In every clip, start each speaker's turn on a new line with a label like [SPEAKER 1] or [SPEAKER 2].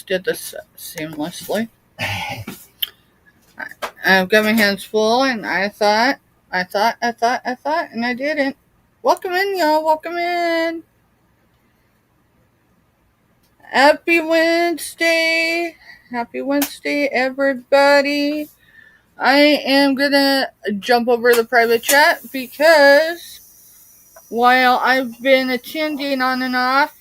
[SPEAKER 1] just did this seamlessly. I've got my hands full, and I thought, and I didn't. Welcome in, y'all. Welcome in. Happy Wednesday. Happy Wednesday, everybody. I am going to jump over the private chat because while I've been attending on and off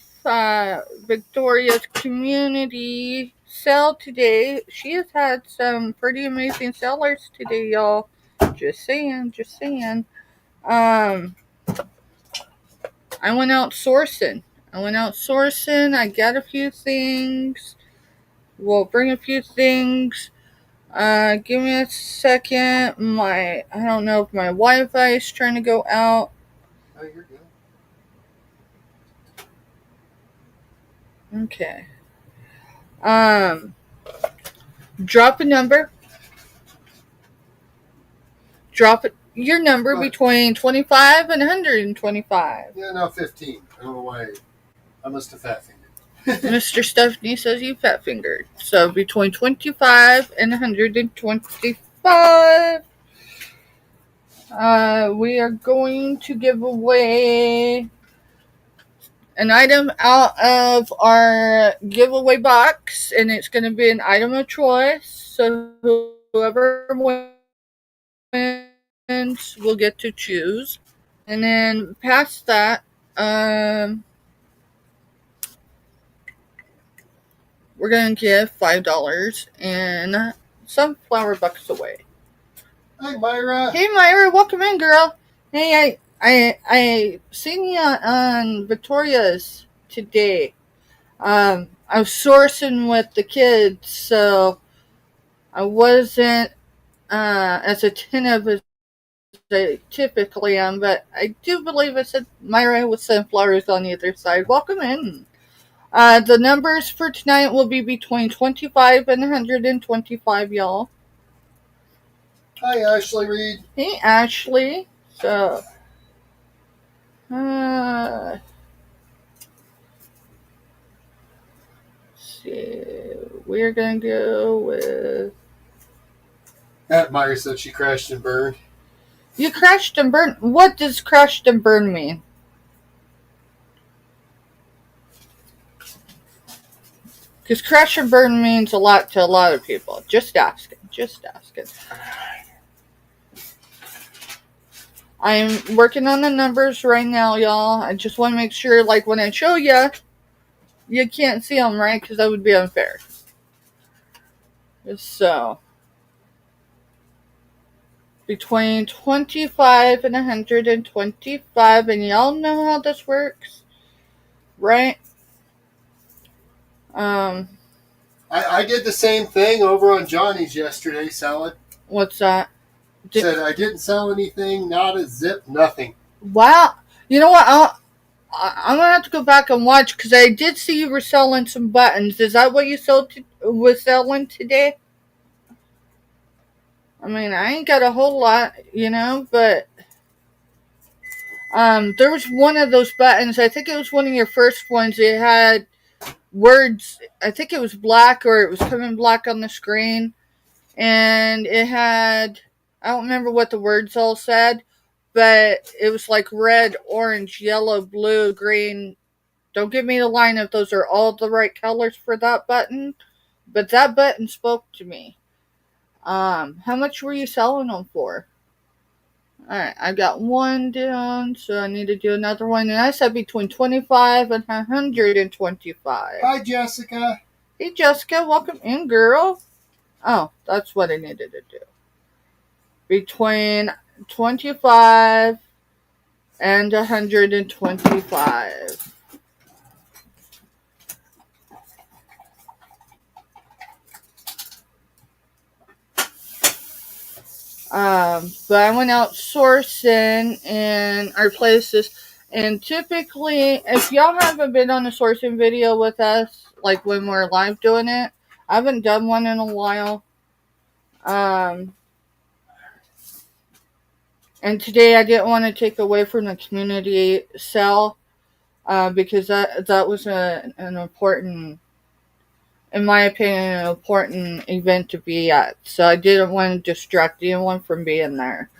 [SPEAKER 1] Victoria's community sale today, she has had some pretty amazing sellers today, y'all. Just saying. I went out sourcing. I got a few things. We'll bring a few things. Give me a second. I don't know if my Wi-Fi is trying to go out.
[SPEAKER 2] Oh, you're good.
[SPEAKER 1] Okay. Drop a number. Drop your number between 25 and 125.
[SPEAKER 2] Yeah, no, 15. I don't know why. I must have fat fingered.
[SPEAKER 1] Mr. Stephanie says you fat fingered. So between 25 and 125. We are going to give away an item out of our giveaway box, and it's going to be an item of choice. So whoever wins will get to choose. And then past that, we're going to give $5 and some flower bucks away.
[SPEAKER 2] Hey, Myra.
[SPEAKER 1] Hey, Myra. Welcome in, girl. Hey, I seen you on Victoria's today. I was sourcing with the kids, so I wasn't as attentive as I typically am, but I do believe I said Myra with sunflowers on either side. Welcome in. The numbers for tonight will be between 25 and 125, y'all.
[SPEAKER 2] Hi, Ashley Reed.
[SPEAKER 1] Hey, Ashley. So, let's see. We're going to go with...
[SPEAKER 2] Myra said she crashed and burned.
[SPEAKER 1] You crashed and burned? What does crashed and burned mean? Because crash and burn means a lot to a lot of people. Just asking. I'm working on the numbers right now, y'all. I just want to make sure, like, when I show you, you can't see them, right? Because that would be unfair. So, between 25 and 125, and y'all know how this works, right?
[SPEAKER 2] I did the same thing over on Johnny's yesterday, Salad.
[SPEAKER 1] What's that?
[SPEAKER 2] Said I didn't sell anything, not a zip, nothing.
[SPEAKER 1] Wow. You know what? I'm going to have to go back and watch, because I did see you were selling some buttons. Is that what you was selling today? I mean, I ain't got a whole lot, but there was one of those buttons. I think it was one of your first ones. It had words. I think it was black, or it was coming black on the screen. And it had, I don't remember what the words all said, but it was like red, orange, yellow, blue, green. Don't give me the line if those are all the right colors for that button, but that button spoke to me. How much were you selling them for? Alright, I got one down, so I need to do another one. And I said between 25 and 125.
[SPEAKER 2] Hi, Jessica.
[SPEAKER 1] Hey, Jessica, welcome in, girl. Oh, that's what I needed to do. Between 25 and 125. But I went out sourcing in our places, and typically, if y'all haven't been on a sourcing video with us, like when we're live doing it, I haven't done one in a while. And today I didn't want to take away from the community sale, because that was an important in my opinion, an important event to be at. So I didn't want to distract anyone from being there.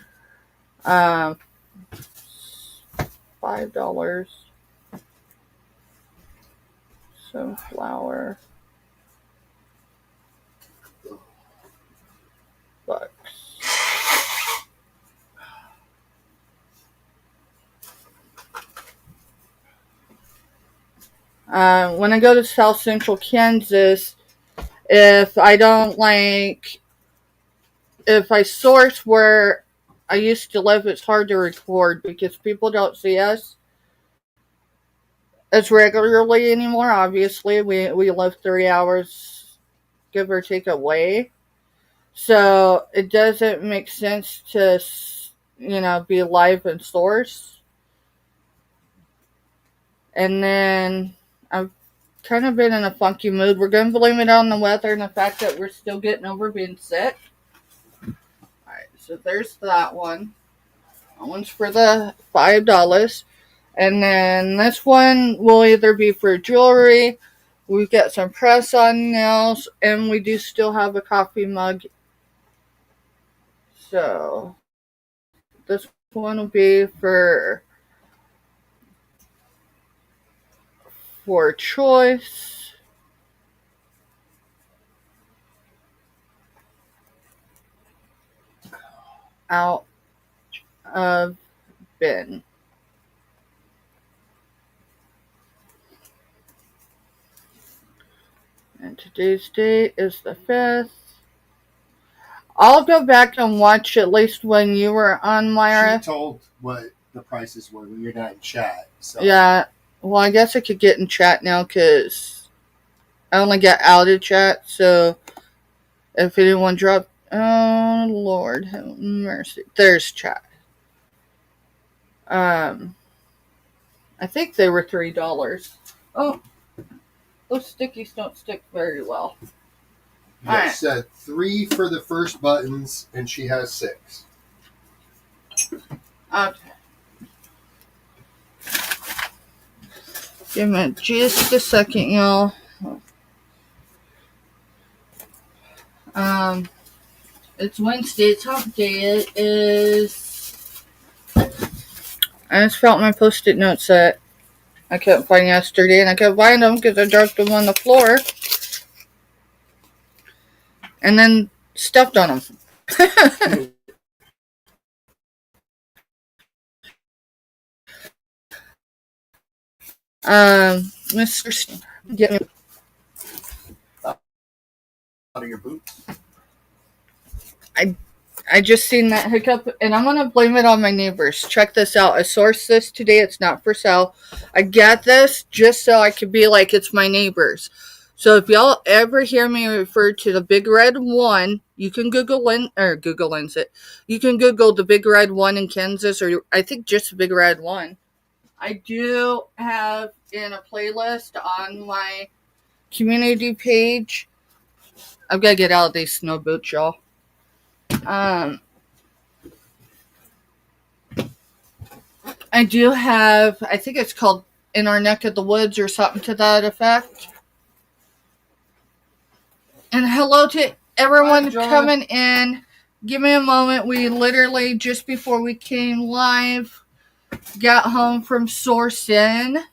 [SPEAKER 1] $5. Sunflower bucks. When I go to South Central Kansas, if I source where I used to live, it's hard to record because people don't see us as regularly anymore. Obviously, we live 3 hours, give or take, away. So it doesn't make sense to, be live and source. And then I've kind of been in a funky mood. We're going to blame it on the weather and the fact that we're still getting over being sick. Alright, so there's that one. That one's for the $5. And then this one will either be for jewelry. We've got some press-on nails. And we do still have a coffee mug. So this one will be for choice. Out of bin. And today's date is the 5th. I'll go back and watch at least when you were on, Myra.
[SPEAKER 2] She told what the prices were when you're not in chat. So.
[SPEAKER 1] Yeah. Well, I guess I could get in chat now because I only got out of chat. So if anyone dropped... Oh, Lord have mercy. There's chat. I think they were $3. Oh, those stickies don't stick very well.
[SPEAKER 2] Yes, right. 3 for the first buttons, and she has 6.
[SPEAKER 1] Okay. Give me just a second, y'all. It's Wednesday. It's hump day. It is... I just felt my Post-it notes that I couldn't find yesterday, and I couldn't find them because I dropped them on the floor. And then stepped on them. Mr. Get me
[SPEAKER 2] out of your boots.
[SPEAKER 1] I just seen that hiccup, and I'm going to blame it on my neighbors. Check this out. I sourced this today. It's not for sale. I got this just so I could be like, it's my neighbors. So if y'all ever hear me refer to the Big Red One, you can Google it. You can Google the Big Red One in Kansas, or I think just the Big Red One. I do have in a playlist on my community page. I've got to get out of these snow boots, y'all. I do have, I think it's called In Our Neck of the Woods or something to that effect. And hello to everyone coming in. Give me a moment. We literally, just before we came live, got home from sourcing.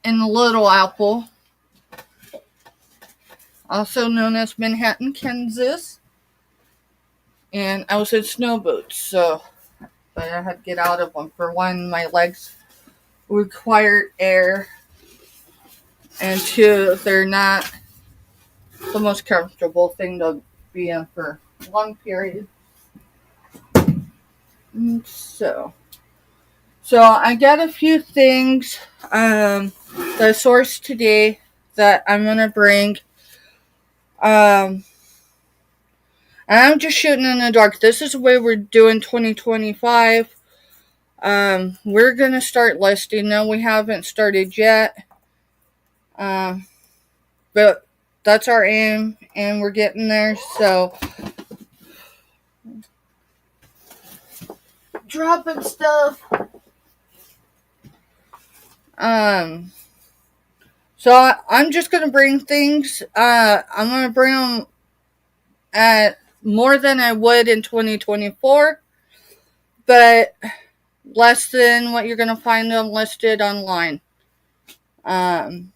[SPEAKER 1] In Little Apple, also known as Manhattan, Kansas. And I was in snow boots, so but I had to get out of them. For one, my legs required air, and two, they're not the most comfortable thing to be in for long periods. So I got a few things that I sourced today that I'm gonna bring. I'm just shooting in the dark. This is the way we're doing 2025. We're going to start listing. No, we haven't started yet. But that's our aim, and we're getting there. So, dropping stuff. Um, so I'm just gonna bring things. I'm gonna bring them at more than I would in 2024, but less than what you're gonna find them listed online. Um,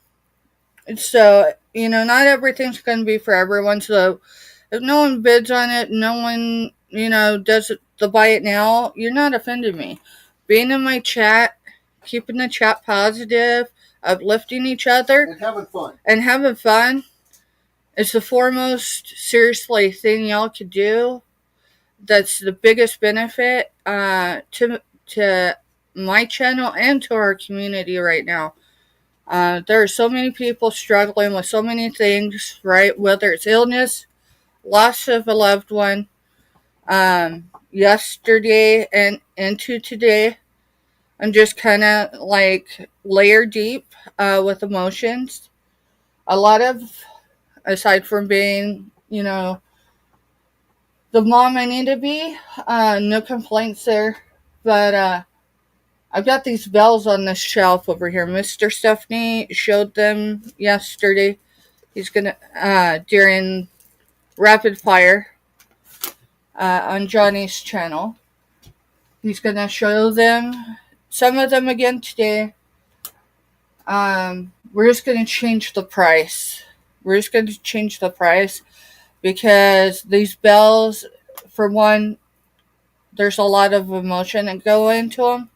[SPEAKER 1] so not everything's gonna be for everyone. So if no one bids on it, no one does the buy it now, you're not offending me. Being in my chat, keeping the chat positive, uplifting each other,
[SPEAKER 2] and having fun.
[SPEAKER 1] is the foremost seriously thing y'all could do. That's the biggest benefit to my channel and to our community right now. There are so many people struggling with so many things, right? Whether it's illness, loss of a loved one, yesterday and into today. I'm just kind of like layer deep with emotions. A lot of, aside from being, the mom I need to be, no complaints there. But I've got these bells on this shelf over here. Mr. Stephanie showed them yesterday. He's gonna, during Rapid Fire on Johnny's channel. He's gonna show them, some of them again today. We're just gonna change the price. We're just gonna change the price because these bells, for one, there's a lot of emotion that go into them.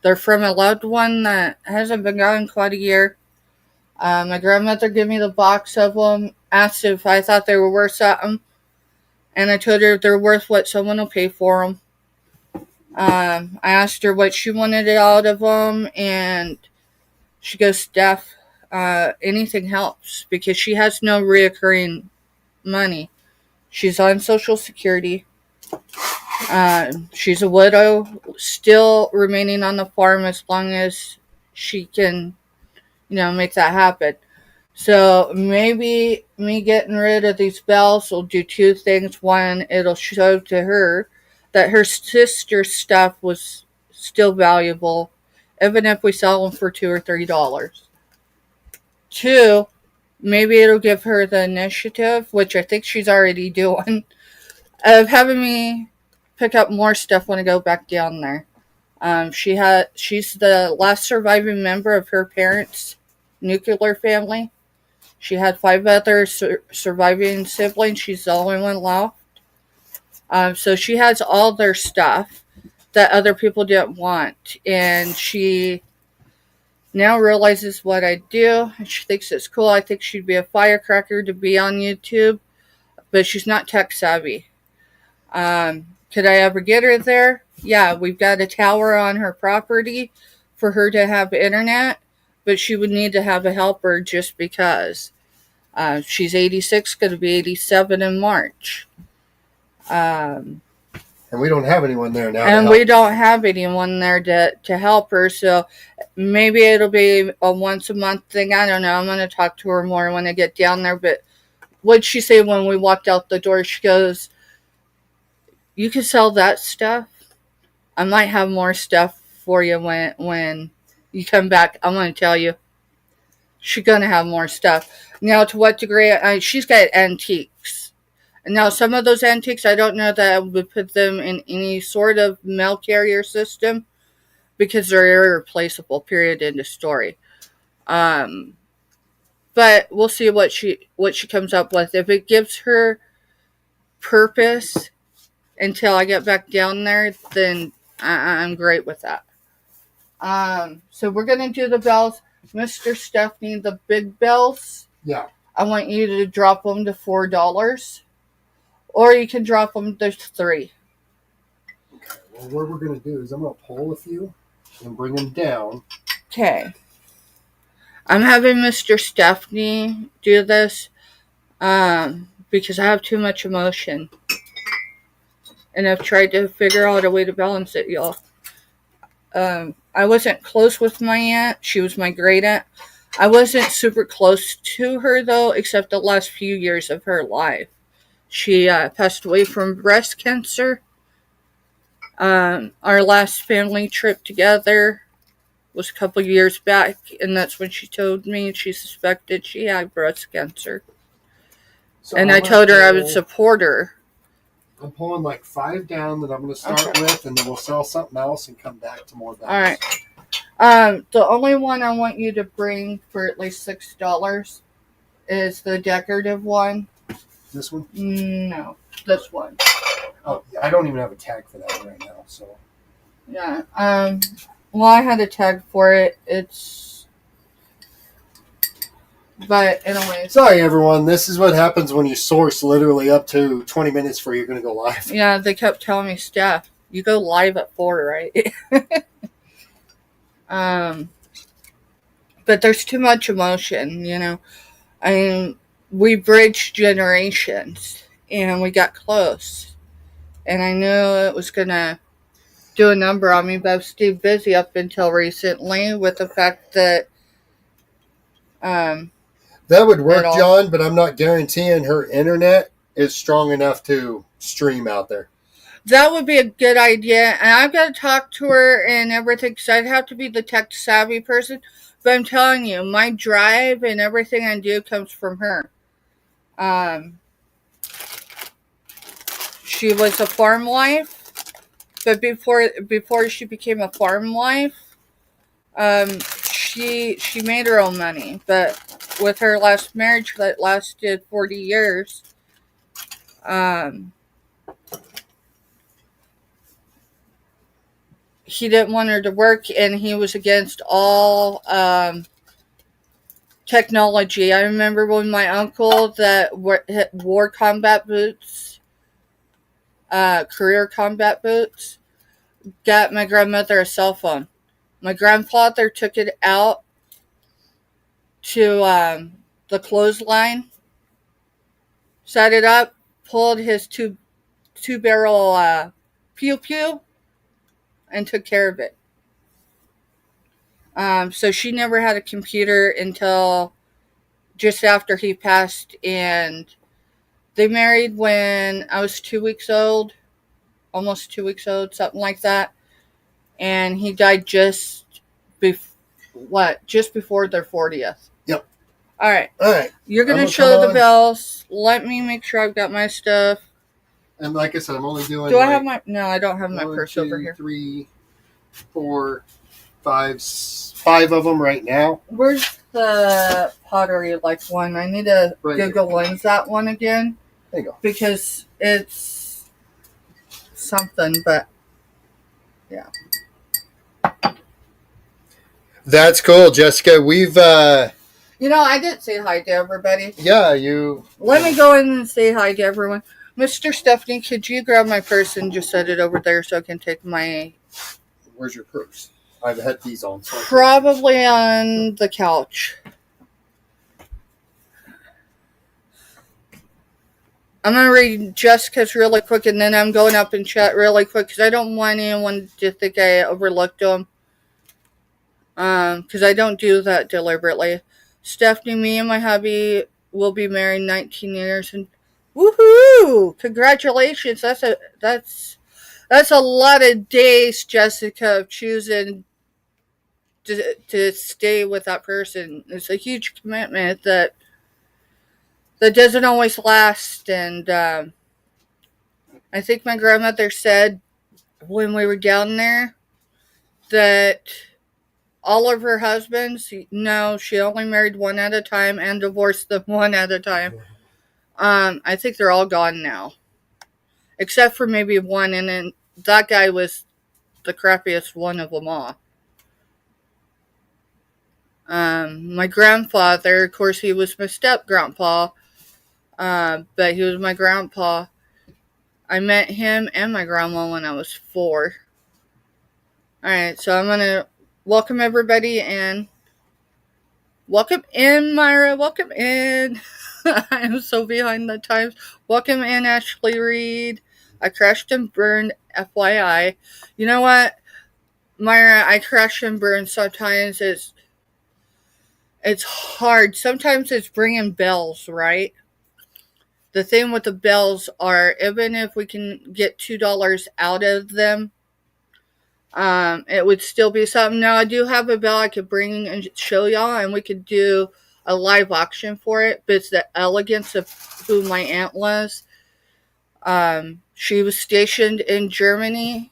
[SPEAKER 1] They're from a loved one that hasn't been gone in quite a year. My grandmother gave me the box of them, asked if I thought they were worth something, and I told her they're worth what someone will pay for them. I asked her what she wanted out of them, and she goes, Steph, anything helps, because she has no reoccurring money. She's on Social Security. She's a widow, still remaining on the farm as long as she can, make that happen. So maybe me getting rid of these bells will do two things. One, it'll show to her that her sister's stuff was still valuable, even if we sell them for $2 or $3. Two, maybe it'll give her the initiative, which I think she's already doing, of having me pick up more stuff when I go back down there. She's the last surviving member of her parents' nuclear family. She had 5 other surviving siblings. She's the only one left. So she has all their stuff that other people didn't want. And she now realizes what I do. And she thinks it's cool. I think she'd be a firecracker to be on YouTube. But she's not tech savvy. Could I ever get her there? Yeah, we've got a tower on her property for her to have internet. But she would need to have a helper just because. She's 86, going to be 87 in March.
[SPEAKER 2] And we don't have anyone there now.
[SPEAKER 1] And we don't have anyone there to help her, so maybe it'll be a once a month thing. I don't know. I'm going to talk to her more when I get down there. But what'd she say when we walked out the door? She goes, you can sell that stuff. I might have more stuff for you when you come back. I'm going to tell you. She's going to have more stuff. Now, to what degree? She's got antiques. Now, some of those antiques, I don't know that I would put them in any sort of mail carrier system because they're irreplaceable, period, end of story. But we'll see what she comes up with. If it gives her purpose until I get back down there, then I'm great with that. So we're going to do the bells. Mr. Stephanie, the big bells.
[SPEAKER 2] Yeah.
[SPEAKER 1] I want you to drop them to $4. Or you can drop them to $3.
[SPEAKER 2] Okay. Well, what we're going to do is I'm going to pull a few and bring them down.
[SPEAKER 1] Okay. I'm having Mr. Stephanie do this because I have too much emotion. And I've tried to figure out a way to balance it, y'all. I wasn't close with my aunt. She was my great aunt. I wasn't super close to her, though, except the last few years of her life. She passed away from breast cancer. Our last family trip together, was a couple years back, and that's when she told me she suspected she had breast cancer.
[SPEAKER 2] So
[SPEAKER 1] and I told her I would support her.
[SPEAKER 2] I'm pulling like 5 down that I'm going to start with, and then we'll sell something else and come back to more bells.
[SPEAKER 1] All right. The only one I want you to bring for at least $6 is the decorative one.
[SPEAKER 2] This one?
[SPEAKER 1] No, this one.
[SPEAKER 2] Oh, I don't even have a tag for that right now, so.
[SPEAKER 1] Yeah. Well, I had a tag for it. But anyway.
[SPEAKER 2] Sorry, everyone. This is what happens when you source literally up to 20 minutes before you're going to go live.
[SPEAKER 1] Yeah, they kept telling me, Steph, you go live at 4, right? But there's too much emotion, you know. I mean, we bridged generations, and we got close. And I knew it was going to do a number on me, but I was stayed busy up until recently with the fact that
[SPEAKER 2] that would work, John, but I'm not guaranteeing her internet is strong enough to stream out there.
[SPEAKER 1] That would be a good idea, and I've got to talk to her and everything, because I'd have to be the tech-savvy person, but I'm telling you, my drive and everything I do comes from her. She was a farm wife, but before she became a farm wife, she made her own money, but with her last marriage that lasted 40 years, he didn't want her to work, and he was against all technology. I remember when my uncle that wore combat boots, career combat boots, got my grandmother a cell phone. My grandfather took it out to the clothesline, set it up, pulled his two-barrel pew-pew, and took care of it. So she never had a computer until just after he passed, and they married when I was 2 weeks old, almost 2 weeks old, something like that. And he died just before their 40th.
[SPEAKER 2] Yep.
[SPEAKER 1] All right. You're going to show the bells. Let me make sure I've got my stuff.
[SPEAKER 2] And like I said, I'm only doing.
[SPEAKER 1] I have my? No, I don't have my purse over here.
[SPEAKER 2] 3, 4, 5 of them right now.
[SPEAKER 1] Where's the pottery one? I need to Google lens that one again.
[SPEAKER 2] There you go.
[SPEAKER 1] Because it's something, but yeah.
[SPEAKER 2] That's cool, Jessica. We've
[SPEAKER 1] I did say hi to everybody.
[SPEAKER 2] Yeah, you.
[SPEAKER 1] Let me go in and say hi to everyone. Mr. Stephanie, could you grab my purse and just set it over there so I can take my...
[SPEAKER 2] Where's your purse? I've had these on. So
[SPEAKER 1] probably on the couch. I'm going to read Jessica's really quick, and then I'm going up and chat really quick, because I don't want anyone to think I overlooked them. Because I don't do that deliberately. Stephanie, me and my hubby will be married 19 years, and woohoo! Congratulations. That's a lot of days, Jessica, of choosing to stay with that person. It's a huge commitment that doesn't always last. And I think my grandmother said when we were down there that all of her husbands, no, she only married one at a time and divorced them one at a time. I think they're all gone now. Except for maybe one, and then that guy was the crappiest one of them all. My grandfather, of course, he was my step-grandpa, but he was my grandpa. I met him and my grandma when I was 4. Alright, so I'm going to welcome everybody in. Welcome in, Myra. Welcome in. I am so behind the times. Welcome in, Ashley Reed. I crashed and burned, FYI. You know what, Myra? I crash and burn sometimes. It's hard. Sometimes it's bringing bells, right? The thing with the bells are, even if we can get $2 out of them, It would still be something. Now, I do have a bell I could bring and show y'all, and we could do a live auction for it, but it's the elegance of who my aunt was. She was stationed in Germany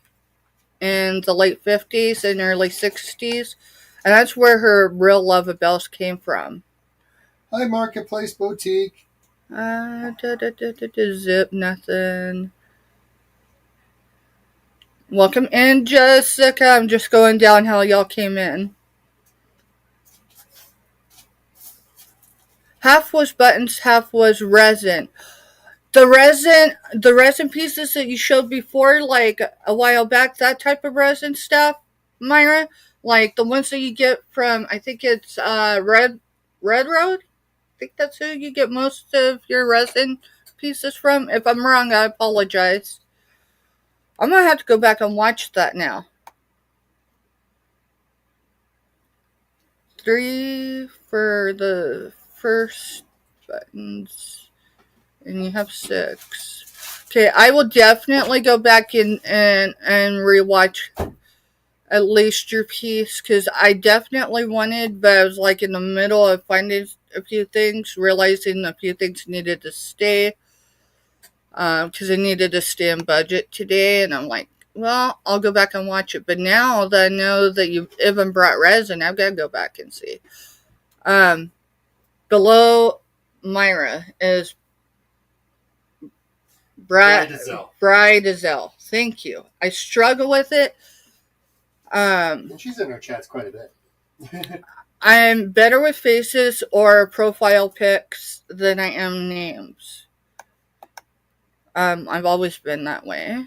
[SPEAKER 1] in the late 50s and early 60s, and that's where her real love of bells came from.
[SPEAKER 2] Hi, Marketplace Boutique.
[SPEAKER 1] Zip nothing. Welcome in, Jessica. I'm just going down how y'all came in. Half was buttons, half was resin. The resin pieces that you showed before, like a while back, that type of resin stuff, Myra, like the ones that you get from, I think it's Red Road. I think that's who you get most of your resin pieces from. If I'm wrong, I apologize. I'm gonna have to go back and watch that now. 3 for the first buttons, and you have 6. Okay, I will definitely go back in and rewatch at least your piece, because I definitely wanted, but I was like in the middle of finding a few things, realizing a few things needed to stay, because I needed to stay in budget today, and I'm like, well, I'll go back and watch it. But now that I know that you even brought resin, I've got to go back and see. Below Myra is Bridezell. Thank you. I struggle with it.
[SPEAKER 2] And she's in our chats quite a bit.
[SPEAKER 1] I'm better with faces or profile pics than I am names. I've always been that way.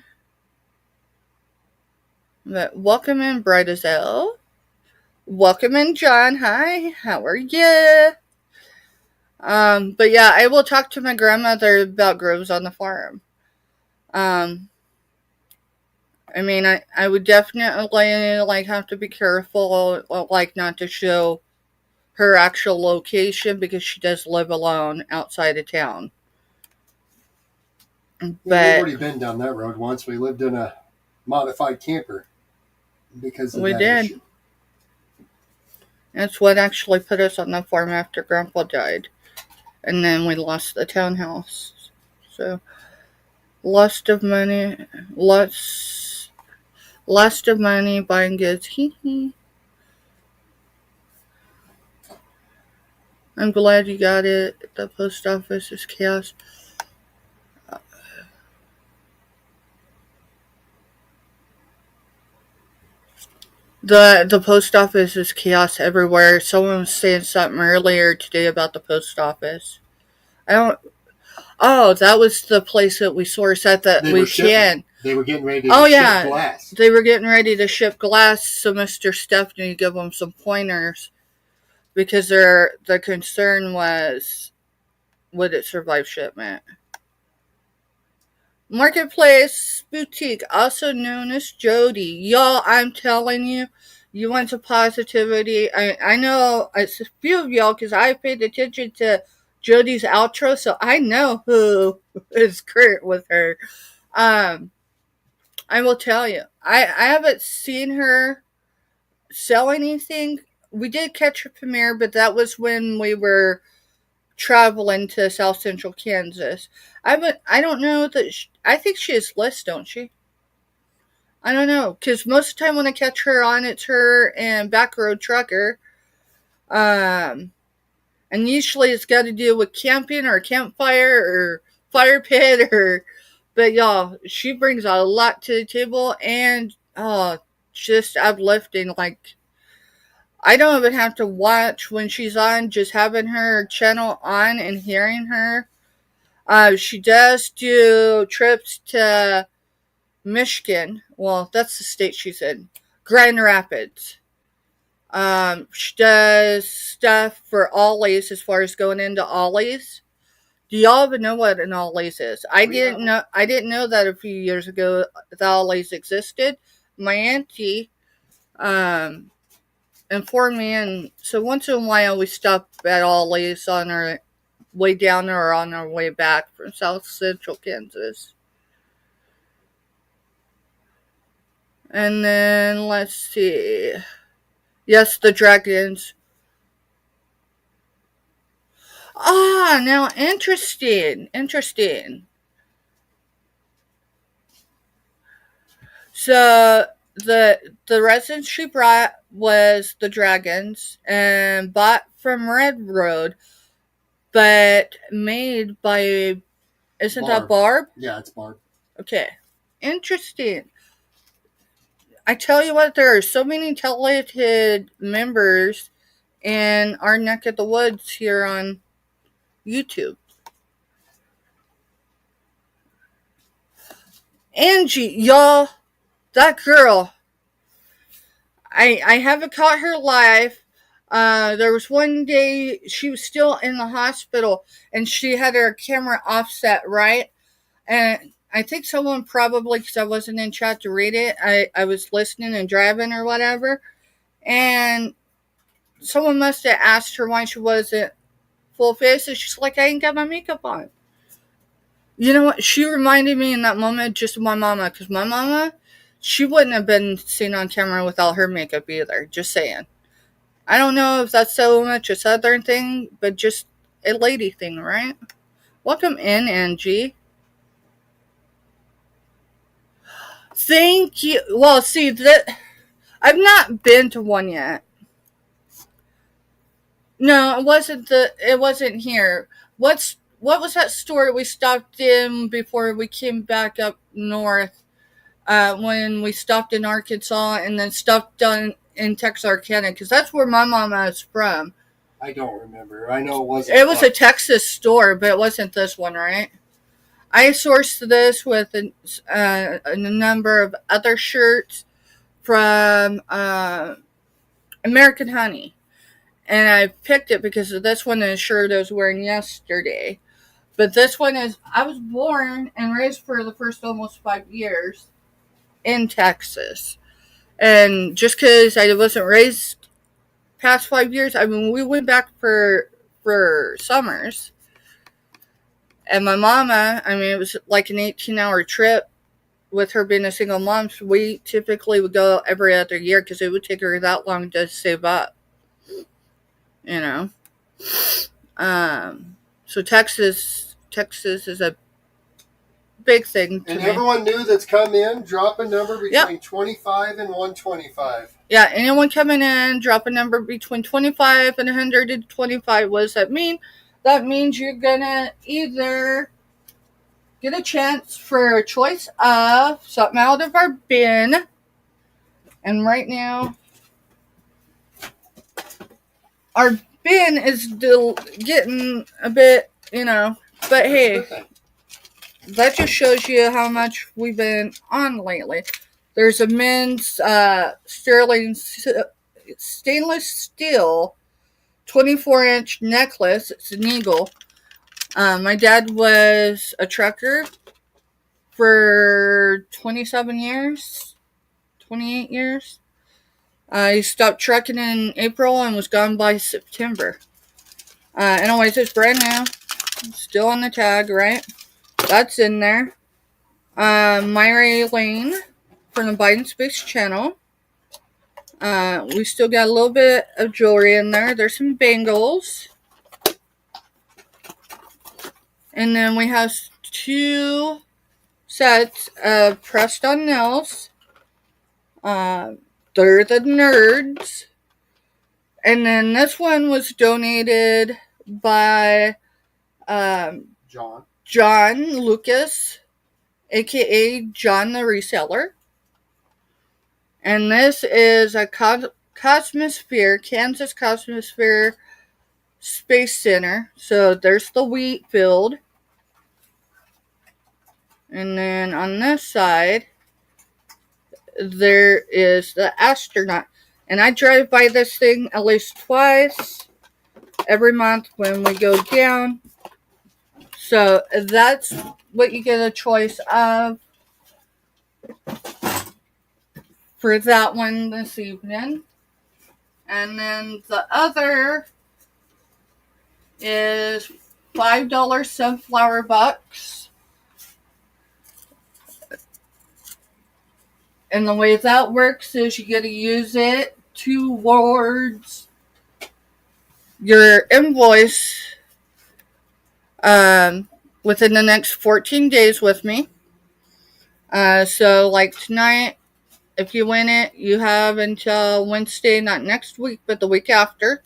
[SPEAKER 1] But welcome in, Bridezell. Welcome in, John. Hi, how are you? But yeah, I will talk to my grandmother about groves on the farm. I mean, I would definitely like have to be careful, like not to show her actual location, because she does live alone outside of town.
[SPEAKER 2] We've already been down that road once. We lived in a modified camper because of that issue.
[SPEAKER 1] That's what actually put us on the farm after Grandpa died. And then we lost the townhouse. So, lots of money buying goods. I'm glad you got it. The post office is chaos. The post office is chaos everywhere. Someone was saying something earlier today about the post office. That was the place that we source at that we can.
[SPEAKER 2] They were getting ready to ship glass.
[SPEAKER 1] They were getting ready to ship glass, so Mr. Stephanie gave them some pointers, because the concern was, would it survive shipment? Marketplace Boutique, also known as Jody. Y'all, I'm telling you, you went to positivity. I know it's a few of y'all, because I paid attention to Jody's outro, so I know who is current with her. I will tell you, I haven't seen her sell anything. We did catch her premiere, but that was when we were traveling to South Central Kansas. I don't know that. I think she is list, don't she? I don't know, because most of the time when I catch her on, it's her and Backroad Trucker. And usually it's got to do with camping or campfire or fire pit but y'all, she brings a lot to the table, and just uplifting. Like, I don't even have to watch when she's on, just having her channel on and hearing her. She does do trips to Michigan. Well, that's the state she's in. Grand Rapids. She does stuff for Ollie's as far as going into Ollie's. Do y'all even know what an Ollie's is? I didn't know that a few years ago the Ollie's existed. My auntie informed me, and so once in a while we stop at Ollie's on our way down or on our way back from South Central Kansas. And then let's see. Yes, the dragons. Ah, now interesting. So the resin she brought was the dragons and bought from Red Road, but made by, isn't that Barb?
[SPEAKER 2] Yeah, it's Barb.
[SPEAKER 1] Okay, interesting. I tell you what, there are so many talented members in our neck of the woods here on YouTube. Angie, y'all, that girl. I haven't caught her live. There was one day she was still in the hospital and she had her camera offset, right? And I think someone probably, because I wasn't in chat to read it, I was listening and driving or whatever. And someone must have asked her why she wasn't full face. And she's like, I ain't got my makeup on. You know what? She reminded me in that moment just of my mama. Because my mama, she wouldn't have been seen on camera without her makeup either. Just saying. I don't know if that's so much a southern thing, but just a lady thing, right? Welcome in, Angie. Thank you. Well, see, that I've not been to one yet. No, it wasn't here. What was that store we stopped in before we came back up north? When we stopped in Arkansas and then stopped in Texarkana, because that's where my mama is from.
[SPEAKER 2] I don't remember. I know it wasn't.
[SPEAKER 1] It was a Texas store, but it wasn't this one, right? I sourced this with a number of other shirts from American Honey. And I picked it because of this one and a shirt I was wearing yesterday. But this one is, I was born and raised for the first almost 5 years in Texas. And just because I wasn't raised past 5 years, I mean, we went back for summers. And my mama, I mean, it was like an 18-hour trip with her being a single mom. So we typically would go every other year because it would take her that long to save up. You know? So Texas is a big thing to me.
[SPEAKER 2] Everyone new that's come in, drop a number between 25 and 125.
[SPEAKER 1] Yeah, anyone coming in, drop a number between 25 and 125. What does that mean? That means you're gonna either get a chance for a choice of something out of our bin. And right now, our bin is still getting a bit, but hey, that just shows you how much we've been on lately. There's a men's sterling stainless steel 24-inch necklace. It's an eagle. My dad was a trucker for 27 years, 28 years. He stopped trucking in April and was gone by September. Anyways, it's brand new. Still on the tag, right? That's in there. Myra Lane from the Biden Space Channel. We still got a little bit of jewelry in there. There's some bangles. And then we have 2 sets of pressed on nails. They're the Nerds. And then this one was donated by John Lucas, aka John the Reseller. And this is a Cosmosphere, Kansas Cosmosphere Space Center. So there's the wheat field. And then on this side, there is the astronaut. And I drive by this thing at least twice every month when we go down. So that's what you get a choice of for that one this evening. And then the other is $5 sunflower bucks. And the way that works is you got to use it towards your invoice within the next 14 days with me. So, like tonight, if you win it, you have until Wednesday, not next week, but the week after.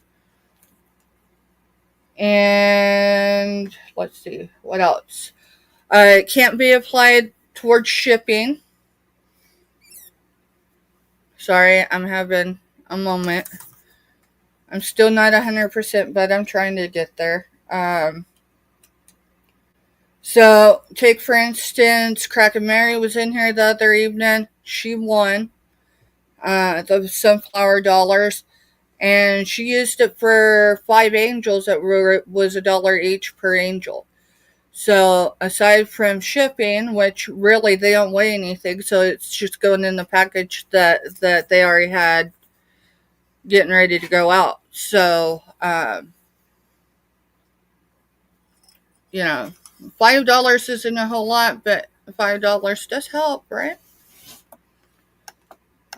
[SPEAKER 1] And let's see, what else? It can't be applied towards shipping. Sorry, I'm having a moment. I'm still not 100%, but I'm trying to get there. So, take for instance, Kraken Mary was in here the other evening. She won the sunflower dollars, and she used it for 5 angels that was $1 each per angel. So, aside from shipping, which really they don't weigh anything, so it's just going in the package that they already had getting ready to go out. So, $5 isn't a whole lot, but $5 does help, right?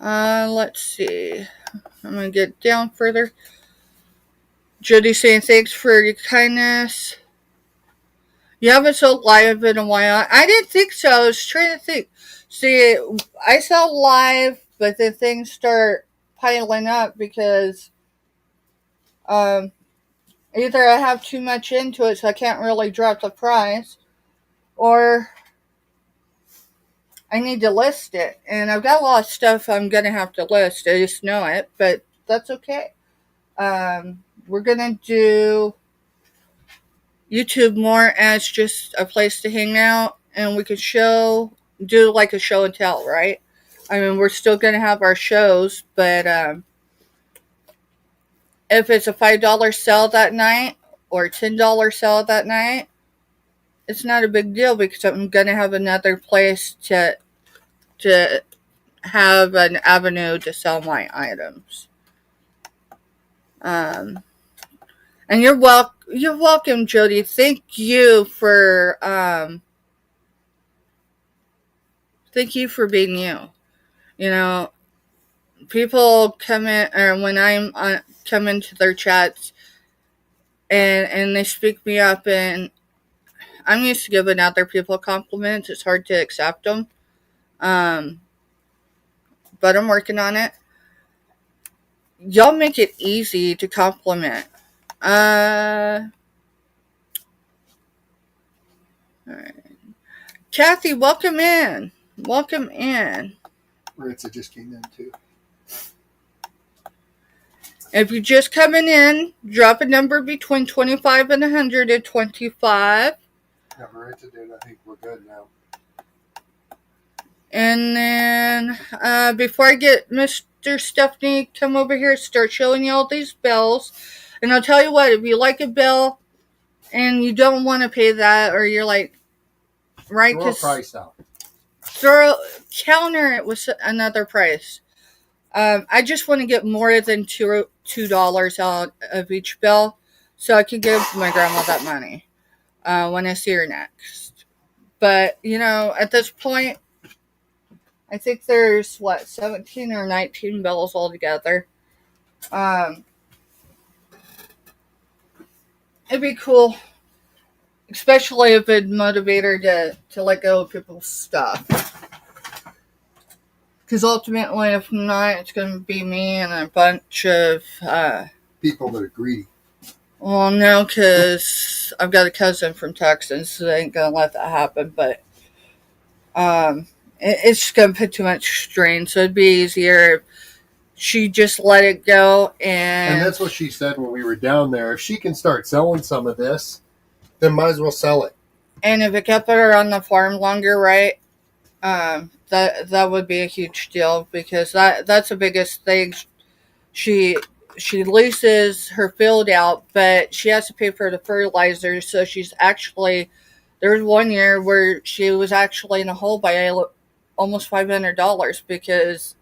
[SPEAKER 1] Let's see. I'm going to get down further. Jody saying thanks for your kindness. You haven't sold live in a while. I didn't think so. I was trying to think. See, I sell live, but then things start piling up because either I have too much into it so I can't really drop the price, or I need to list it. And I've got a lot of stuff I'm going to have to list. I just know it, but that's okay. We're going to do YouTube more as just a place to hang out, and we could do like a show and tell, right? I mean, we're still going to have our shows, but if it's a $5 sale that night or $10 sale that night, it's not a big deal because I'm going to have another place to have an avenue to sell my items. And you're welcome, Jody. Thank you for being you. You know, people come in, or when I'm come into their chats and they speak me up, and I'm used to giving other people compliments. It's hard to accept them, but I'm working on it. Y'all make it easy to compliment. All right. Kathy, welcome in. Welcome in.
[SPEAKER 2] Maritza just came in too.
[SPEAKER 1] If you're just coming in, drop a number between 25 and 125.
[SPEAKER 2] Yeah, Maritza did. I think we're good now.
[SPEAKER 1] And then before I get Mr. Stephanie come over here, start showing you all these bills. And I'll tell you what, if you like a bill and you don't want to pay that, or you're like, right?
[SPEAKER 2] Throw a price out.
[SPEAKER 1] Counter it with another price. I just want to get more than $2 out of each bill so I can give my grandma that money when I see her next. But, at this point, I think there's, 17 or 19 bills altogether. It'd be cool, especially if it'd motivate her to let go of people's stuff. Because ultimately, if not, it's going to be me and a bunch of
[SPEAKER 2] people that are greedy.
[SPEAKER 1] Well, no, because I've got a cousin from Texas, so they ain't going to let that happen. But it's just going to put too much strain, so it'd be easier if she just let it go. And
[SPEAKER 2] that's what she said when we were down there. If she can start selling some of this, then might as well sell it.
[SPEAKER 1] And if it kept her on the farm longer, right, that would be a huge deal, because that's the biggest thing. She leases her field out, but she has to pay for the fertilizer. So there was one year where she was actually in a hole by almost $500 because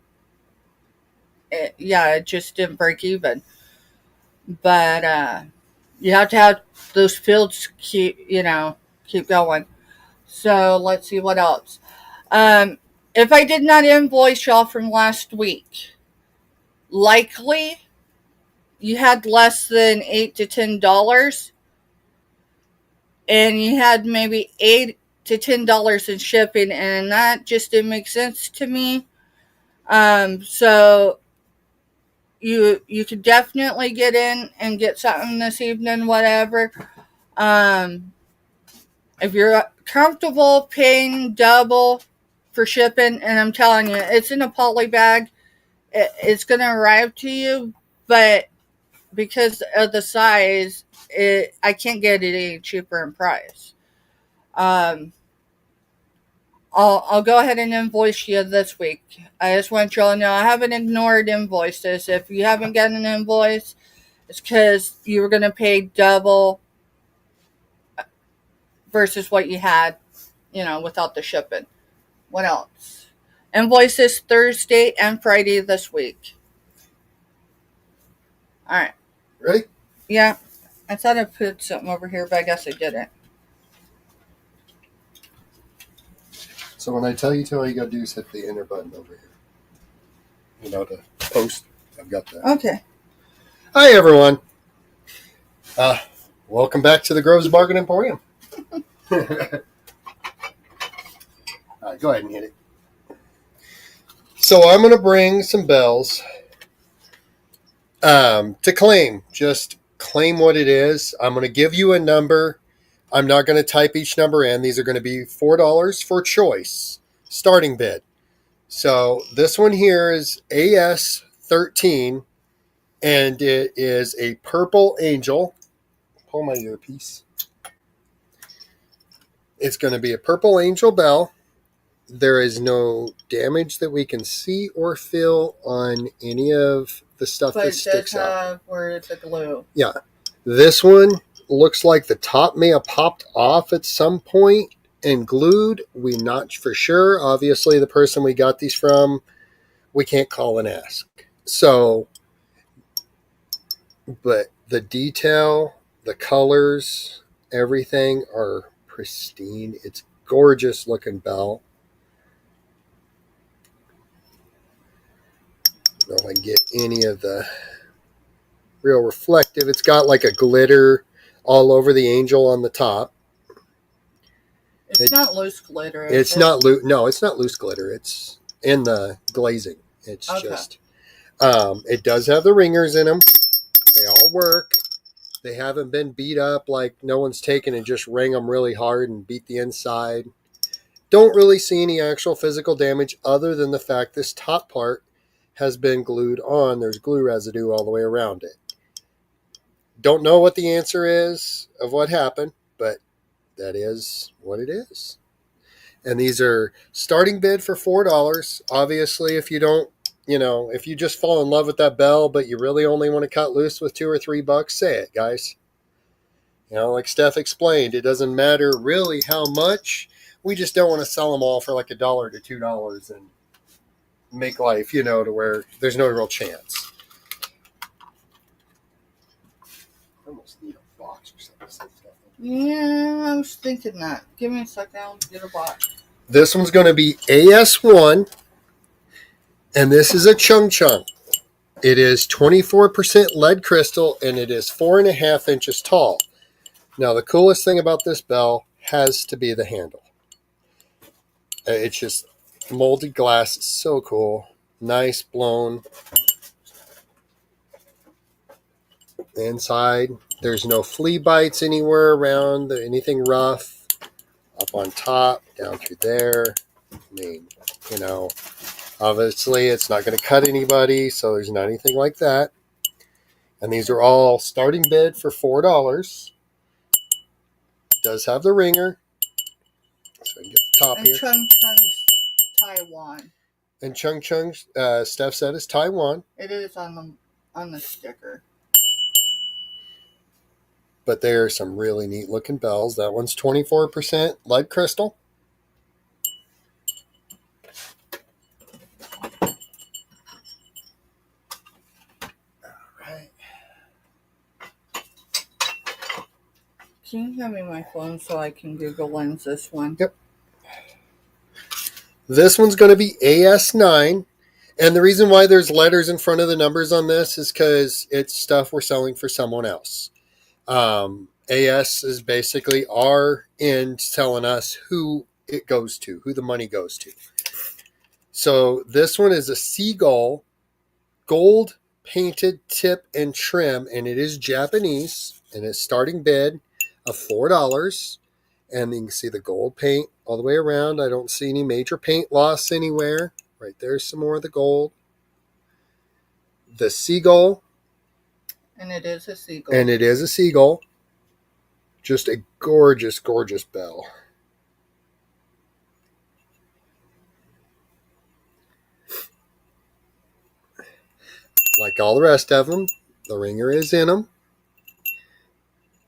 [SPEAKER 1] it just didn't break even. But you have to have those fields keep going. So let's see what else. if I did not invoice y'all from last week, likely you had less than $8 to $10, and you had maybe $8 to $10 in shipping, and that just didn't make sense to me. So you could definitely get in and get something this evening, whatever. If you're comfortable paying double for shipping, and I'm telling you, it's in a poly bag, it's going to arrive to you, but because of the size, I can't get it any cheaper in price. I'll go ahead and invoice you this week. I just want y'all to know I haven't ignored invoices. If you haven't gotten an invoice, it's because you were going to pay double versus what you had, without the shipping. What else? Invoices Thursday and Friday this week. All right.
[SPEAKER 2] Ready?
[SPEAKER 1] Yeah. I thought I put something over here, but I guess I didn't.
[SPEAKER 2] So when I tell you to, all you got to do is hit the enter button over here. To post. I've got that.
[SPEAKER 1] Okay.
[SPEAKER 2] Hi, everyone. Welcome back to the Groves Bargain Emporium. All right, go ahead and hit it. So I'm going to bring some bells to claim. Just claim what it is. I'm going to give you a number. I'm not going to type each number in. These are going to be $4 for choice. Starting bid. So this one here is AS13, and it is a purple angel. Pull my earpiece. It's going to be a purple angel bell. There is no damage that we can see or feel on any of the stuff that sticks out. But it does have
[SPEAKER 1] where the glue.
[SPEAKER 2] Yeah. This one looks like the top may have popped off at some point and glued. We're not for sure. Obviously, the person we got these from, we can't call and ask. So, but the detail, the colors, everything are pristine. It's gorgeous looking bell. I don't know if I can get any of the real reflective. It's got like a glitter all over the angel on the top.
[SPEAKER 1] It's not loose glitter.
[SPEAKER 2] It's not loose. No, it's not loose glitter. It's in the glazing. It's okay. Just. It does have the ringers in them. They all work. They haven't been beat up like no one's taken and just rang them really hard and beat the inside. Don't really see any actual physical damage other than the fact this top part has been glued on. There's glue residue all the way around it. Don't know what the answer is of what happened, but that is what it is. And these are starting bid for $4. Obviously, if you don't, if you just fall in love with that bell, but you really only want to cut loose with $2 or $3, say it, guys. Like Steph explained, it doesn't matter really how much. We just don't want to sell them all for like $1 to $2 and make life, to where there's no real chance. I almost need a box or something.
[SPEAKER 1] Yeah, I was thinking that. Give me a second, I'll get a box.
[SPEAKER 2] This one's going to be AS1, and this is a chung chung. It is 24% lead crystal, and it is 4.5 inches tall. Now, the coolest thing about this bell has to be the handle. It's just molded glass. It's so cool. Nice blown. Inside, there's no flea bites anywhere around, anything rough. Up on top, down through there. Obviously it's not going to cut anybody, so there's not anything like that. And these are all starting bid for $4. It does have the ringer. So I can get the top here.
[SPEAKER 1] Chung Chung's Taiwan.
[SPEAKER 2] And Chung Chung, Steph said, is Taiwan.
[SPEAKER 1] It is on the sticker.
[SPEAKER 2] But there are some really neat looking bells. That one's 24% lead crystal. Alright.
[SPEAKER 1] Can you hand me my phone so I can Google Lens this one?
[SPEAKER 2] Yep. This one's going to be AS9. And the reason why there's letters in front of the numbers on this is because it's stuff we're selling for someone else. AS is basically our end telling us who it goes to, who the money goes to. So this one is a seagull, gold painted tip and trim, and it is Japanese, and it's starting bid of $4. And you can see the gold paint all the way around. I don't see any major paint loss anywhere. Right there's some more of the gold. The seagull.
[SPEAKER 1] And it is a seagull.
[SPEAKER 2] And it is a seagull. Just a gorgeous, gorgeous bell. Like all the rest of them, the ringer is in them.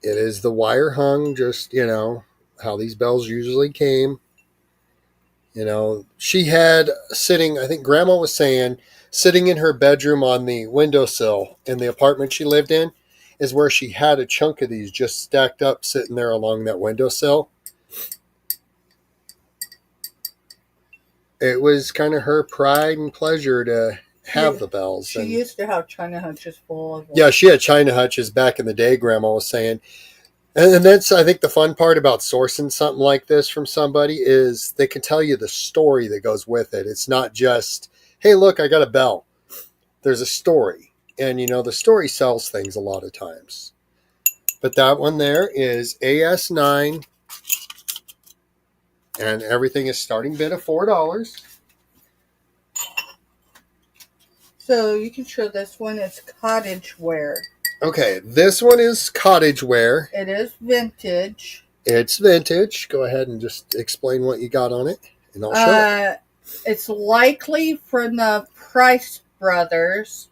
[SPEAKER 2] It is the wire hung, just, how these bells usually came. She had sitting, I think Grandma was saying, sitting in her bedroom on the windowsill in the apartment she lived in is where she had a chunk of these just stacked up sitting there along that windowsill. It was kind of her pride and pleasure to have the bells.
[SPEAKER 1] She used to have China hutches full of them.
[SPEAKER 2] Yeah, she had China hutches back in the day, Grandma was saying. And that's, I think, the fun part about sourcing something like this from somebody is they can tell you the story that goes with it. It's not just, hey, look, I got a bell. There's a story. And, the story sells things a lot of times. But that one there is AS9. And everything is starting bid of $4.
[SPEAKER 1] So you can show this one. It's cottage wear.
[SPEAKER 2] Okay, this one is cottage wear.
[SPEAKER 1] It is vintage.
[SPEAKER 2] It's vintage. Go ahead and just explain what you got on it, and I'll show it.
[SPEAKER 1] It's likely from the Price Brothers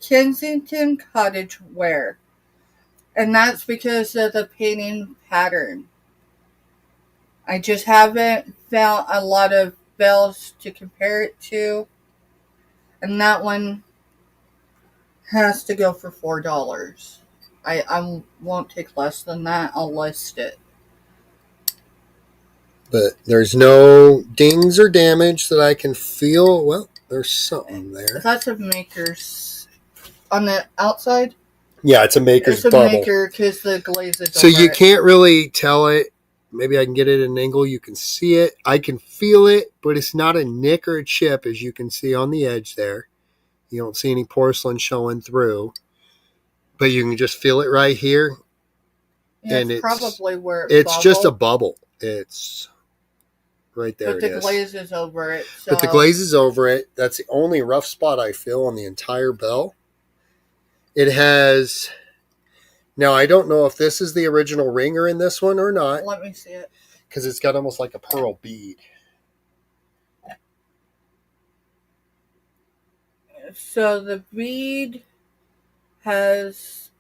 [SPEAKER 1] Kensington cottage wear. And that's because of the painting pattern. I just haven't found a lot of bells to compare it to. And that one has to go for $4. I won't take less than that. I'll list it.
[SPEAKER 2] But there's no dings or damage that I can feel. Well, there's something there.
[SPEAKER 1] That's a maker's on the outside.
[SPEAKER 2] Yeah, it's a maker's bubble.
[SPEAKER 1] It's a maker because the glaze is
[SPEAKER 2] so you can't really tell it. Maybe I can get it at an angle. You can see it. I can feel it, but it's not a nick or a chip, as you can see on the edge there. You don't see any porcelain showing through, but you can just feel it right here.
[SPEAKER 1] Yeah, and it's probably where
[SPEAKER 2] it's just a bubble. It's right there.
[SPEAKER 1] But the glaze is over it. So.
[SPEAKER 2] But the glaze is over it. That's the only rough spot I feel on the entire bell. It has. Now, I don't know if this is the original ringer in this one or not.
[SPEAKER 1] Let me see it.
[SPEAKER 2] Because it's got almost like a pearl bead.
[SPEAKER 1] So the bead it's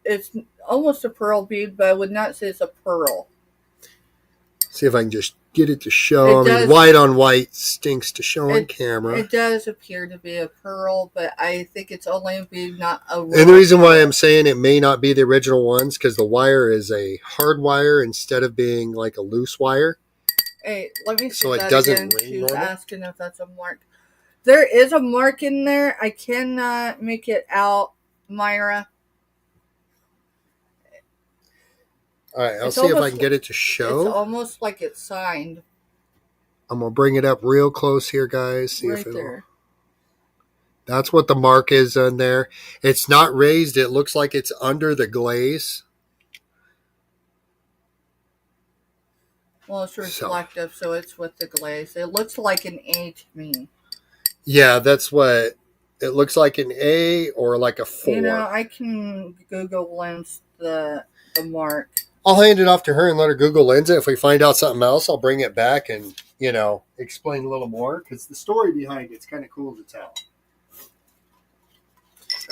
[SPEAKER 1] almost a pearl bead, but I would not say it's a pearl.
[SPEAKER 2] See if I can just get it to show. White on white stinks to show on camera.
[SPEAKER 1] It does appear to be a pearl, but I think it's only a bead, not a roll.
[SPEAKER 2] And the reason why I'm saying it may not be the original ones, because the wire is a hard wire instead of being like a loose wire.
[SPEAKER 1] Hey, let me see
[SPEAKER 2] so
[SPEAKER 1] that
[SPEAKER 2] it doesn't
[SPEAKER 1] again.
[SPEAKER 2] ring
[SPEAKER 1] She was
[SPEAKER 2] normal.
[SPEAKER 1] asking if that's a mark. There is a mark in there. I cannot make it out, Myra.
[SPEAKER 2] All right, I'll see if I can get it to show.
[SPEAKER 1] It's almost like it's signed.
[SPEAKER 2] I'm going to bring it up real close here, guys. See
[SPEAKER 1] right
[SPEAKER 2] if it'll...
[SPEAKER 1] there.
[SPEAKER 2] That's what the mark is on there. It's not raised. It looks like it's under the glaze.
[SPEAKER 1] Well, it's reflective, so it's with the glaze. It looks like an A to me.
[SPEAKER 2] Yeah, that's what it looks like, an A or like a 4.
[SPEAKER 1] I can Google Lens the mark.
[SPEAKER 2] I'll hand it off to her and let her Google Lens it. If we find out something else, I'll bring it back and, explain a little more, because the story behind it's kind of cool to tell.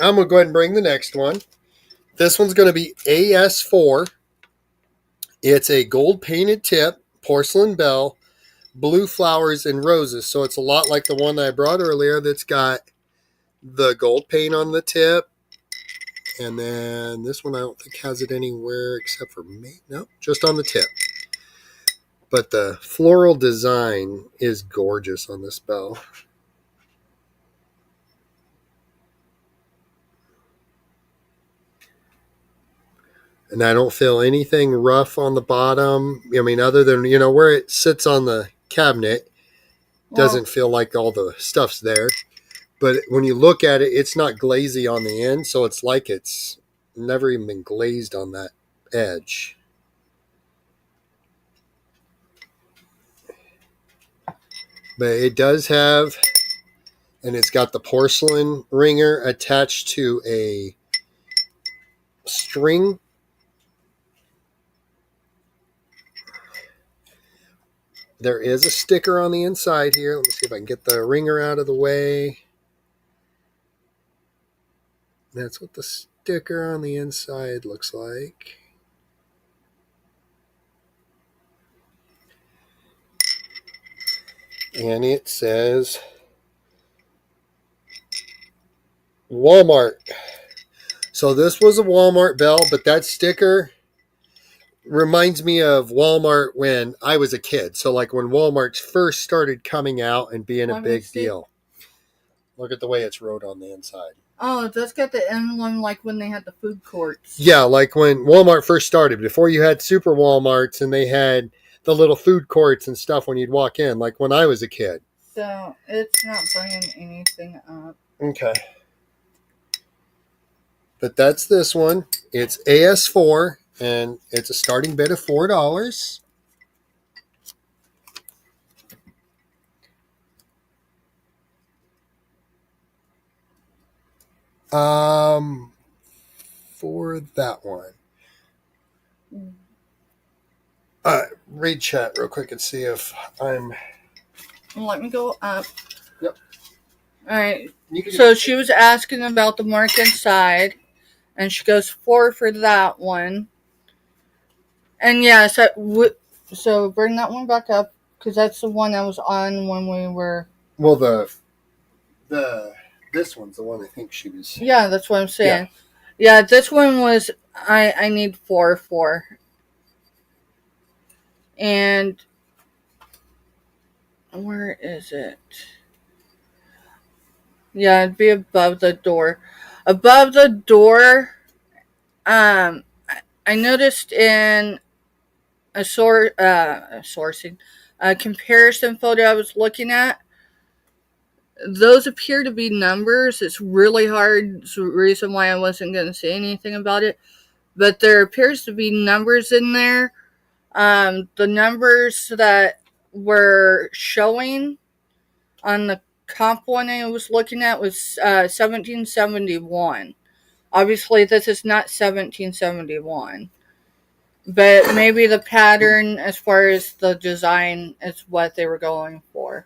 [SPEAKER 2] I'm going to go ahead and bring the next one. This one's going to be AS4. It's a gold painted tip, porcelain bell, blue flowers and roses. So it's a lot like the one that I brought earlier that's got the gold paint on the tip. And then this one I don't think has it anywhere except for me. No, just on the tip. But the floral design is gorgeous on this bell. And I don't feel anything rough on the bottom. I mean, other than, where it sits on the cabinet, doesn't feel like all the stuff's there. But when you look at it, it's not glazy on the end, so it's like it's never even been glazed on that edge. But it does have, and it's got the porcelain ringer attached to a string. There is a sticker on the inside here. Let me see if I can get the ringer out of the way. That's what the sticker on the inside looks like. And it says Walmart. So this was a Walmart bell, but that sticker reminds me of Walmart when I was a kid. So like when Walmart first started coming out and being a big deal. Look at the way it's wrote on the inside.
[SPEAKER 1] Oh, that's got the emblem like when they had the food courts.
[SPEAKER 2] Yeah, like when Walmart first started, before you had super Walmarts and they had the little food courts and stuff when you'd walk in, like when I was a kid.
[SPEAKER 1] So it's not bringing anything up.
[SPEAKER 2] Okay. But that's this one. It's AS4 and it's a starting bid of $4. For that one. Read chat real quick and see if I'm.
[SPEAKER 1] Let me go up.
[SPEAKER 2] Yep.
[SPEAKER 1] All right. So she was asking about the mark inside, and she goes for that one. And yeah, so bring that one back up because that's the one I was on when we were.
[SPEAKER 2] Well, this one's the one I think she was.
[SPEAKER 1] Yeah, that's what I'm saying. Yeah, this one was I need 4 for. And where is it? Yeah, it'd be above the door. Above the door, I noticed in a sourcing comparison photo I was looking at, those appear to be numbers. It's really hard. It's the reason why I wasn't going to say anything about it. But there appears to be numbers in there. The numbers that were showing on the comp one I was looking at was 1771. Obviously, this is not 1771. But maybe the pattern as far as the design is what they were going for.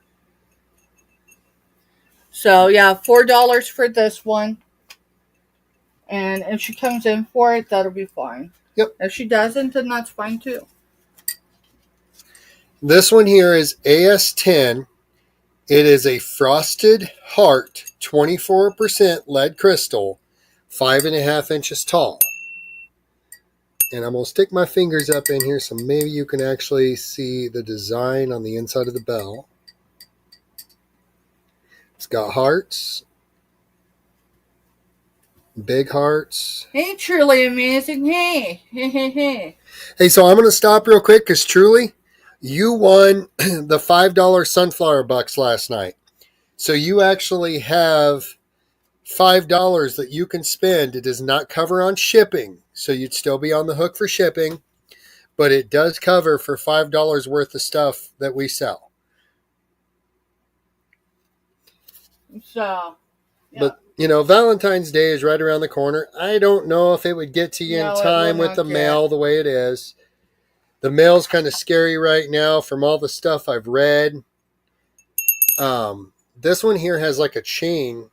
[SPEAKER 1] So, yeah, $4 for this one. And if she comes in for it, that'll be fine.
[SPEAKER 2] Yep.
[SPEAKER 1] If she doesn't, then that's fine too.
[SPEAKER 2] This one here is AS10. It is a frosted heart, 24% lead crystal, 5.5 inches tall. And I'm going to stick my fingers up in here so maybe you can actually see the design on the inside of the bell. It's got hearts. Big hearts.
[SPEAKER 1] Hey, truly amazing. Hey.
[SPEAKER 2] Hey, so I'm going to stop real quick because truly, you won the $5 sunflower bucks last night. So you actually have $5 that you can spend. It does not cover on shipping. So you'd still be on the hook for shipping. But it does cover for $5 worth of stuff that we sell.
[SPEAKER 1] So, yeah.
[SPEAKER 2] But, Valentine's Day is right around the corner. I don't know if it would get to you in time with the mail the way it is. The mail's kind of scary right now from all the stuff I've read. This one here has like a chain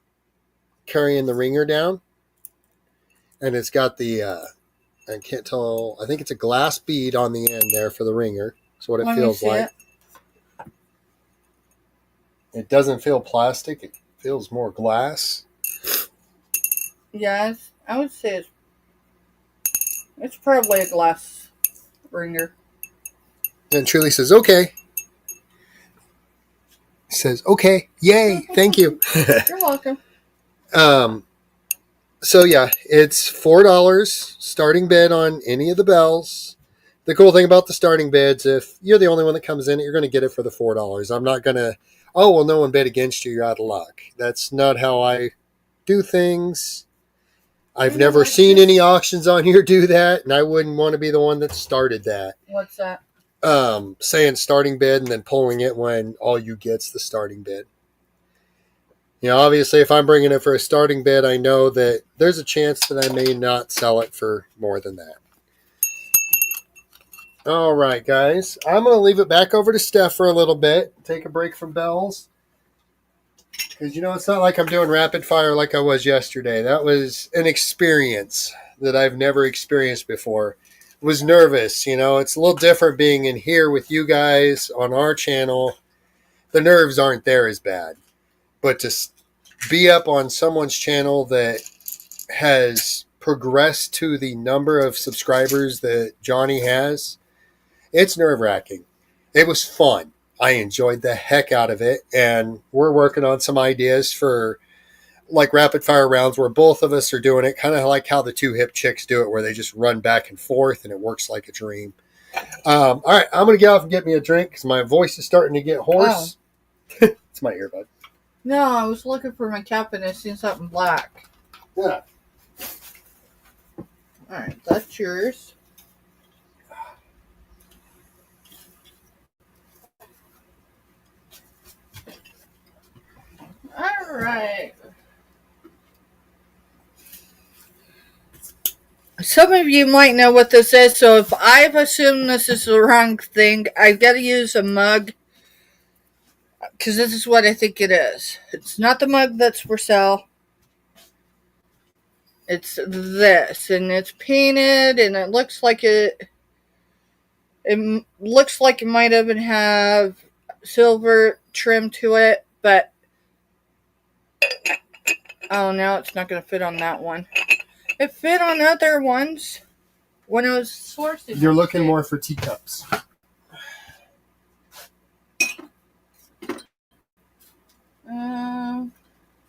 [SPEAKER 2] carrying the ringer down. And it's got the, I can't tell, I think it's a glass bead on the end there for the ringer. That's what it feels like. It doesn't feel plastic. It feels more glass.
[SPEAKER 1] Yes, I would say it's probably a glass ringer.
[SPEAKER 2] And Truly says, okay. Says, okay, yay, thank you.
[SPEAKER 1] You're welcome.
[SPEAKER 2] So yeah, it's $4 starting bid on any of the bells. The cool thing about the starting bids, if you're the only one that comes in, you're going to get it for the $4. I'm not going to, oh, well, no one bid against you, you're out of luck. That's not how I do things. I've never seen any auctions on here do that, and I wouldn't want to be the one that started that.
[SPEAKER 1] What's that?
[SPEAKER 2] Saying starting bid and then pulling it when all you get's the starting bid. You know, obviously, if I'm bringing it for a starting bid, I know that there's a chance that I may not sell it for more than that. All right, guys. I'm going to leave it back over to Steph for a little bit. Take a break from bells. Because, you know, it's not like I'm doing rapid fire like I was yesterday. That was an experience that I've never experienced before. Was nervous, you know. It's a little different being in here with you guys on our channel. The nerves aren't there as bad. But to be up on someone's channel that has progressed to the number of subscribers that Johnny has, it's nerve-wracking. It was fun. I enjoyed the heck out of it. And we're working on some ideas for like rapid fire rounds where both of us are doing it, kind of like how the two hip chicks do it, where they just run back and forth and it works like a dream. All right, I'm going to get off and get me a drink because my voice is starting to get hoarse. Oh. It's my earbud.
[SPEAKER 1] No, I was looking for my cap and I seen something black.
[SPEAKER 2] Yeah.
[SPEAKER 1] Alright, that's yours. Alright. Some of you might know what this is, so if I've assumed this is the wrong thing, I've got to use a mug. Because this is what I think it is. It's not the mug that's for sale. It's this. And it's painted and it looks like it looks like it might even have silver trim to it, but oh, now it's not going to fit on that one. It fit on other ones when it was sourcing.
[SPEAKER 2] You're looking more for teacups.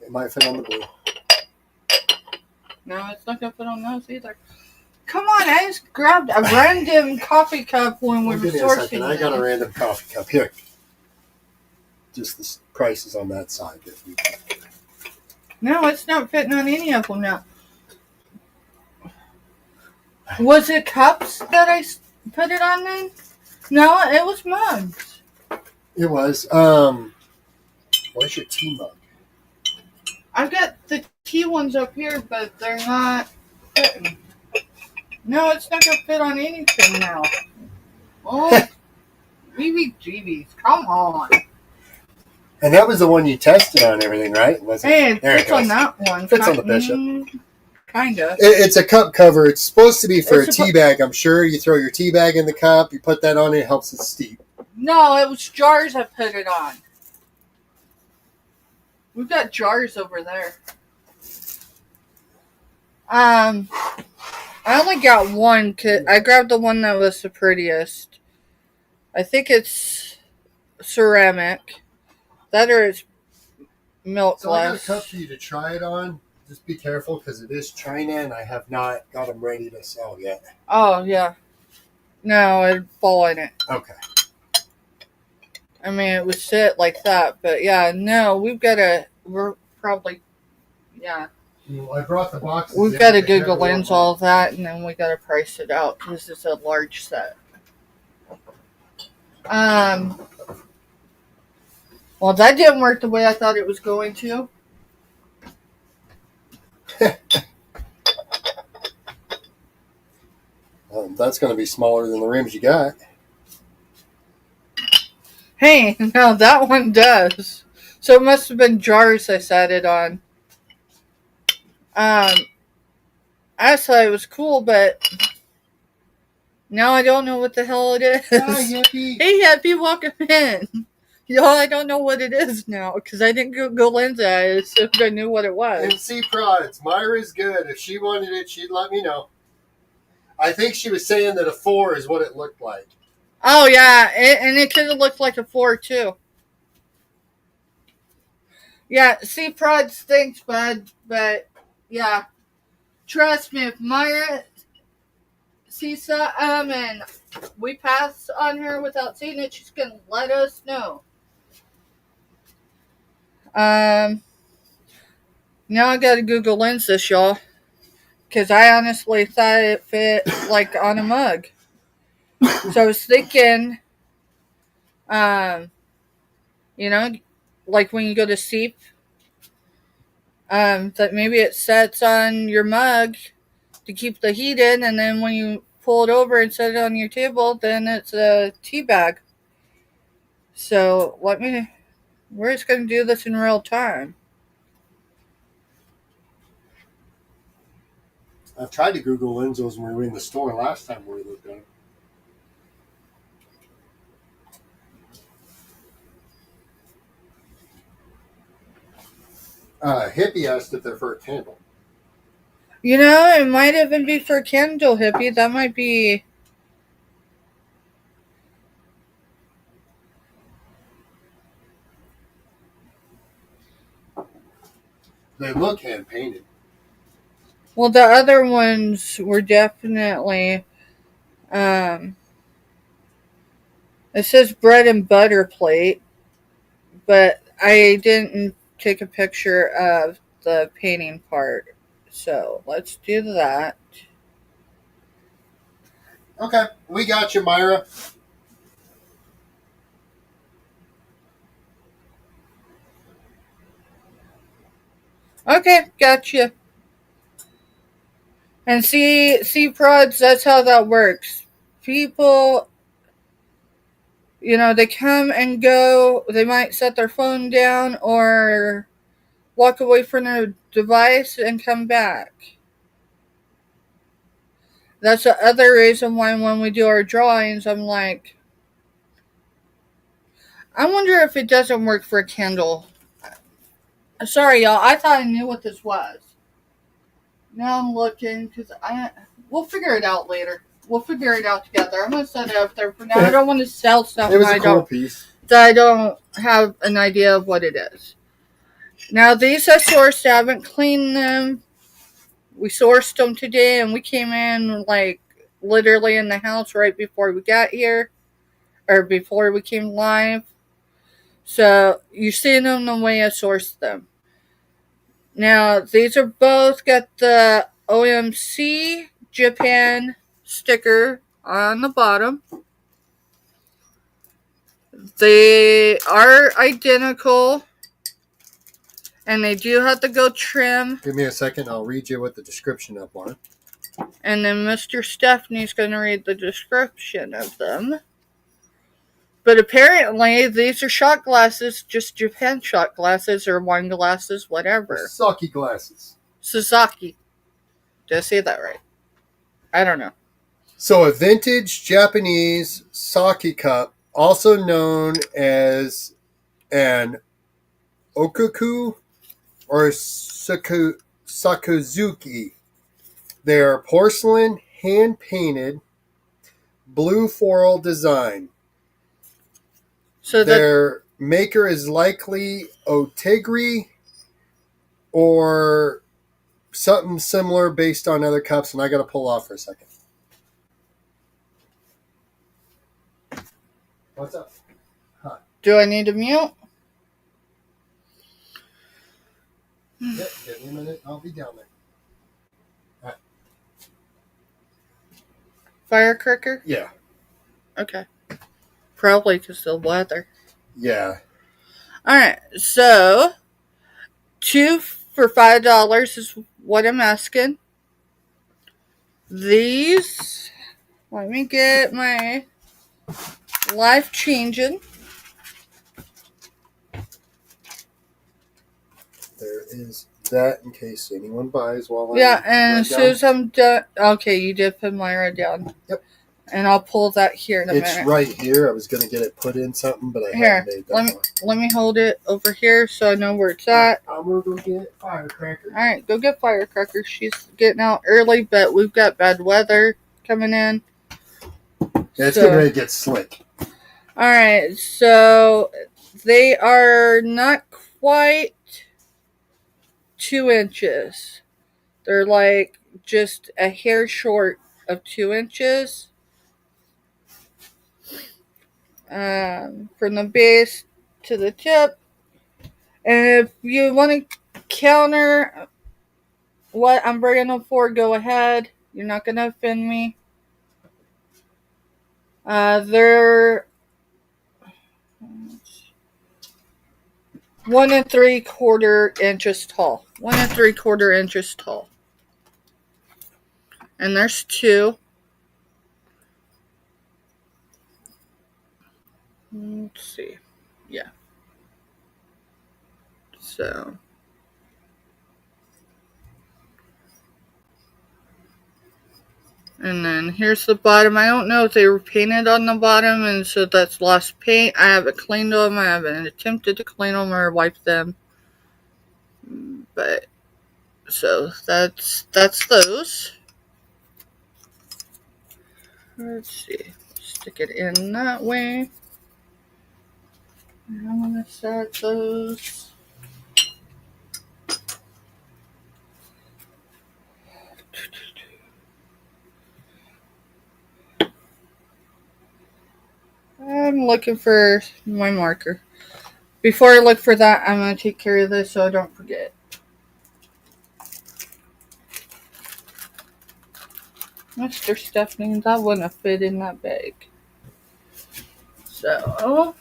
[SPEAKER 2] It might fit on the blue.
[SPEAKER 1] No, it's not going to fit on those either. Come on, I just grabbed a random coffee cup when we were sourcing.
[SPEAKER 2] I got a random coffee cup here. Just the prices on that side.
[SPEAKER 1] No, it's not fitting on any of them now. Was it cups that I put it on then? No, it was mugs.
[SPEAKER 2] It was. Where's your tea mug?
[SPEAKER 1] I've got the tea ones up here, but they're not fitting. No, it's not going to fit on anything now. Oh, GBGBs, come on.
[SPEAKER 2] And that was the one you tested on everything, right?
[SPEAKER 1] Hey, it fits on that one.
[SPEAKER 2] Fits on the Bishop.
[SPEAKER 1] Kind of.
[SPEAKER 2] It's a cup cover. It's supposed to be for a tea bag, I'm sure. You throw your tea bag in the cup, you put that on it helps it steep.
[SPEAKER 1] No, it was jars I put it on. We've got jars over there. I only got one. I grabbed the one that was the prettiest. I think it's ceramic. That or it's milk glass.
[SPEAKER 2] I got a cup for you to try it on. Just be careful because it is China and I have not got them ready to sell yet.
[SPEAKER 1] Oh, yeah. No, it'd fall in it.
[SPEAKER 2] Okay.
[SPEAKER 1] I mean, it would sit like that. But yeah, no, we're probably, yeah.
[SPEAKER 2] Well, I brought the boxes.
[SPEAKER 1] We've got to Google Lens all of that, and then we got to price it out because it's a large set. Well, that didn't work the way I thought it was going to.
[SPEAKER 2] That's going to be smaller than the rims you got.
[SPEAKER 1] Hey, no, that one does. So it must have been jars I sat it on. I thought it was cool, but now I don't know what the hell it is.
[SPEAKER 2] Hi, Yippee.
[SPEAKER 1] Hey, Yippee, welcome in. I don't know what it is now because I didn't go lens at it. I assumed I knew what it was.
[SPEAKER 2] MC Prods. Myra's good. If she wanted it, she'd let me know. I think she was saying that a 4 is what it looked like.
[SPEAKER 1] Oh yeah, and it could have looked like a 4 too. Yeah, see, prod stinks, bud, but yeah, trust me, if Myra sees something and we pass on her without seeing it, she's gonna let us know. Now I gotta Google Lens this, y'all, because I honestly thought it fit like on a mug. So I was thinking, um, you know, like when you go to Seep, that maybe it sets on your mug to keep the heat in, and then when you pull it over and set it on your table, then it's a tea bag. So we're just going to do this in real time.
[SPEAKER 2] I've tried to Google Lenzos when we were in the store last time we looked at them. Hippie asked if they're for a candle.
[SPEAKER 1] You know, it might even be for candle, Hippie. That might be.
[SPEAKER 2] They look hand painted.
[SPEAKER 1] Well, the other ones were definitely. It says bread and butter plate, but I didn't take a picture of the painting part. So let's do that.
[SPEAKER 2] Okay, we got you, Myra.
[SPEAKER 1] Okay, gotcha. And see, prods, that's how that works. People, they come and go. They might set their phone down or walk away from their device and come back. That's the other reason why when we do our drawings, I'm like, I wonder if it doesn't work for a candle. Sorry, y'all. I thought I knew what this was. Now I'm looking because we'll figure it out later. We'll figure it out together. I'm gonna set it up there for now. I don't want to sell stuff
[SPEAKER 2] It was a cool piece.
[SPEAKER 1] that I don't have an idea of what it is. Now these I sourced. I haven't cleaned them. We sourced them today, and we came in like literally in the house right before we got here, or before we came live. So you're seeing them the way I sourced them. Now these are both got the OMC Japan sticker on the bottom. They are identical, and they do have to go trim.
[SPEAKER 2] Give me a second. I'll read you what the description of one.
[SPEAKER 1] And then Mr. Stephanie's going to read the description of them. But apparently, these are shot glasses, just Japan shot glasses or wine glasses, whatever.
[SPEAKER 2] Sake glasses.
[SPEAKER 1] Sasaki. Did I say that right? I don't know.
[SPEAKER 2] So a vintage Japanese sake cup, also known as an okuku or sakuzuki. They are porcelain, hand-painted, blue floral design. So their maker is likely Otegri or something similar based on other cups, and I got to pull off for a second. What's up?
[SPEAKER 1] Huh. Do I need to mute?
[SPEAKER 2] Yep, give me a minute. I'll be down there. Right.
[SPEAKER 1] Firecracker?
[SPEAKER 2] Yeah.
[SPEAKER 1] Okay. Probably because of the weather.
[SPEAKER 2] Yeah.
[SPEAKER 1] Alright, so 2 for $5 is what I'm asking. These, let me get my life changing.
[SPEAKER 2] There is that in case anyone buys while I'm
[SPEAKER 1] and as soon as I'm done. Okay, you did put Myra down.
[SPEAKER 2] Yep.
[SPEAKER 1] And I'll pull that here in a minute.
[SPEAKER 2] It's right here. I was going to get it put in something, but I haven't made that
[SPEAKER 1] let me hold it over here so I know where it's at.
[SPEAKER 2] I'm going to go get Firecracker.
[SPEAKER 1] Alright, go get Firecracker. She's getting out early, but we've got bad weather coming in.
[SPEAKER 2] Yeah, it's getting ready to get slick.
[SPEAKER 1] Alright, so they are not quite 2 inches. They're like just a hair short of 2 inches. From the base to the tip. And if you want to counter what I'm bringing them for, go ahead. You're not going to offend me. They're 1 3/4 inches tall. 1 3/4 inches tall. And there's 2. Let's see. Yeah. So. And then here's the bottom. I don't know if they were painted on the bottom, and so that's lost paint. I haven't cleaned them. I haven't attempted to clean them or wipe them. But, so that's those. Let's see. Stick it in that way. And I'm going to set those. I'm looking for my marker. Before I look for that, I'm going to take care of this so I don't forget. Mr. Stephanie, that wouldn't have fit in that bag. So,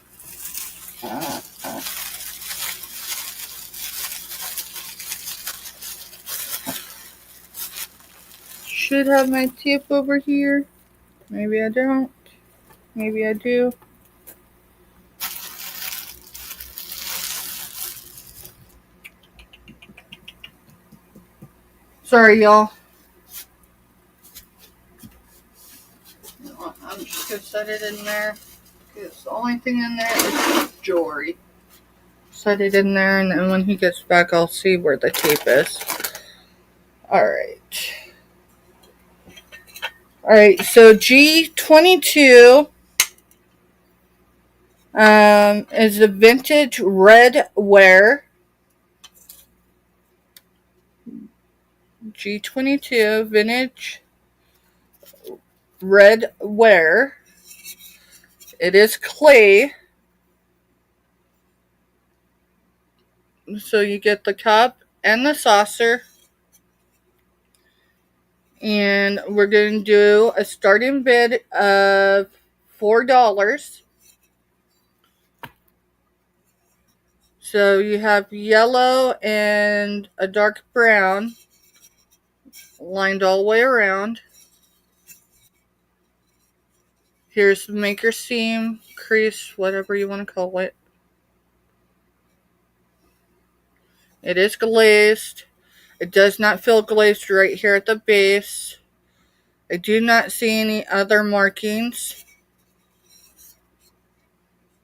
[SPEAKER 1] should have my tape over here. Maybe I don't. Maybe I do. Sorry, y'all. I'm just going to set it in there. Because the only thing in there is jewelry. Set it in there, and then when he gets back, I'll see where the tape is. Alright. Alright, so G22 is a vintage red wear. G22 vintage red wear. It is clay. So you get the cup and the saucer. And we're going to do a starting bid of $4. So you have yellow and a dark brown lined all the way around. Here's the maker seam, crease, whatever you want to call it. It is glazed. It does not feel glazed right here at the base. I do not see any other markings.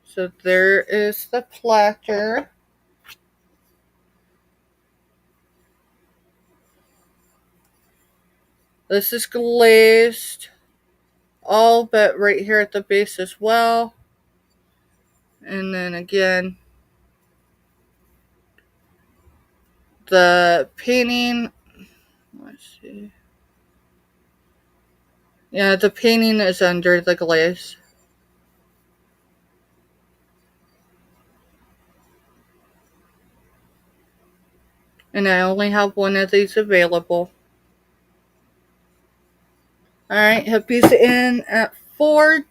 [SPEAKER 1] So there is the platter. This is glazed. All but right here at the base as well. And then again, the painting, let's see. Yeah, the painting is under the glaze. And I only have one of these available. Alright, Hippie's in at 4. If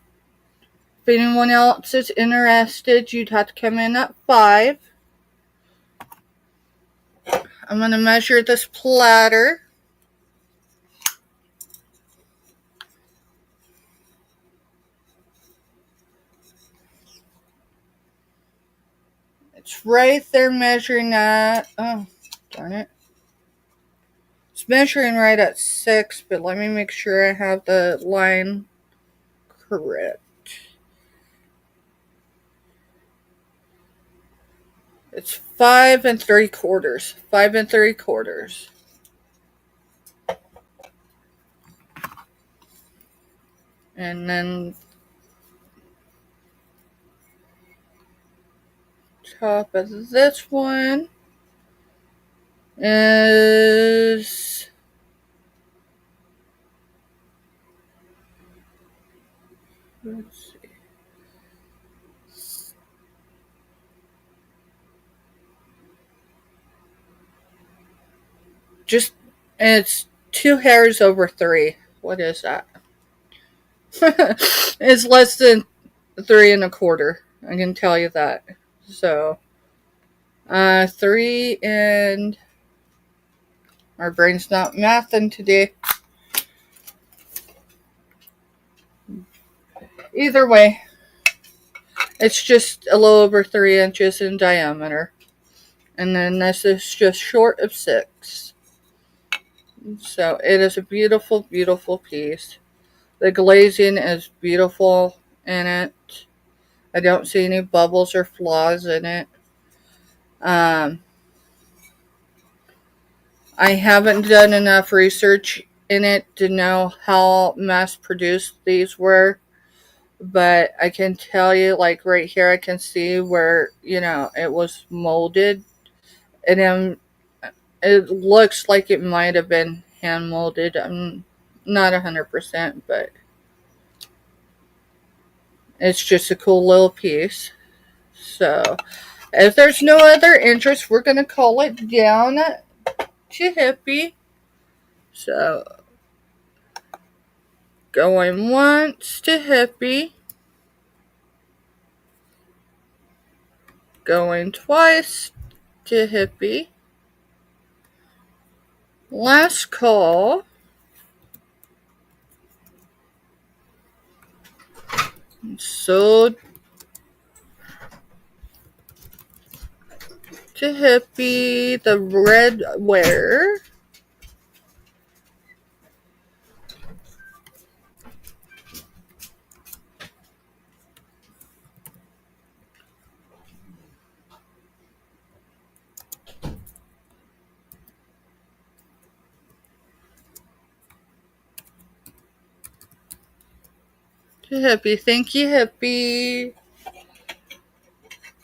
[SPEAKER 1] anyone else is interested, you'd have to come in at 5. I'm going to measure this platter. It's right there measuring at, oh, darn it. It's measuring right at 6, but let me make sure I have the line correct. It's 5 3/4. 5 3/4. And then top of this one is let's see. Just it's 2 hairs over 3. What is that? It's less than 3 1/4. I can tell you that. So 3 and our brain's not mathing today. Either way, it's just a little over 3 inches in diameter. And then this is just short of 6. So it is a beautiful, beautiful piece. The glazing is beautiful in it. I don't see any bubbles or flaws in it. I haven't done enough research in it to know how mass produced these were. But I can tell you, like right here, I can see where, it was molded. And then it looks like it might have been hand molded. I'm not 100%, but it's just a cool little piece. So, if there's no other interest, we're going to call it down to Hippie. So, going once to Hippie. Going twice to Hippie. Last call. So, to Hippie, the red wear. To Hippie. Thank you, Hippie.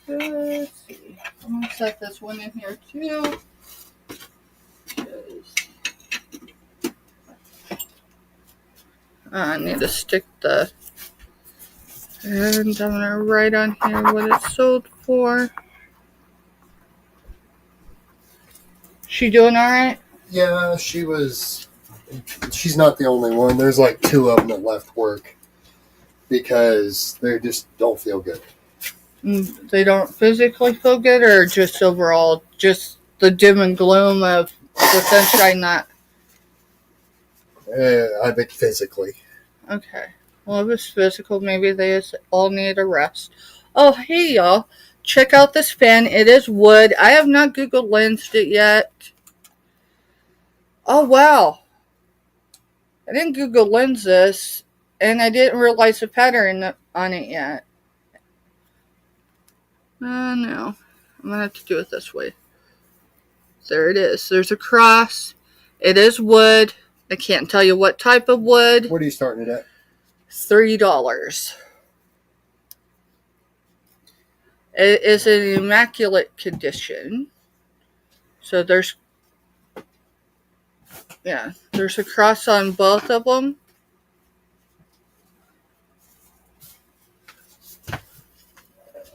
[SPEAKER 1] Let's see. I'm going to set this one in here too. I need to stick the, and I'm going to write on here what it's sold for. She doing alright?
[SPEAKER 2] Yeah, she's not the only one. There's like 2 of them that left work because they just don't feel good.
[SPEAKER 1] They don't physically feel good, or just overall, just the dim and gloom of the sunshine not?
[SPEAKER 2] I think physically.
[SPEAKER 1] Okay. Well, if it's physical, maybe they all need a rest. Oh, hey, y'all. Check out this fan. It is wood. I have not Google Lensed it yet. Oh, wow. I didn't Google Lens this, and I didn't realize the pattern on it yet. No. I'm going to have to do it this way. There it is. There's a cross. It is wood. I can't tell you what type of wood.
[SPEAKER 2] What are you starting it at?
[SPEAKER 1] $3. It is in immaculate condition. So there's a cross on both of them.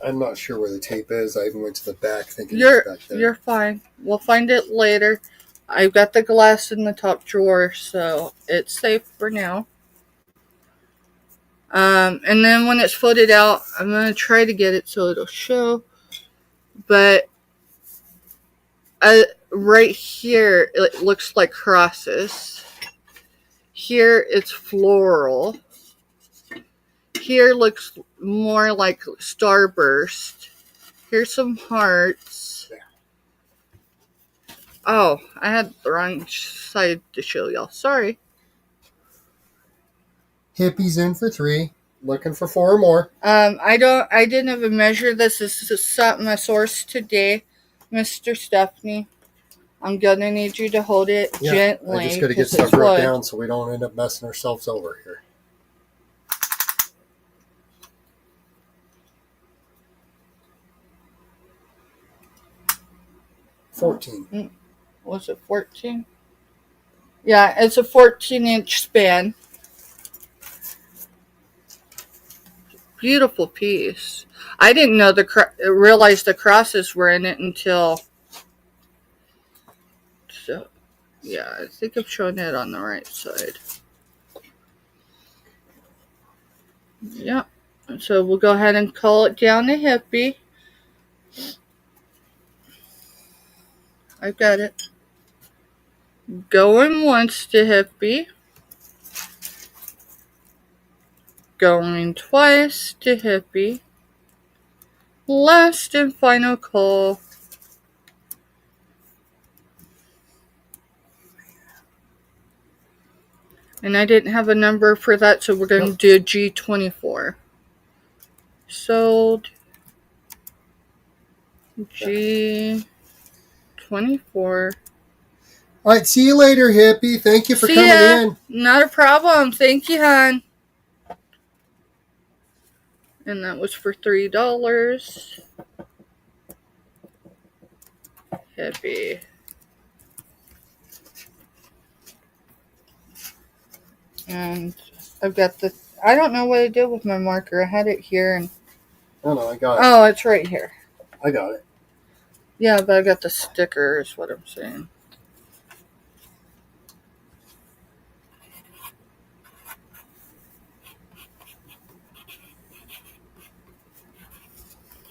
[SPEAKER 2] I'm not sure where the tape is. I even went to the back thinking it was back there. You're
[SPEAKER 1] fine. We'll find it later. I've got the glass in the top drawer, so it's safe for now. And then when it's folded out, I'm going to try to get it so it'll show. But right here, it looks like crosses. Here, it's floral. Here looks more like starburst. Here's some hearts. Oh, I had the wrong side to show y'all. Sorry.
[SPEAKER 2] Hippie's in for 3. Looking for 4 or more.
[SPEAKER 1] I didn't even measure this. This is something I sourced today. Mr. Stephanie, I'm gonna need you to hold it gently.
[SPEAKER 2] I just gotta get stuff wrote down so we don't end up messing ourselves over here. 14.
[SPEAKER 1] Was it 14? Yeah, it's a 14-inch span. Beautiful piece. I didn't know realize the crosses were in it until. So, yeah, I think I'm showing it on the right side. Yep. So we'll go ahead and call it down to hippie. I got it. Going once to hippie. Going twice to hippie. Last and final call. And I didn't have a number for that, so we're going to do G24. Sold. G24.
[SPEAKER 2] All right, see you later, hippie. Thank you for coming in.
[SPEAKER 1] Not a problem. Thank you, hon. And that was for $3. Hippie. And I've got I don't know what I did with my marker. I had it here and.
[SPEAKER 2] Oh, no, I got it.
[SPEAKER 1] Oh, it's right here.
[SPEAKER 2] I got it.
[SPEAKER 1] Yeah, but I got the sticker is what I'm saying.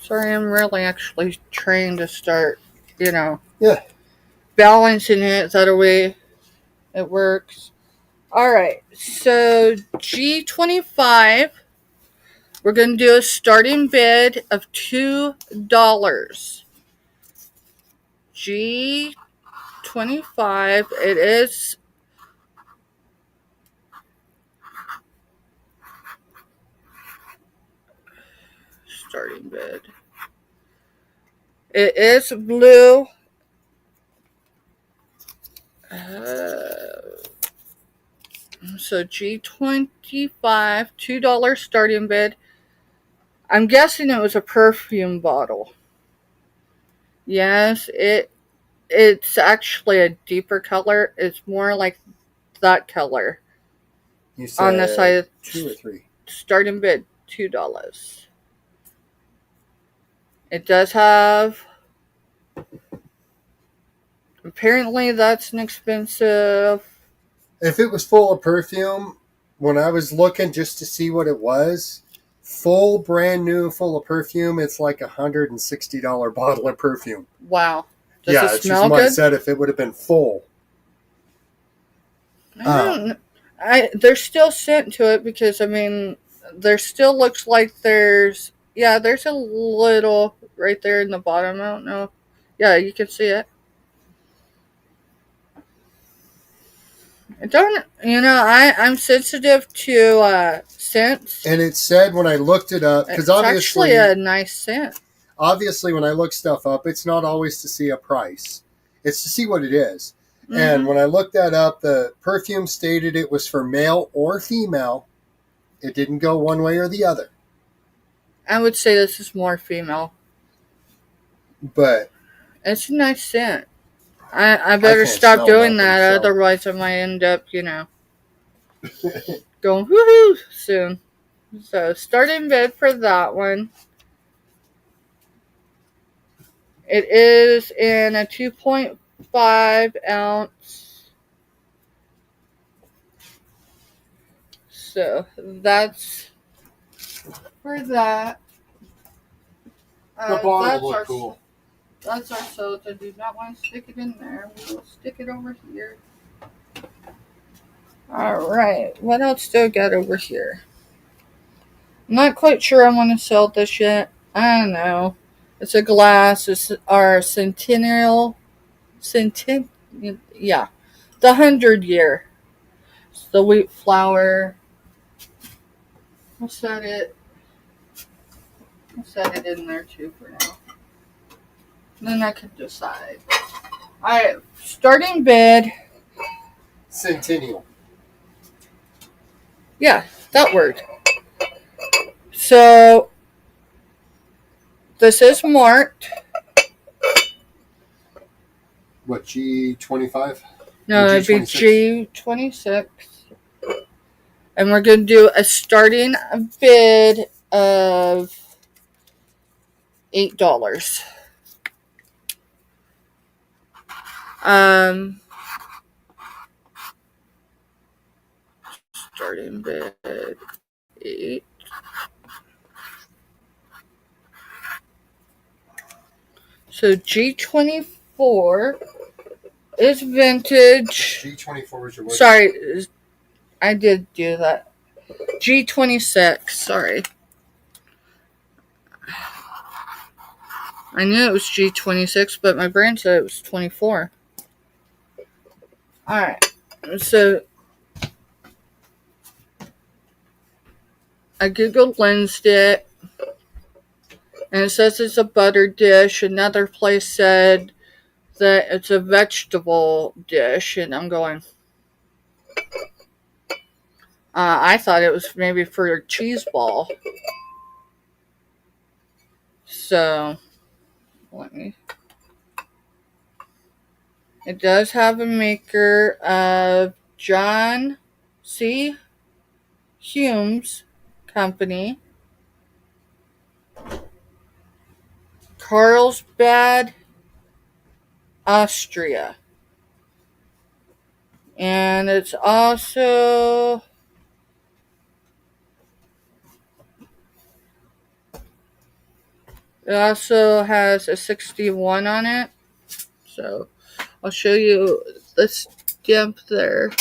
[SPEAKER 1] Sorry, I'm really actually trying to start, balancing it. That way it works. Alright, so G25, we're going to do a starting bid of $2. G25, it is starting bid. It is blue. So G25, $2 starting bid. I'm guessing it was a perfume bottle. Yes, it's actually a deeper color. It's more like that color.
[SPEAKER 2] You said
[SPEAKER 1] on the side.
[SPEAKER 2] 2 or 3?
[SPEAKER 1] Starting bid, $2. It does have. Apparently, that's an expensive.
[SPEAKER 2] If it was full of perfume, when I was looking just to see what it was, full, brand new, full of perfume, it's like $160 bottle of perfume.
[SPEAKER 1] Wow.
[SPEAKER 2] Does it smell good? I said if it would have been full.
[SPEAKER 1] There's still scent to it because, there still looks like there's a little right there in the bottom. I don't know. Yeah, you can see it. I'm sensitive to scents.
[SPEAKER 2] And it said when I looked it up, because obviously
[SPEAKER 1] it's actually a nice scent.
[SPEAKER 2] Obviously, when I look stuff up, it's not always to see a price. It's to see what it is. Mm-hmm. And when I looked that up, the perfume stated it was for male or female. It didn't go one way or the other.
[SPEAKER 1] I would say this is more female.
[SPEAKER 2] But
[SPEAKER 1] it's a nice scent. I better stop doing that, otherwise I might end up, going woohoo soon. So, starting bid for that one. It is in a 2.5 ounce. So, that's for that.
[SPEAKER 2] The bottle looks cool.
[SPEAKER 1] That's our soda. Do not want to stick it in there. We'll stick it over here. Alright. What else do I got over here? I'm not quite sure I want to sell this yet. I don't know. It's a glass. It's our centennial. Yeah. The 100-year. It's the wheat flour. I'll set it in there too for now. Then I can decide. Alright, starting bid.
[SPEAKER 2] Centennial.
[SPEAKER 1] Yeah, that word. So, this is marked.
[SPEAKER 2] what, G25?
[SPEAKER 1] No, it'd be G26. And we're going to do a starting bid of $8. Starting bid 8. So G24 is vintage.
[SPEAKER 2] G24 was your what?
[SPEAKER 1] Sorry, I did do that. G26, sorry. I knew it was G26, but my brain said it was 24. Alright, so I Google lensed it, and it says it's a butter dish. Another place said that it's a vegetable dish, and I'm going, I thought it was maybe for a cheese ball. So, it does have a maker of John C. Hume's company, Carlsbad, Austria. And it also has a 61 on it. So I'll show you the stamp there.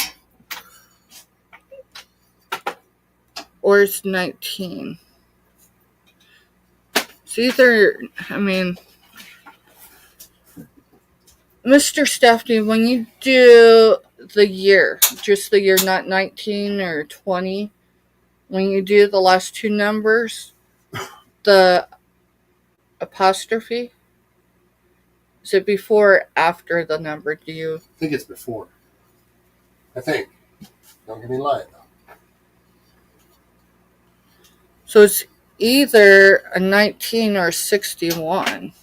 [SPEAKER 1] Or it's 19. It's either, Mr. Stephanie, when you do the year, just the year, not 19 or 20, when you do the last two numbers, the apostrophe, is it before or after the number? Do you?
[SPEAKER 2] I think it's before. I think. Don't get me lying, though.
[SPEAKER 1] So it's either a 19 or a 61.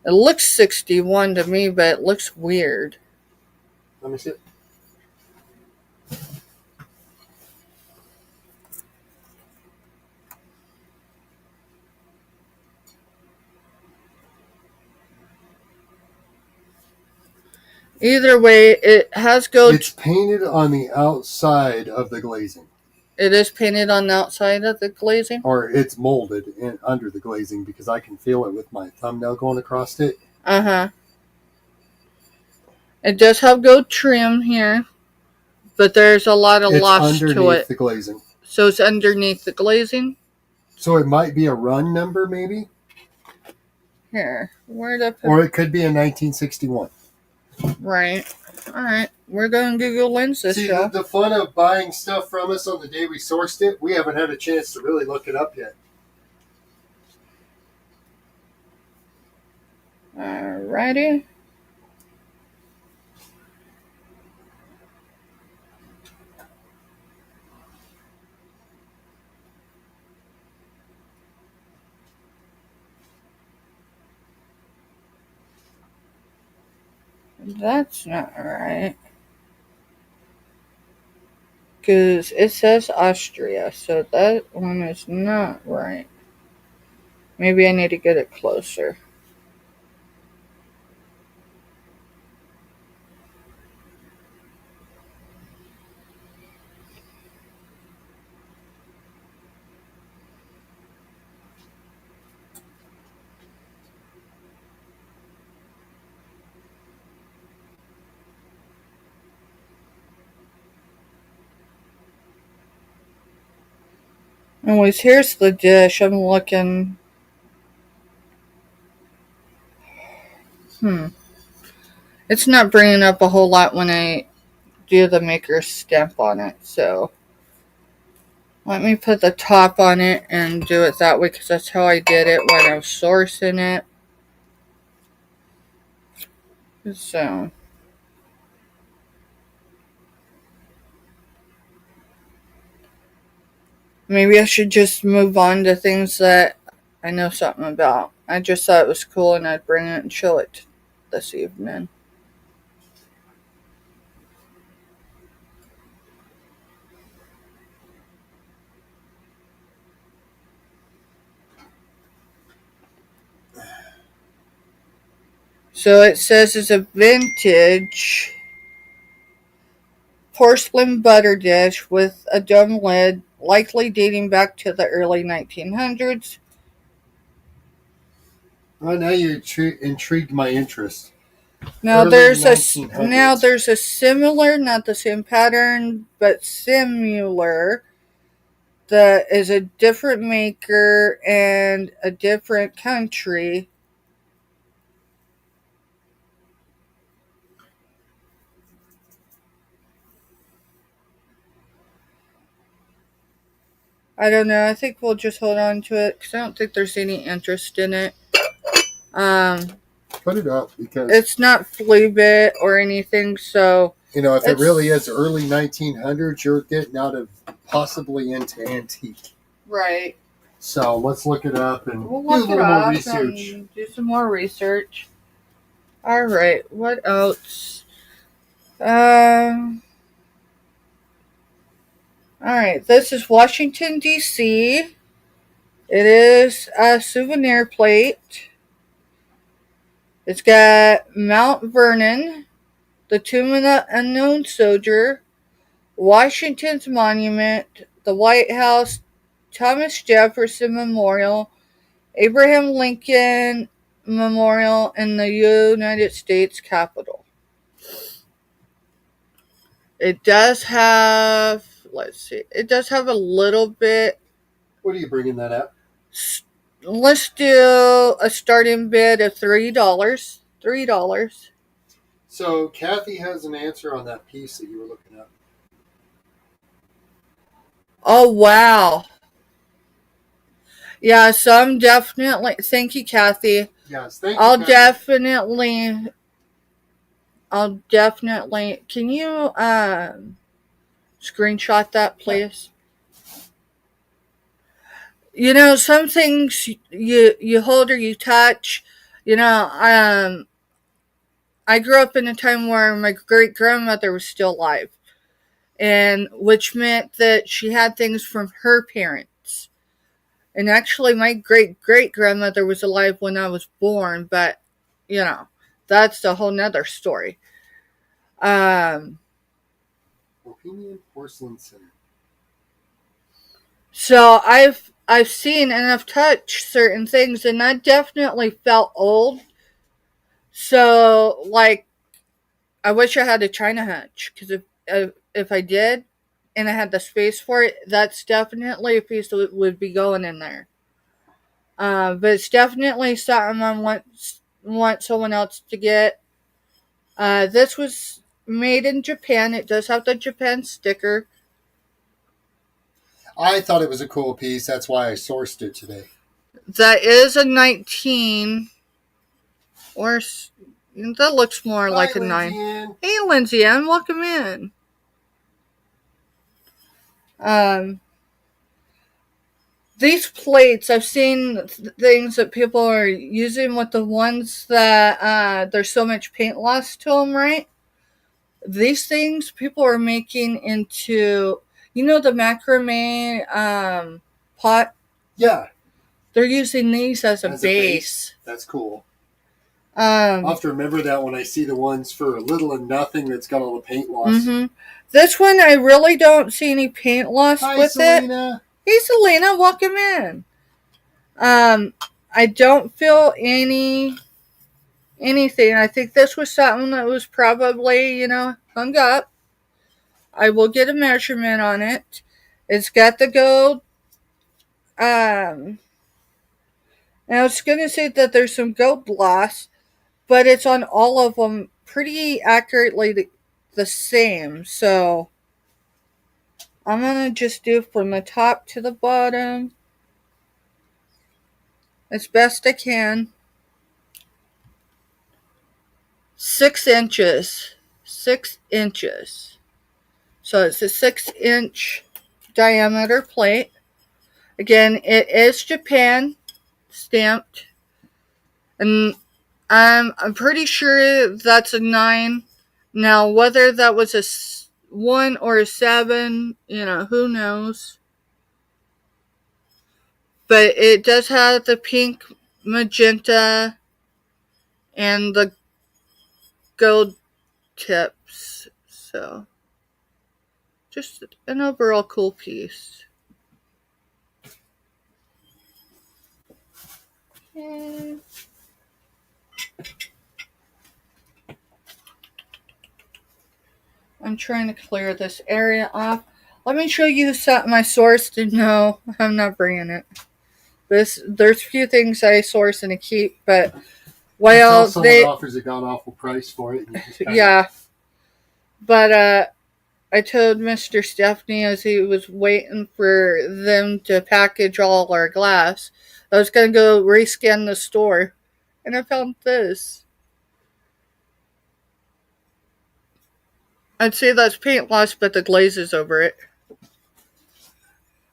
[SPEAKER 1] It looks 61 to me, but it looks weird.
[SPEAKER 2] Let me see it.
[SPEAKER 1] Either way, it has gold.
[SPEAKER 2] It's painted on the outside of the glazing.
[SPEAKER 1] It is painted on the outside of the glazing?
[SPEAKER 2] Or it's molded under the glazing, because I can feel it with my thumbnail going across it.
[SPEAKER 1] Uh-huh. It does have gold trim here, but there's a lot of loss to it. It's
[SPEAKER 2] underneath the glazing.
[SPEAKER 1] So it's underneath the glazing?
[SPEAKER 2] So it might be a run number, maybe?
[SPEAKER 1] Here. Where'd I put?
[SPEAKER 2] Or it could be a 1961.
[SPEAKER 1] Right. Alright. We're going to Google Lens this show.
[SPEAKER 2] See, the fun of buying stuff from us on the day we sourced it, we haven't had a chance to really look it up yet.
[SPEAKER 1] Alrighty. That's not right. Because it says Austria, so that one is not right. Maybe I need to get it closer. Anyways, here's the dish. I'm looking. It's not bringing up a whole lot when I do the maker's stamp on it, so let me put the top on it and do it that way, because that's how I did it when I was sourcing it. So maybe I should just move on to things that I know something about. I just thought it was cool, and I'd bring it and show it this evening. So it says it's a vintage porcelain butter dish with a dome lid, likely dating back to the early 1900s.
[SPEAKER 2] Well, now you intrigued my interest.
[SPEAKER 1] Now
[SPEAKER 2] Early
[SPEAKER 1] there's a
[SPEAKER 2] 1900s.
[SPEAKER 1] similar, not the same pattern, but similar, that is a different maker and a different country. I don't know. I think we'll just hold on to it because I don't think there's any interest in it.
[SPEAKER 2] Put it up because
[SPEAKER 1] It's not flea bit or anything, so
[SPEAKER 2] if it really is early 1900s, you're getting out of possibly into antique.
[SPEAKER 1] Right.
[SPEAKER 2] So let's look it up and
[SPEAKER 1] We'll
[SPEAKER 2] do a
[SPEAKER 1] look it
[SPEAKER 2] little more
[SPEAKER 1] up
[SPEAKER 2] research.
[SPEAKER 1] and do some more research. All right. What else? All right. This is Washington, D.C. It is a souvenir plate. It's got Mount Vernon, the Tomb of the Unknown Soldier, Washington's Monument, the White House, Thomas Jefferson Memorial, Abraham Lincoln Memorial, and the United States Capitol. It does have, let's see, it does have a little bit.
[SPEAKER 2] What are you bringing that up?
[SPEAKER 1] Let's do a starting bid of $3. $3.
[SPEAKER 2] So Kathy has an answer on that piece that you were looking up.
[SPEAKER 1] Oh, wow. Yeah, so I'm definitely, thank you, Kathy.
[SPEAKER 2] Yes, thank you, Kathy.
[SPEAKER 1] I'll definitely, can you screenshot that, please? Some things you hold or you touch. I grew up in a time where my great grandmother was still alive, and which meant that she had things from her parents. And actually, my great great grandmother was alive when I was born, but that's a whole nother story.
[SPEAKER 2] Bohemian Porcelain Center.
[SPEAKER 1] So I've seen and I've touched certain things, and I definitely felt old. So I wish I had a China hutch, because if I did, and I had the space for it, that's definitely a piece that would be going in there. But it's definitely something I want someone else to get. This was made in Japan. It does have the Japan sticker.
[SPEAKER 2] I thought it was a cool piece. That's why I sourced it today.
[SPEAKER 1] That is a 19, or that looks more like a 9.
[SPEAKER 2] Ann.
[SPEAKER 1] Hey, Lindsay Ann, welcome in. These plates, I've seen things that people are using with the ones that there's so much paint loss to them, right? These things people are making into, the macrame pot?
[SPEAKER 2] Yeah.
[SPEAKER 1] They're using these as a base.
[SPEAKER 2] That's cool. I'll have to remember that when I see the ones for little and nothing that's got all the paint loss.
[SPEAKER 1] Mm-hmm. This one, I really don't see any paint loss with
[SPEAKER 2] Selena.
[SPEAKER 1] it. Hey, Selena, welcome in. I don't feel anything. I think this was something that was probably, hung up. I will get a measurement on it. It's got the gold. I was going to say that there's some gold gloss, but it's on all of them pretty accurately the same. So I'm going to just do from the top to the bottom as best I can. 6 inches. 6 inches. So it's a 6-inch diameter plate. Again, it is Japan stamped. And I'm pretty sure that's a 9. Now, whether that was a 1 or a 7, who knows. But it does have the pink, magenta, and the gold tips. So, just an overall cool piece. And I'm trying to clear this area off. Let me show you my source. No, I'm not bringing it. There's a few things I source and I keep, but
[SPEAKER 2] well, someone offers a god awful price for it. And you just
[SPEAKER 1] but I told Mr. Stephanie as he was waiting for them to package all our glass, I was gonna go rescan the store, and I found this. I'd say that's paint loss, but the glaze is over it.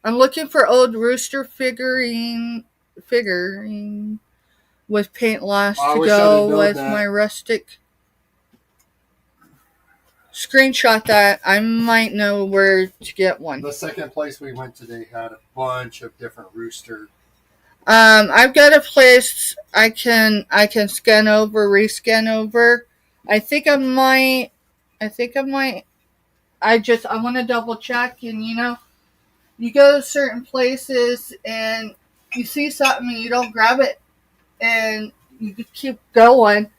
[SPEAKER 1] I'm looking for old rooster figurine with paint loss to go with my rustic. Screenshot that. I might know where to get one.
[SPEAKER 2] The second place we went today had a bunch of different rooster.
[SPEAKER 1] I've got a place I can scan over, rescan over. I think I might. I want to double check, and you go to certain places and you see something and you don't grab it, and you keep going,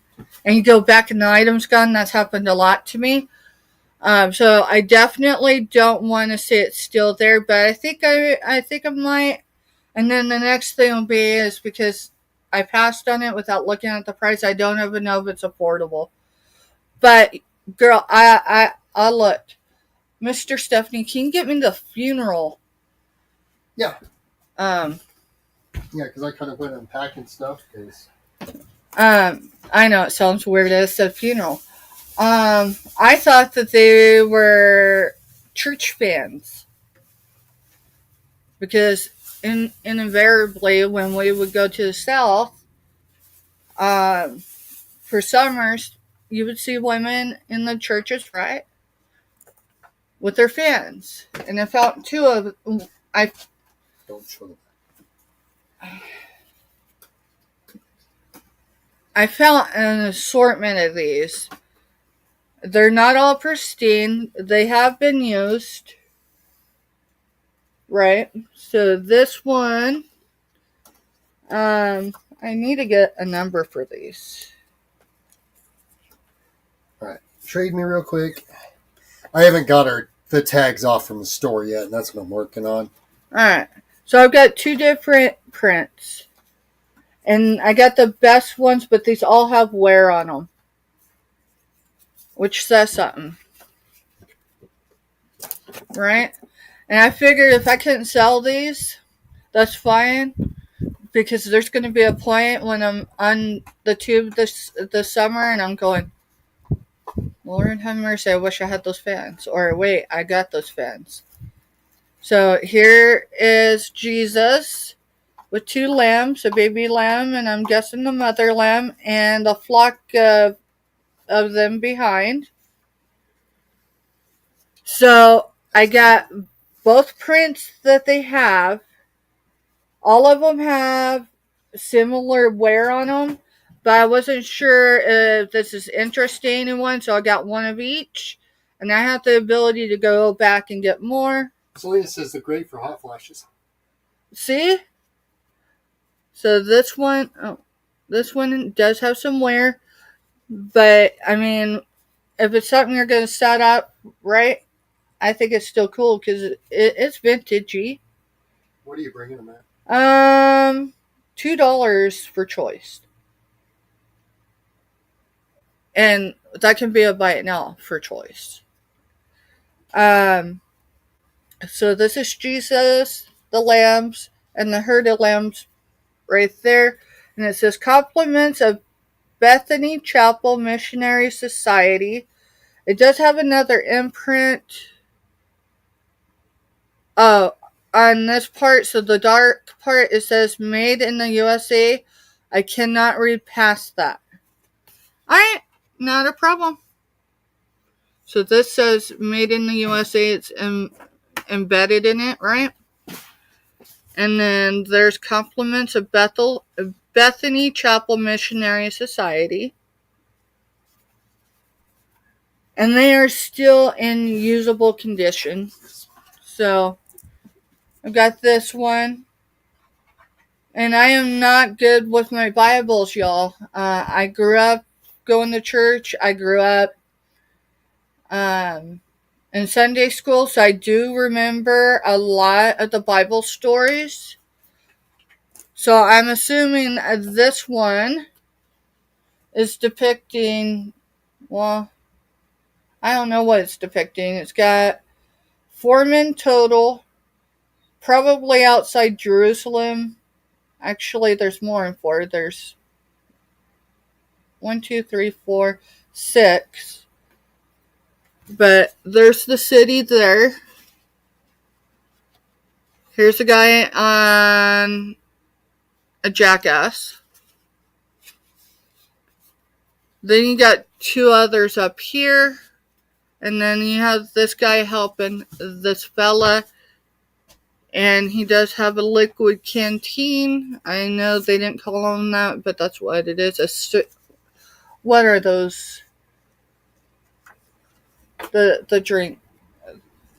[SPEAKER 1] and you go back and the item's gone. That's happened a lot to me. So I definitely don't want to say it's still there, but I think I might. And then the next thing will be is because I passed on it without looking at the price. I don't even know if it's affordable. But girl, I looked. Mr. Stephanie, can you get me the funeral?
[SPEAKER 2] Yeah. Yeah, because I kind of went unpacking stuff.
[SPEAKER 1] I know it sounds weird as I said funeral. I thought that they were church fans because invariably when we would go to the south, for summers, you would see women in the churches, right, with their fans, and I found two of them.
[SPEAKER 2] Don't show them.
[SPEAKER 1] I found an assortment of these. They're not all pristine. They have been used. Right? So this one, I need to get a number for these.
[SPEAKER 2] Alright. Trade me real quick. I haven't got the tags off from the store yet, and that's what I'm working on.
[SPEAKER 1] Alright. So I've got two different prints. And I got the best ones, but these all have wear on them. Which says something. Right? And I figured if I couldn't sell these, that's fine. Because there's going to be a point when I'm on the tube this summer and I'm going, Lord have mercy, I wish I had those fans. Or wait, I got those fans. So here is Jesus with two lambs, a baby lamb, and I'm guessing the mother lamb, and a flock of them behind. So I got both prints that they have. All of them have similar wear on them, but I wasn't sure if this is interesting in one, so I got one of each. And I have the ability to go back and get more.
[SPEAKER 2] Selena says they're great for hot flashes.
[SPEAKER 1] See? So this one does have some wear, but I mean, if it's something you're going to set up right, I think it's still cool because it's vintagey.
[SPEAKER 2] What are you bringing them at?
[SPEAKER 1] $2 for choice, and that can be a buy it now for choice. So this is Jesus, the lambs, and the herd of lambs right there. And it says compliments of Bethany Chapel Missionary Society. It does have another imprint. Oh, on this part, so the dark part, it says made in the USA. I cannot read past that. Alright, not a problem. So this says made in the USA. It's embedded in it, right? And then there's compliments of Bethany Chapel Missionary Society. and they are still in usable condition. So I've got this one. And I am not good with my Bibles, y'all. I grew up going to church. I grew up in Sunday school, so I do remember a lot of the Bible stories. So I'm assuming this one is depicting, well, I don't know what it's depicting. It's got 4 men total, probably outside Jerusalem. Actually, there's more than 4. There's 1, 2, 3, 4, 6. But there's the city there. Here's a guy on a jackass. Then you got 2 others up here. And then you have this guy helping this fella. And he does have a liquid canteen. I know they didn't call him that, but that's what it is. What are those? The drink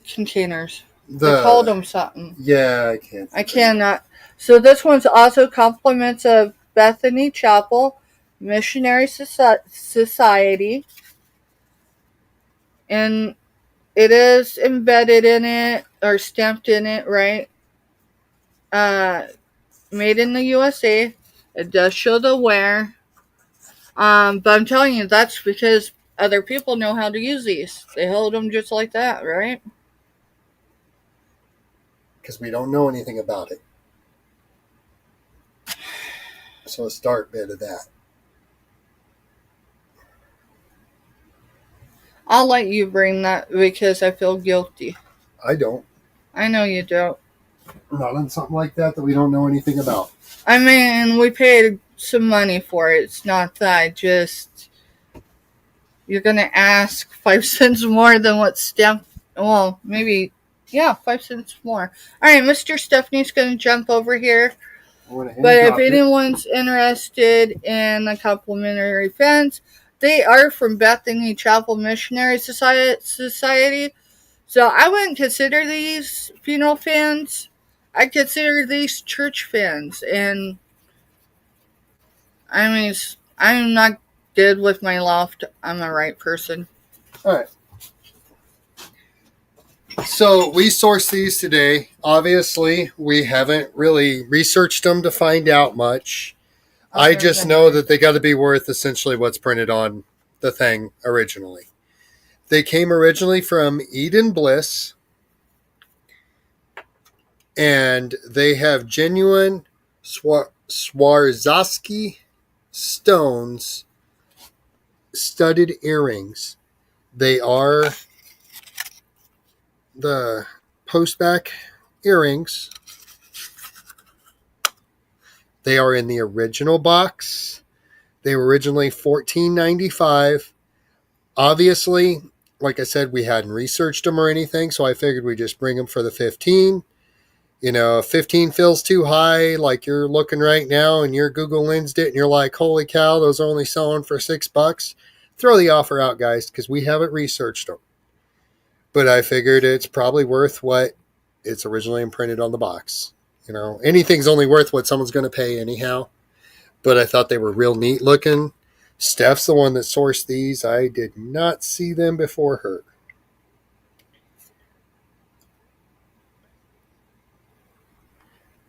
[SPEAKER 1] containers. They called them something.
[SPEAKER 2] Yeah, I can't.
[SPEAKER 1] I cannot. So this one's also compliments of Bethany Chapel Missionary Society. And it is embedded in it, or stamped in it, right? Made in the USA. It does show the wear. But I'm telling you, that's because other people know how to use these. They hold them just like that, right?
[SPEAKER 2] Because we don't know anything about it. So a start bit of that.
[SPEAKER 1] I'll let you bring that because I feel guilty.
[SPEAKER 2] I don't.
[SPEAKER 1] I know you don't.
[SPEAKER 2] Not on something like that we don't know anything about.
[SPEAKER 1] I mean, we paid some money for it. It's not that. Just, you're going to ask 5 cents more than what's stamped. Well, maybe, yeah, 5 cents more. All right, Mr. Stephanie's going to jump over here. But if anyone's interested in the complimentary fans, they are from Bethany Chapel Missionary Society. So I wouldn't consider these funeral fans. I consider these church fans. And I mean, I'm not good with my loft. I'm a right person.
[SPEAKER 2] All right. So we sourced these today. Obviously, we haven't really researched them to find out much. I just know that they got to be worth essentially what's printed on the thing originally. They came originally from Eden Bliss, and they have genuine Swarovski stones studded earrings. They are the postback earrings. They are in the original box. They were originally $14.95. Obviously, like I said, we hadn't researched them or anything, so I figured we'd just bring them for the 15. You know, if 15 feels too high, like you're looking right now and you're Google Lensed it and you're like, holy cow, those are only selling for $6. Throw the offer out, guys, because we haven't researched them. But I figured it's probably worth what it's originally imprinted on the box. You know, anything's only worth what someone's going to pay anyhow. But I thought they were real neat looking. Steph's the one that sourced these. I did not see them before her.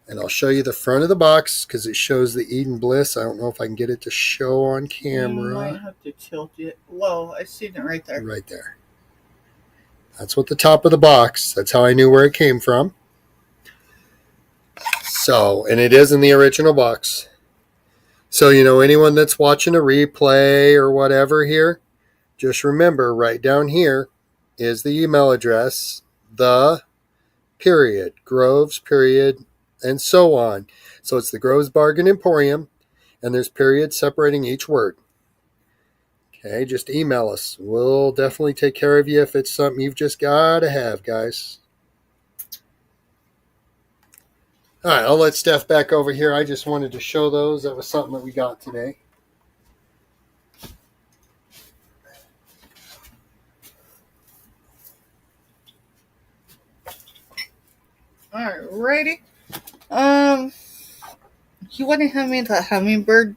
[SPEAKER 2] And I'll show you the front of the box because it shows the Eden Bliss. I don't know if I can get it to show on camera.
[SPEAKER 1] You might have to tilt it. Whoa, I see it right there.
[SPEAKER 2] Right there. That's what the top of the box. That's how I knew where it came from. So, and it is in the original box. So, you know, anyone that's watching a replay or whatever here, just remember right down here is the email address, the period, Groves period, and so on. So it's the Groves Bargain Emporium, and there's periods separating each word. Okay, just email us. We'll definitely take care of you if it's something you've just got to have, guys. All right, I'll let Steph back over here. I just wanted to show those. That was something that we got today.
[SPEAKER 1] Alrighty. You want to hand me the hummingbird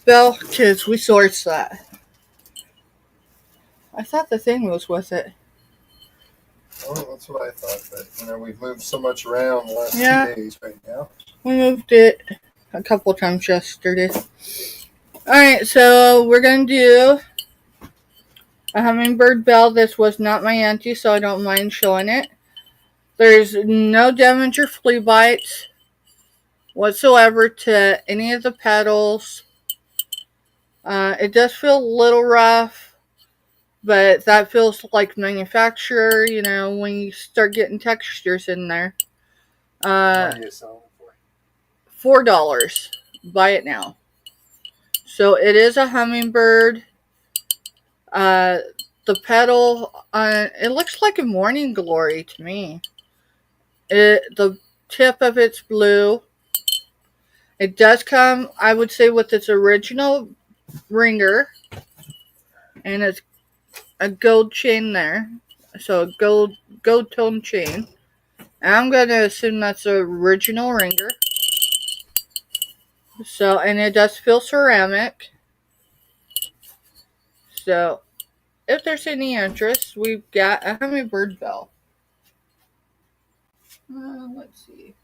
[SPEAKER 1] bell? Because we sourced that. I thought the thing was with it.
[SPEAKER 2] Oh, that's what I thought. But we've moved so much around the last 2 days right now.
[SPEAKER 1] We moved it a couple times yesterday. Alright, so we're going to do a hummingbird bell. This was not my auntie, so I don't mind showing it. There's no damage or flea bites whatsoever to any of the petals. It does feel a little rough, but that feels like manufacturer, when you start getting textures in there.
[SPEAKER 2] What are you selling
[SPEAKER 1] for? $4. Buy it now. So it is a hummingbird. The petal, it looks like a morning glory to me. The tip of it's blue. It does come, I would say, with its original ringer, and it's a gold chain there. So a gold tone chain. And I'm going to assume that's the original ringer. So, and it does feel ceramic. So, if there's any interest, we've got a hummingbird bell. Let's see.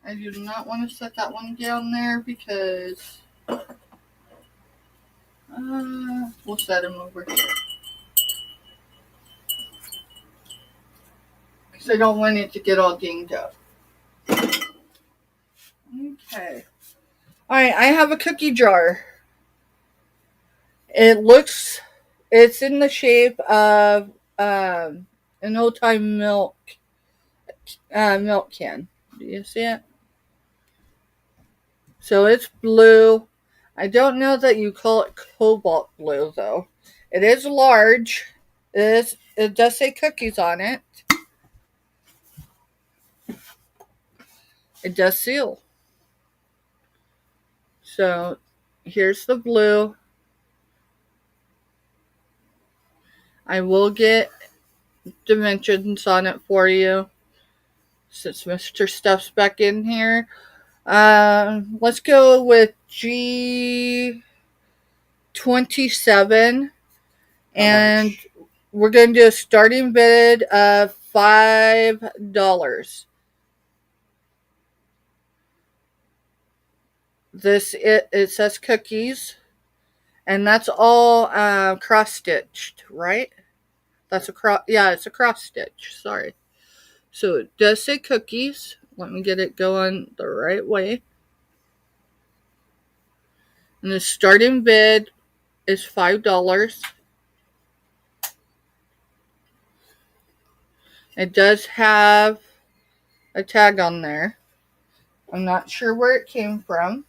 [SPEAKER 1] I do not want to set that one down there because we'll set him over here. Because I don't want it to get all dinged up. Okay. Alright, I have a cookie jar. It's in the shape of an old time milk can. Do you see it? So it's blue. I don't know that you call it cobalt blue though. It is large. It does say cookies on it. It does seal. So here's the blue. I will get dimensions on it for you since Mr. Stuff's back in here. Let's go with G27, and we're going to do a starting bid of $5. It says cookies, and that's all cross stitched, right? It's a cross stitch. Sorry. So it does say cookies. Let me get it going the right way. And the starting bid is $5. It does have a tag on there. I'm not sure where it came from.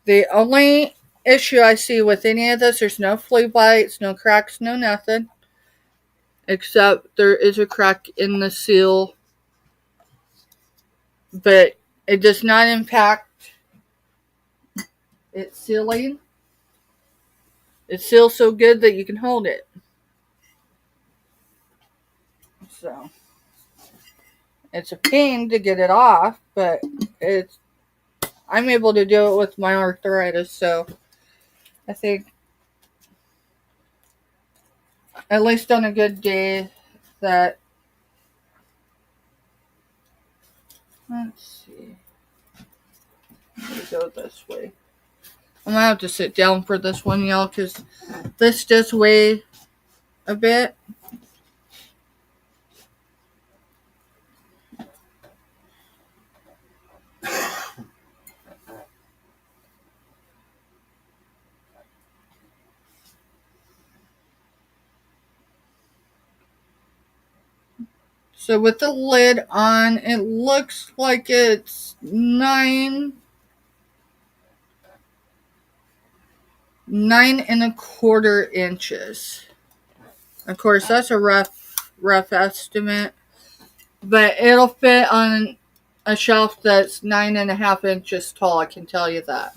[SPEAKER 1] The only issue I see with any of this, there's no flea bites, no cracks, no nothing. Except there is a crack in the seal. But it does not impact its sealing. It seals so good that you can hold it. So it's a pain to get it off, but I'm able to do it with my arthritis, so I think at least on a good day that, let's see, let me go this way. I'm gonna have to sit down for this one, y'all, because this does weigh a bit. So with the lid on, it looks like it's 9.25 inches. Of course, that's a rough estimate, but it'll fit on a shelf that's 9.5 inches tall. I can tell you that.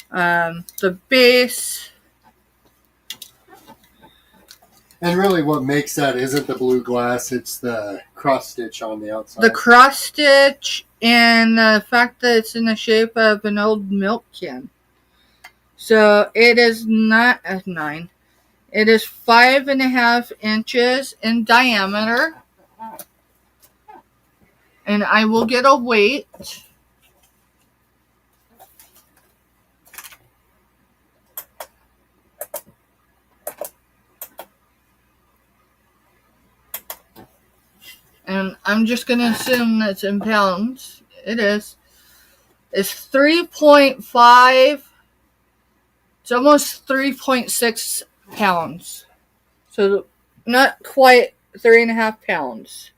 [SPEAKER 1] The base
[SPEAKER 2] And really what makes that isn't the blue glass, it's the cross stitch on the outside.
[SPEAKER 1] The cross stitch and the fact that it's in the shape of an old milk can. So it is not a 9. It is 5.5 inches in diameter. And I will get a weight. And I'm just going to assume that's in pounds. It is. It's 3.5. It's almost 3.6 pounds. So not quite 3.5 pounds.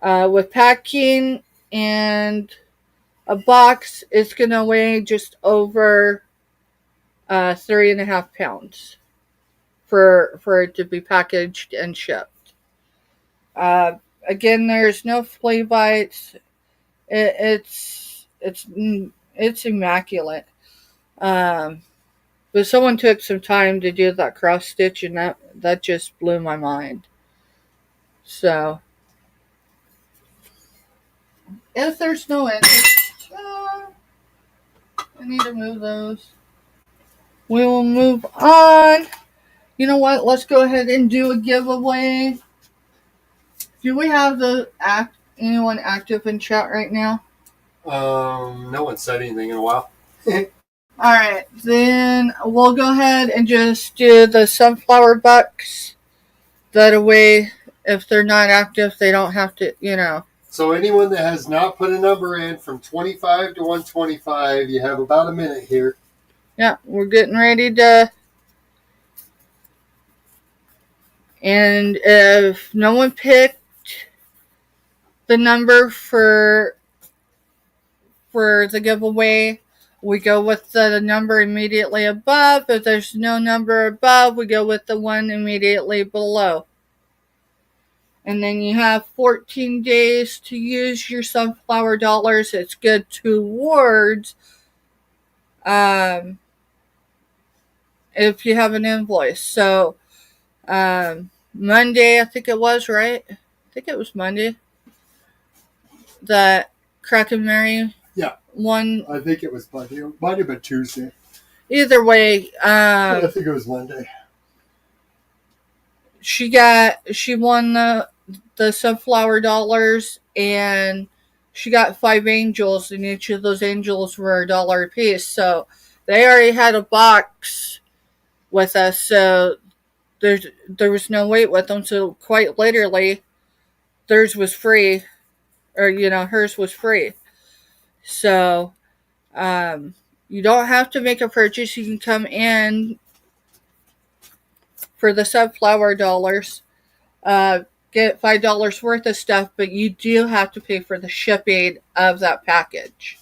[SPEAKER 1] With packing and a box, it's going to weigh just over 3.5 pounds for it to be packaged and shipped. Again, there's no flea bites. It's immaculate. But someone took some time to do that cross stitch, and that just blew my mind. So, if there's no interest, I need to move those. We will move on. You know what? Let's go ahead and do a giveaway. Do we have anyone active in chat right now?
[SPEAKER 2] No one said anything in a while.
[SPEAKER 1] Alright, then we'll go ahead and just do the sunflower bucks. That way, if they're not active, they don't have to,
[SPEAKER 2] So anyone that has not put a number in from 25 to 125, you have about a minute here.
[SPEAKER 1] Yeah, we're getting ready to. And if no one picked the number for the giveaway, we go with the number immediately above. If there's no number above, we go with the one immediately below. And then you have 14 days to use your sunflower dollars. It's good towards if you have an invoice. So Monday, I think it was, right? I think it was Monday. That Crack and Mary one.
[SPEAKER 2] I think it was Monday. It might have been Tuesday.
[SPEAKER 1] Either way,
[SPEAKER 2] I think it was Monday.
[SPEAKER 1] She won the sunflower dollars, and she got 5 angels, and each of those angels were $1 a piece. So they already had a box with us, so there was no wait with them. So quite literally, theirs was free, or hers was free. So you don't have to make a purchase. You can come in for the sunflower dollars, get $5 worth of stuff, but you do have to pay for the shipping of that package.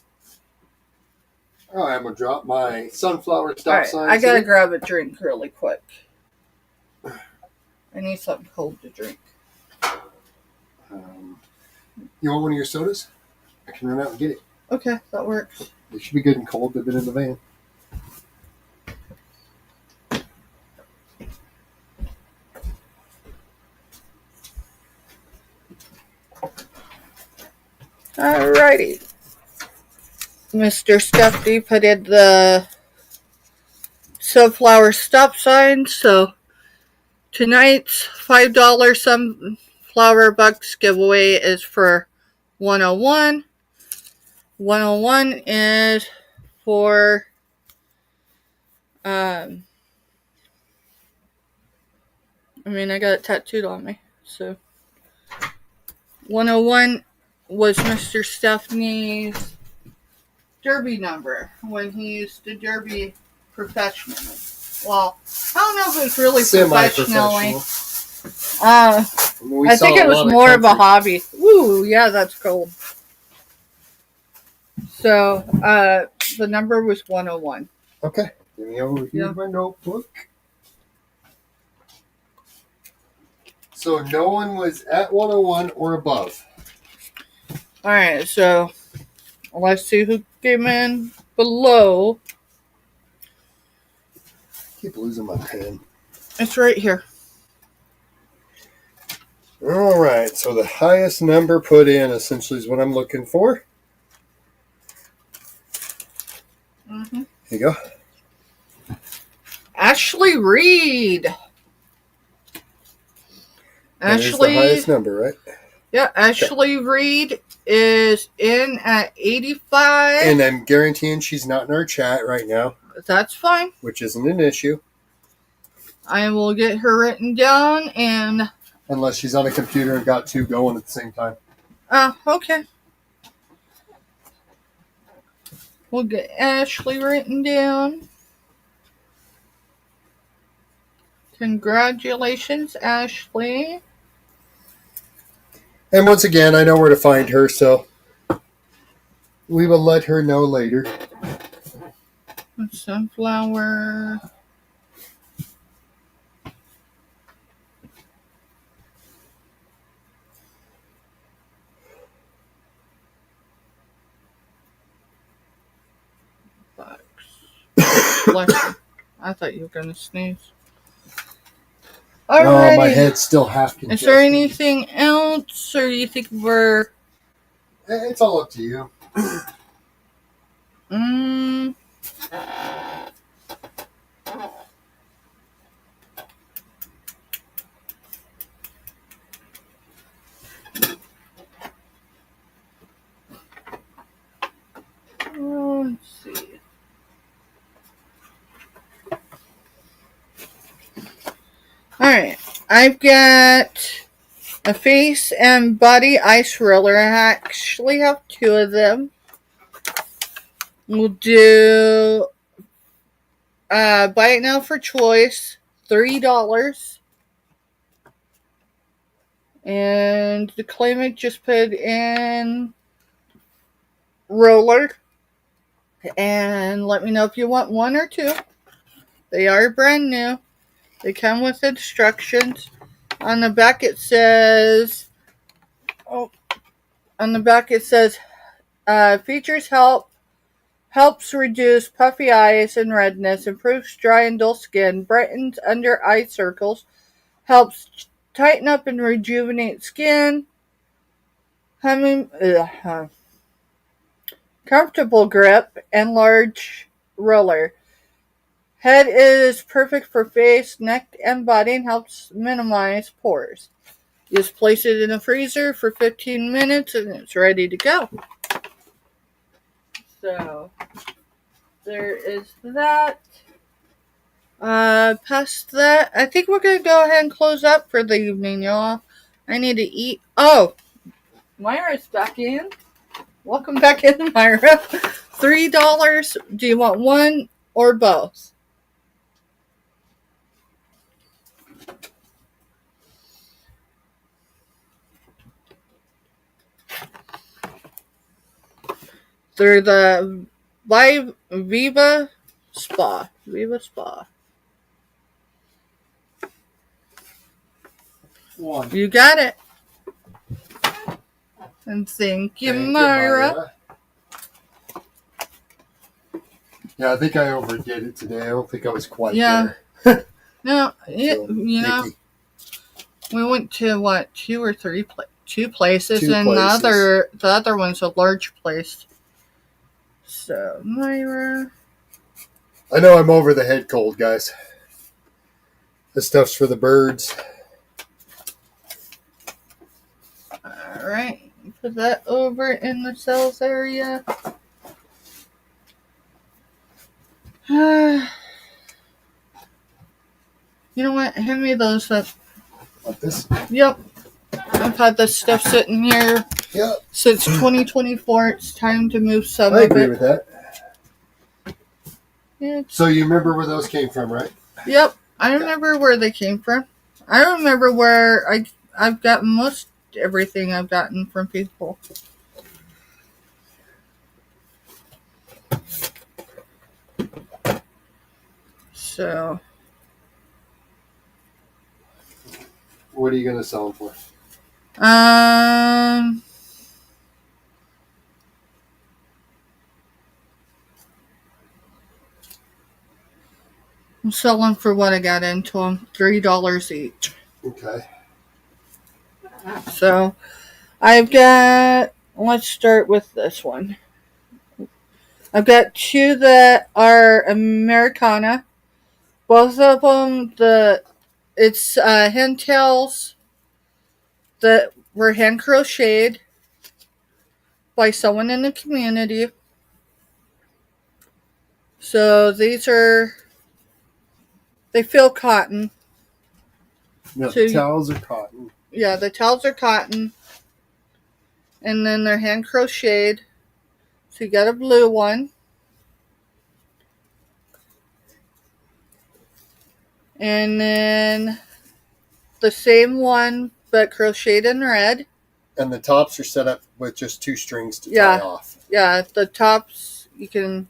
[SPEAKER 2] All right, I'm going to drop my sunflower stop sign.
[SPEAKER 1] I got to grab a drink really quick. I need something cold to drink.
[SPEAKER 2] You want one of your sodas? I can run out and get it.
[SPEAKER 1] Okay, that works.
[SPEAKER 2] They should be good and cold. They've been in the van.
[SPEAKER 1] Alrighty. Mr. Stuffy put in the sunflower stop sign, so tonight's $5 sunflower bucks giveaway is for 101. 101 is for I got it tattooed on me. So 101 was Mr. Stephanie's derby number when he used to derby professionally. Well, I don't know if it's really professionally. I think it was more of a hobby. Woo, yeah, that's cold. So, the number was 101.
[SPEAKER 2] Okay. Give me over here my notebook. So, no one was at 101 or above.
[SPEAKER 1] Alright, so let's see who came in below.
[SPEAKER 2] I keep losing my pen.
[SPEAKER 1] It's right here.
[SPEAKER 2] All right, so the highest number put in essentially is what I'm looking for.
[SPEAKER 1] Mm-hmm.
[SPEAKER 2] Here you go.
[SPEAKER 1] Ashley Reed.
[SPEAKER 2] That is the highest number, right?
[SPEAKER 1] Yeah, Ashley Reed is in at 85.
[SPEAKER 2] And I'm guaranteeing she's not in our chat right now.
[SPEAKER 1] That's fine.
[SPEAKER 2] Which isn't an issue.
[SPEAKER 1] I will get her written down and...
[SPEAKER 2] Unless she's on a computer and got two going at the same time.
[SPEAKER 1] Okay. We'll get Ashley written down. Congratulations, Ashley.
[SPEAKER 2] And once again, I know where to find her, so we will let her know later.
[SPEAKER 1] Sunflower. Bless you. I thought you were going to sneeze.
[SPEAKER 2] Oh, my head's still half congested.
[SPEAKER 1] Is there anything else, or do you think we're...
[SPEAKER 2] It's all up to you.
[SPEAKER 1] Let's see. Alright, I've got a face and body ice roller. I actually have two of them. We'll do buy it now for choice, $3. And the claimant just put in roller. And let me know if you want one or two. They are brand new. They come with instructions. On the back it says, features helps reduce puffy eyes and redness, improves dry and dull skin, brightens under eye circles, helps tighten up and rejuvenate skin, comfortable grip, and large roller. Head is perfect for face, neck, and body and helps minimize pores. Just place it in the freezer for 15 minutes and it's ready to go. So, there is that. Past that, I think we're going to go ahead and close up for the evening, y'all. I need to eat. Oh, Myra's back in. Welcome back in, Myra. $3. Do you want one or both? They're the Viva Spa. Viva Spa.
[SPEAKER 2] One.
[SPEAKER 1] You got it. And thank you, Myra.
[SPEAKER 2] Yeah, I think I overdid it today. I don't think I was quite there.
[SPEAKER 1] No, we went to what, two places, and the other one's a large place. So, Myra.
[SPEAKER 2] I know I'm over the head cold, guys. This stuff's for the birds.
[SPEAKER 1] Alright, put that over in the cells area. You know what? Hand me those up.
[SPEAKER 2] Like this?
[SPEAKER 1] Yep. I've had this stuff sitting here since 2024. It's time to move some of it.
[SPEAKER 2] I agree with that.
[SPEAKER 1] Yeah.
[SPEAKER 2] So you remember where those came from, right?
[SPEAKER 1] Yep. I remember where they came from. I remember where I've gotten most everything I've gotten from people. So.
[SPEAKER 2] What are you going to sell them for?
[SPEAKER 1] I'm selling for what I got into them. $3 each.
[SPEAKER 2] Okay.
[SPEAKER 1] So I've got, let's start with this one. I've got two that are Americana. Both of them, it's hand tails that were hand crocheted by someone in the community. So these they feel cotton.
[SPEAKER 2] Yeah, the towels are cotton.
[SPEAKER 1] Yeah, the towels are cotton. And then they're hand crocheted. So you got a blue one. And then the same one, but crocheted in red.
[SPEAKER 2] And the tops are set up with just 2 strings to tie off.
[SPEAKER 1] Yeah, the tops you can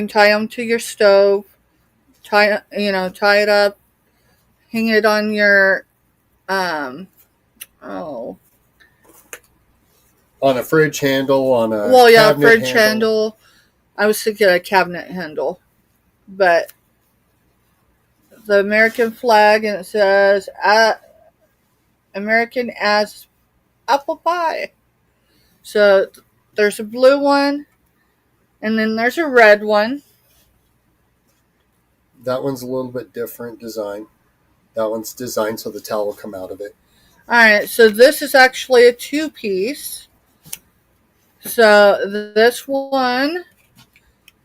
[SPEAKER 1] tie them to your stove, tie it up, hang it on your on a
[SPEAKER 2] fridge handle, on a
[SPEAKER 1] fridge handle. I was thinking a cabinet handle, but the American flag, and it says American as apple pie. So there's a blue one, and then there's a red one.
[SPEAKER 2] That one's a little bit different design. That one's designed so the towel will come out of it.
[SPEAKER 1] Alright, so this is actually a 2-piece. So this one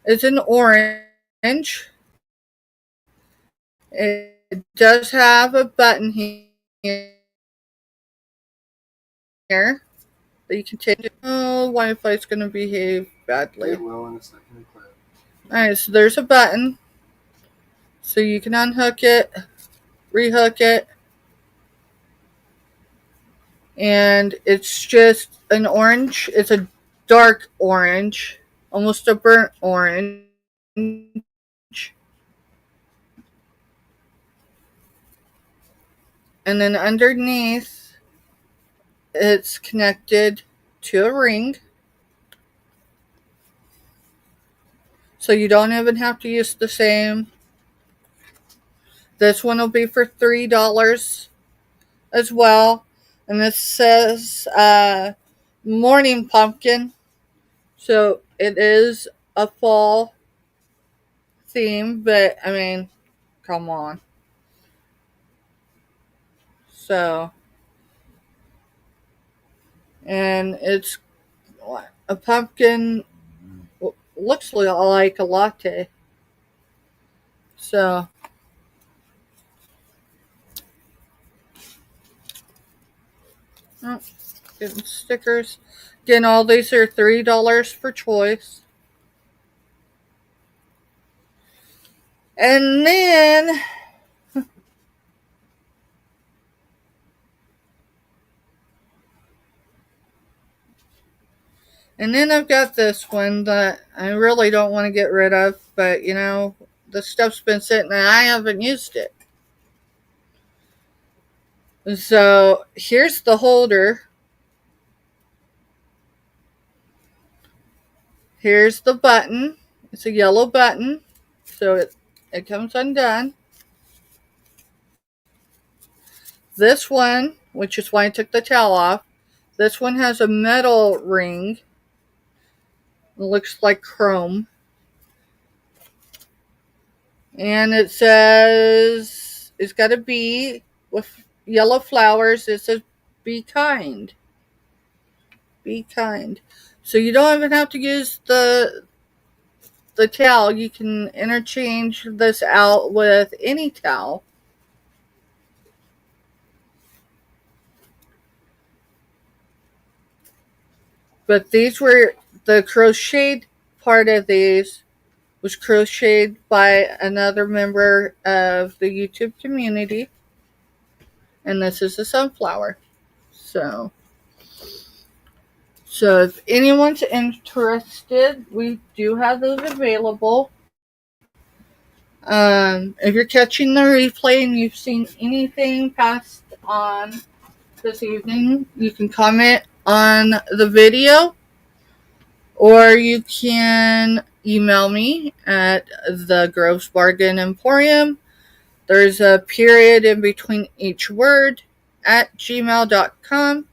[SPEAKER 1] is an orange. It does have a button here that you can change. Oh, Wi-Fi is going to behave badly.
[SPEAKER 2] It will in a second.
[SPEAKER 1] Alright, so there's a button. So you can unhook it, rehook it. And it's just an orange. It's a dark orange, almost a burnt orange. And then underneath, it's connected to a ring. So you don't even have to use the same. This one will be for $3 as well. And this says Morning Pumpkin. So it is a fall theme, but I mean, come on. So, and it's a pumpkin, looks like a latte. So, oh, getting stickers. Again, all these are $3 per choice. And then I've got this one that I really don't want to get rid of, but the stuff's been sitting and I haven't used it. So here's the holder. Here's the button. It's a yellow button, so it comes undone. This one, which is why I took the towel off, this one has a metal ring. It looks like chrome. And it says, it's got a bee with yellow flowers. It says, be kind. Be kind. So you don't even have to use the towel. You can interchange this out with any towel. But these were the crocheted part of these was crocheted by another member of the YouTube community. And this is a sunflower. So if anyone's interested, we do have those available. If you're catching the replay and you've seen anything passed on this evening, you can comment on the video, or you can email me at the Groves Bargain Emporium. There's a period in between each word. futurebidding@gmail.com,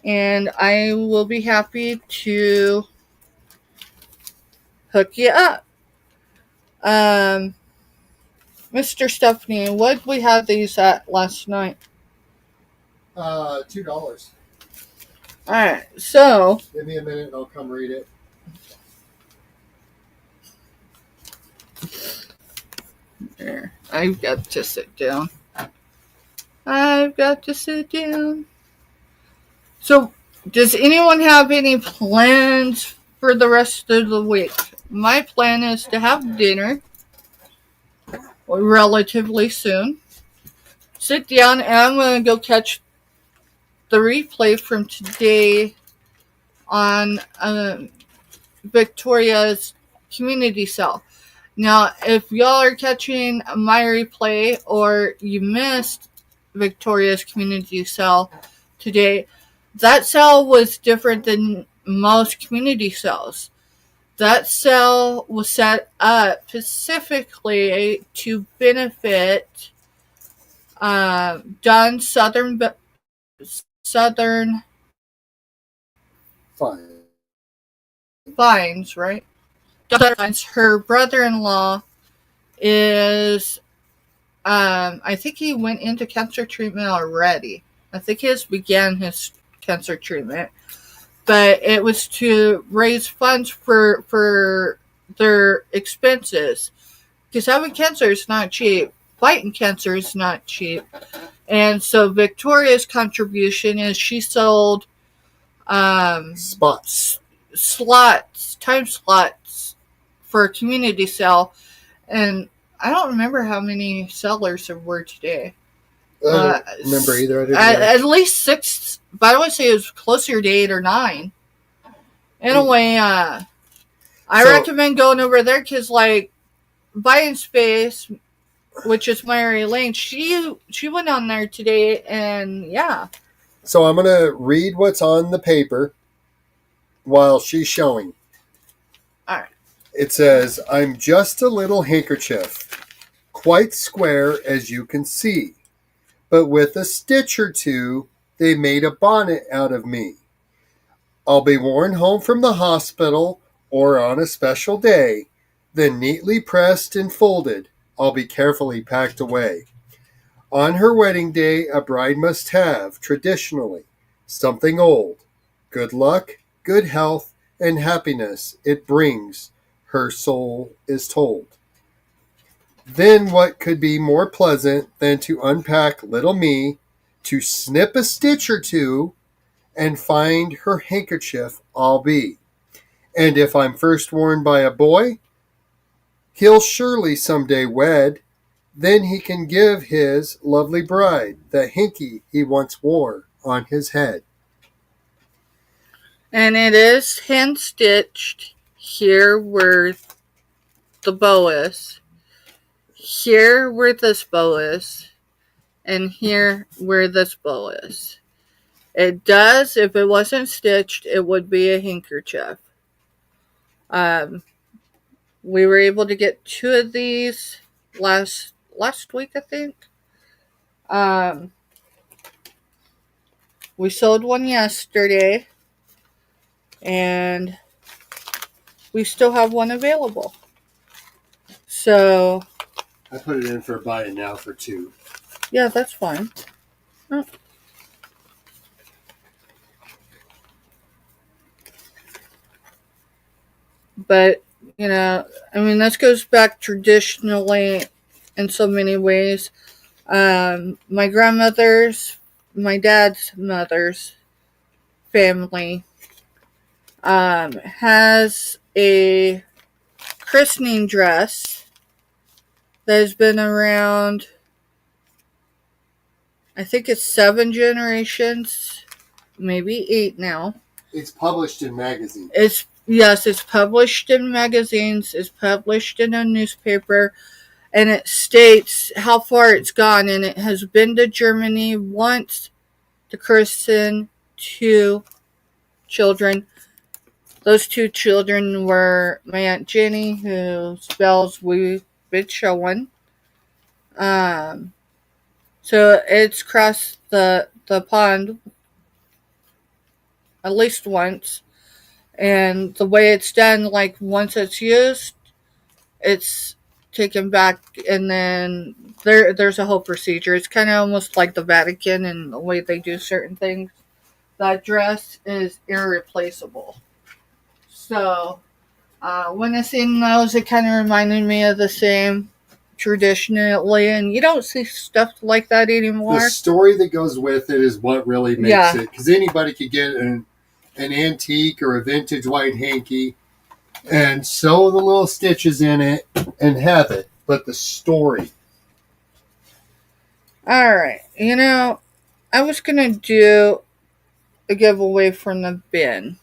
[SPEAKER 1] and I will be happy to hook you up. Mr. Stephanie, what did we have these at last night?
[SPEAKER 2] $2.
[SPEAKER 1] Alright, so
[SPEAKER 2] Give me a minute and I'll come read it.
[SPEAKER 1] there, I've got to sit down. I've got to sit down. So, does anyone have any plans for the rest of the week? My plan is to have dinner relatively soon. Sit down, and I'm going to go catch the replay from today on Victoria's community cell. Now, if y'all are catching my replay or you missed Victoria's community cell today, that cell was different than most community cells. That cell was set up specifically to benefit Don Southern Fines, right? Don Fines, her brother-in-law is, I think he went into cancer treatment already. I think he has began his cancer treatment. But it was to raise funds for their expenses. Because having cancer is not cheap. Fighting cancer is not cheap. And so Victoria's contribution is she sold time slots for a community cell. And I don't remember how many sellers there were today.
[SPEAKER 2] I don't remember either.
[SPEAKER 1] At least 6, but I would say it was closer to 8 or 9. Anyway, I recommend going over there because, like, Buying Space, which is Mary Lane, she went on there today, and yeah.
[SPEAKER 2] So I'm going to read what's on the paper while she's showing.
[SPEAKER 1] All right.
[SPEAKER 2] It says, I'm just a little handkerchief, quite square as you can see. But with a stitch or two, they made a bonnet out of me. I'll be worn home from the hospital or on a special day, then neatly pressed and folded, I'll be carefully packed away. On her wedding day, a bride must have, traditionally, something old. Good luck, good health, and happiness it brings, her soul is told. Then what could be more pleasant than to unpack little me, to snip a stitch or two, and find her handkerchief I'll be. And if I'm first worn by a boy, he'll surely someday wed, then he can give his lovely bride the hanky he once wore on his head.
[SPEAKER 1] And it is hand-stitched here where the bow is, here where this bow is, and here where this bow is. It does, if it wasn't stitched, it would be a handkerchief. We were able to get 2 of these last week, I think. We sold one yesterday, and we still have one available. So
[SPEAKER 2] I put it in for buy it now for 2.
[SPEAKER 1] Yeah, that's fine. Oh. But, this goes back traditionally in so many ways. My grandmother's, my dad's mother's family has a christening dress that has been around, I think it's 7 generations, maybe 8 now.
[SPEAKER 2] It's published in magazines.
[SPEAKER 1] It's published in magazines, it's published in a newspaper, and it states how far it's gone, and it has been to Germany once to christen 2 children. Those 2 children were my Aunt Jenny, whose bells we've been showing, So it's crossed the pond at least once. And the way it's done, like once it's used, it's taken back, and then there's a whole procedure. It's kind of almost like the Vatican and the way they do certain things. That dress is irreplaceable. So when I seen those, it kind of reminded me of the same traditionally, and you don't see stuff like that anymore.
[SPEAKER 2] The story that goes with it is what really makes it, because anybody could get an antique or a vintage white hanky and sew the little stitches in it and have it, but the story.
[SPEAKER 1] All right, I was gonna do a giveaway from the bin,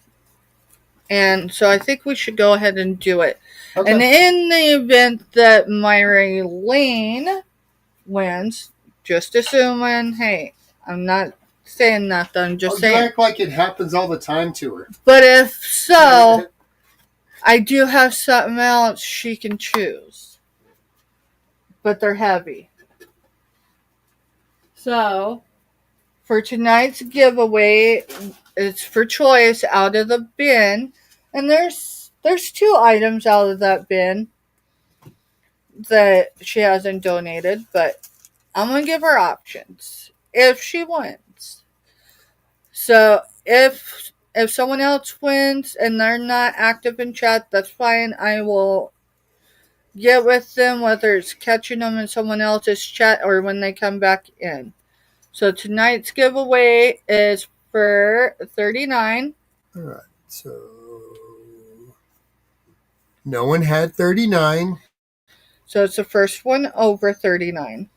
[SPEAKER 1] and so I think we should go ahead and do it. Okay. And in the event that Myra Lane wins, just assuming, hey, I'm not saying nothing, I'm just saying.
[SPEAKER 2] You act like it happens all the time to her.
[SPEAKER 1] But if so, I do have something else she can choose. But they're heavy. So, for tonight's giveaway, it's for choice out of the bin. And there's 2 items out of that bin that she hasn't donated, but I'm going to give her options if she wins. So if someone else wins and they're not active in chat, that's fine. I will get with them, whether it's catching them in someone else's chat or when they come back in. So tonight's giveaway is for 39.
[SPEAKER 2] All right, so no one had 39.
[SPEAKER 1] So it's the first one over 39.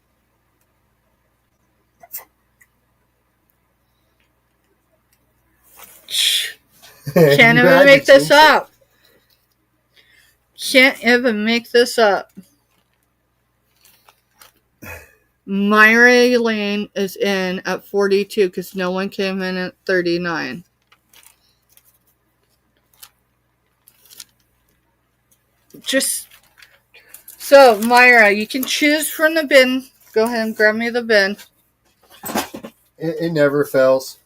[SPEAKER 1] Can't even make this up. Can't even make this up. Myra Lane is in at 42 because no one came in at 39. So, Myra, you can choose from the bin. Go ahead and grab me the bin.
[SPEAKER 2] It never fails.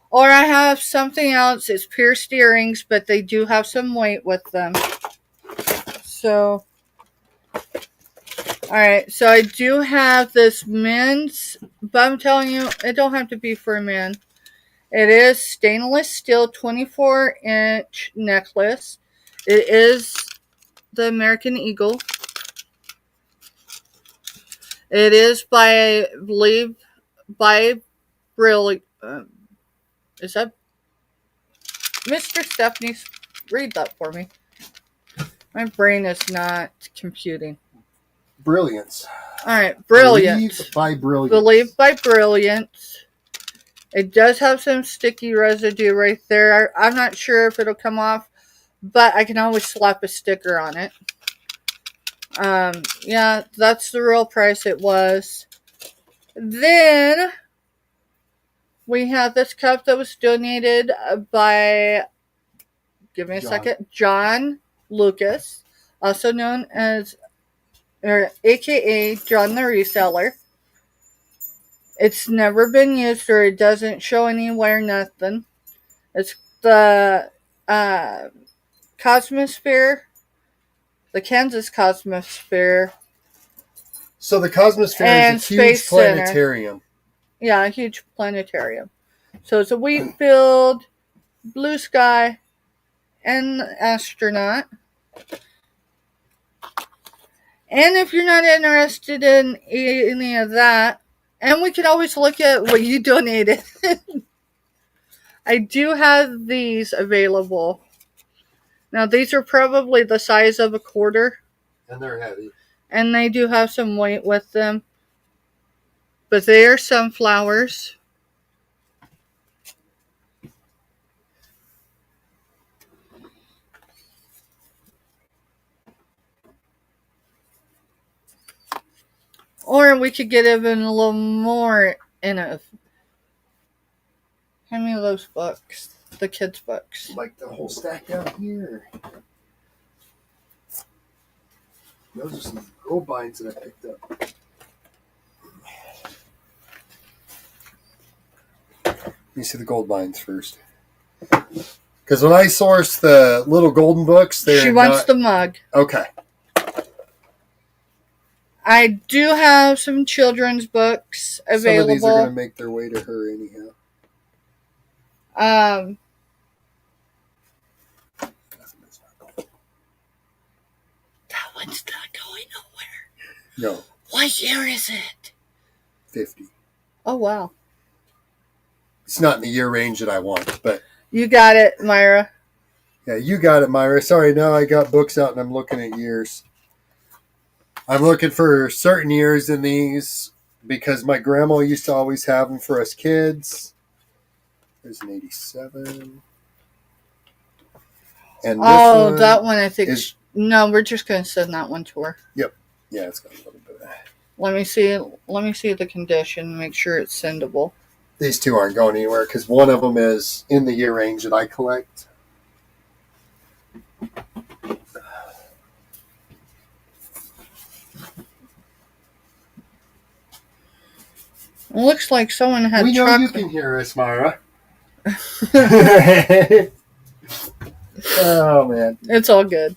[SPEAKER 1] Or I have something else. It's pierced earrings, but they do have some weight with them. So, alright. So I do have this men's, but I'm telling you, it don't have to be for a man. It is stainless steel 24-inch necklace. It is the American Eagle. It is by, I believe, by Brilliant. Is that Mr. Stephanie? Read that for me. My brain is not computing.
[SPEAKER 2] Brilliance.
[SPEAKER 1] All right, Brilliance.
[SPEAKER 2] Believe by Brilliance.
[SPEAKER 1] Believe by Brilliance. It does have some sticky residue right there. I'm not sure if it'll come off, but I can always slap a sticker on it. Yeah, that's the real price it was. Then we have this cup that was donated by, give me a second, John Lucas, also known as, or AKA John the Reseller. It's never been used, or it doesn't show anywhere, nothing. It's the Cosmosphere, the Kansas Cosmosphere.
[SPEAKER 2] So the Cosmosphere is a huge planetarium.
[SPEAKER 1] Center. Yeah, a huge planetarium. So it's a wheat-filled, blue sky, and astronaut. And if you're not interested in any of that, and we can always look at what you donated. I do have these available. Now, these are probably the size of a quarter.
[SPEAKER 2] And they're heavy.
[SPEAKER 1] And they do have some weight with them. But they are sunflowers. Or we could get even a little more in it. How many of those books? The kids' books.
[SPEAKER 2] Like the whole stack down here. Those are some gold binds that I picked up. Let me see the gold mines first. Because when I source the little golden books,
[SPEAKER 1] she wants the mug.
[SPEAKER 2] Okay.
[SPEAKER 1] I do have some children's books available.
[SPEAKER 2] Some of these are going to make their way to her anyhow.
[SPEAKER 1] That one's not going nowhere.
[SPEAKER 2] No.
[SPEAKER 1] What year is it?
[SPEAKER 2] 50.
[SPEAKER 1] Oh, wow.
[SPEAKER 2] It's not in the year range that I want, but...
[SPEAKER 1] You got it, Myra.
[SPEAKER 2] Yeah, you got it, Myra. Sorry, now I got books out and I'm looking at years. I'm looking for certain years in these because my grandma used to always have them for us kids. There's an 87. And this
[SPEAKER 1] that one I think no, we're just going to send that one to her.
[SPEAKER 2] Yep. Yeah, it's got a little bit of...
[SPEAKER 1] Let me see the condition, make sure it's sendable.
[SPEAKER 2] These two aren't going anywhere because one of them is in the year range that I collect.
[SPEAKER 1] It looks like someone had
[SPEAKER 2] We know
[SPEAKER 1] chocolate.
[SPEAKER 2] you can hear us, Myra. Oh, man.
[SPEAKER 1] It's all good.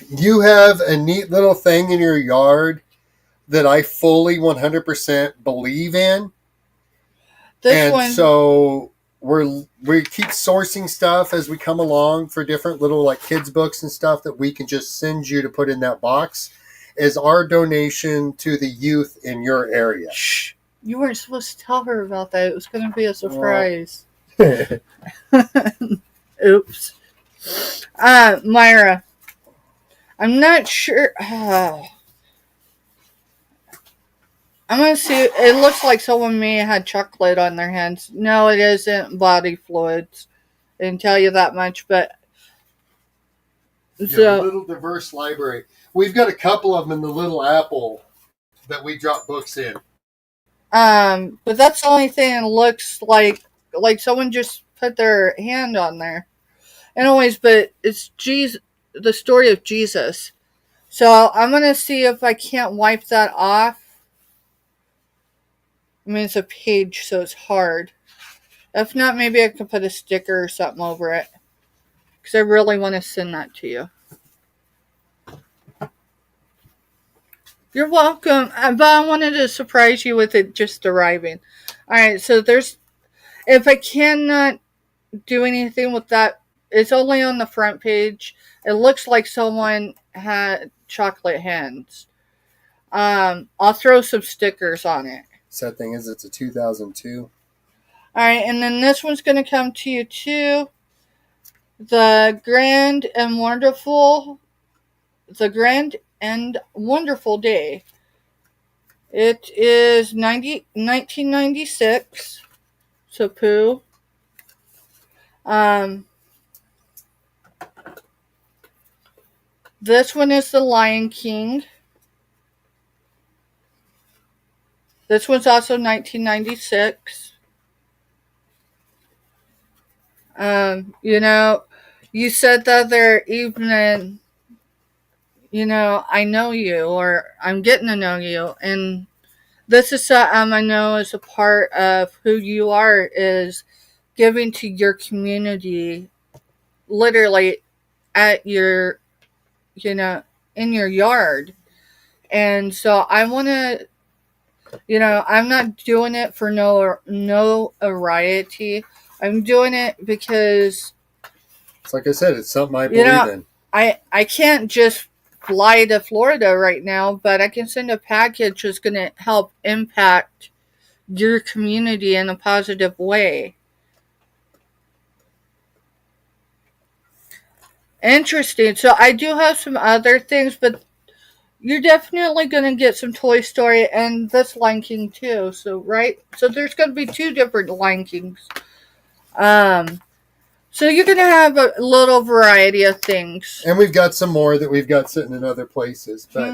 [SPEAKER 2] You have a neat little thing in your yard that I fully 100% believe in. So we keep sourcing stuff as we come along for different little like kids books and stuff that we can just send you to put in that box as our donation to the youth in your area.
[SPEAKER 1] Shh. You weren't supposed to tell her about that. It was going to be a surprise. Oops. Myra, I'm not sure. I'm going to see. It looks like someone may have had chocolate on their hands. No, it isn't body fluids. I didn't tell you that much, but...
[SPEAKER 2] So, a little diverse library. We've got a couple of them in the little apple that we drop books in.
[SPEAKER 1] But that's the only thing that looks like someone just put their hand on there. Anyways, but it's Jesus, the story of Jesus. So I'm going to see if I can't wipe that off. I mean, it's a page, so it's hard. If not, maybe I can put a sticker or something over it. Because I really want to send that to you. You're welcome. But I wanted to surprise you with it just arriving. Alright, so if I cannot do anything with that, it's only on the front page. It looks like someone had chocolate hands. I'll throw some stickers on it.
[SPEAKER 2] Sad thing is, it's a 2002.
[SPEAKER 1] Alright, and then this one's going to come to you too. The Grand and Wonderful Day. It is 1996. So poo. This one is The Lion King. This one's also 1996. You said the other evening, I know you, or I'm getting to know you, and this is something I know is a part of who you are, is giving to your community, literally at your, in your yard. And so I want to, I'm not doing it for notoriety. I'm doing it because...
[SPEAKER 2] It's like I said, it's something I believe in.
[SPEAKER 1] I can't just fly to Florida right now, but I can send a package that's going to help impact your community in a positive way. Interesting. So I do have some other things, but you're definitely going to get some Toy Story and this Lion King too. So, right? So there's going to be two different Lion Kings. So you're going to have a little variety of things.
[SPEAKER 2] And we've got some more that we've got sitting in other places. But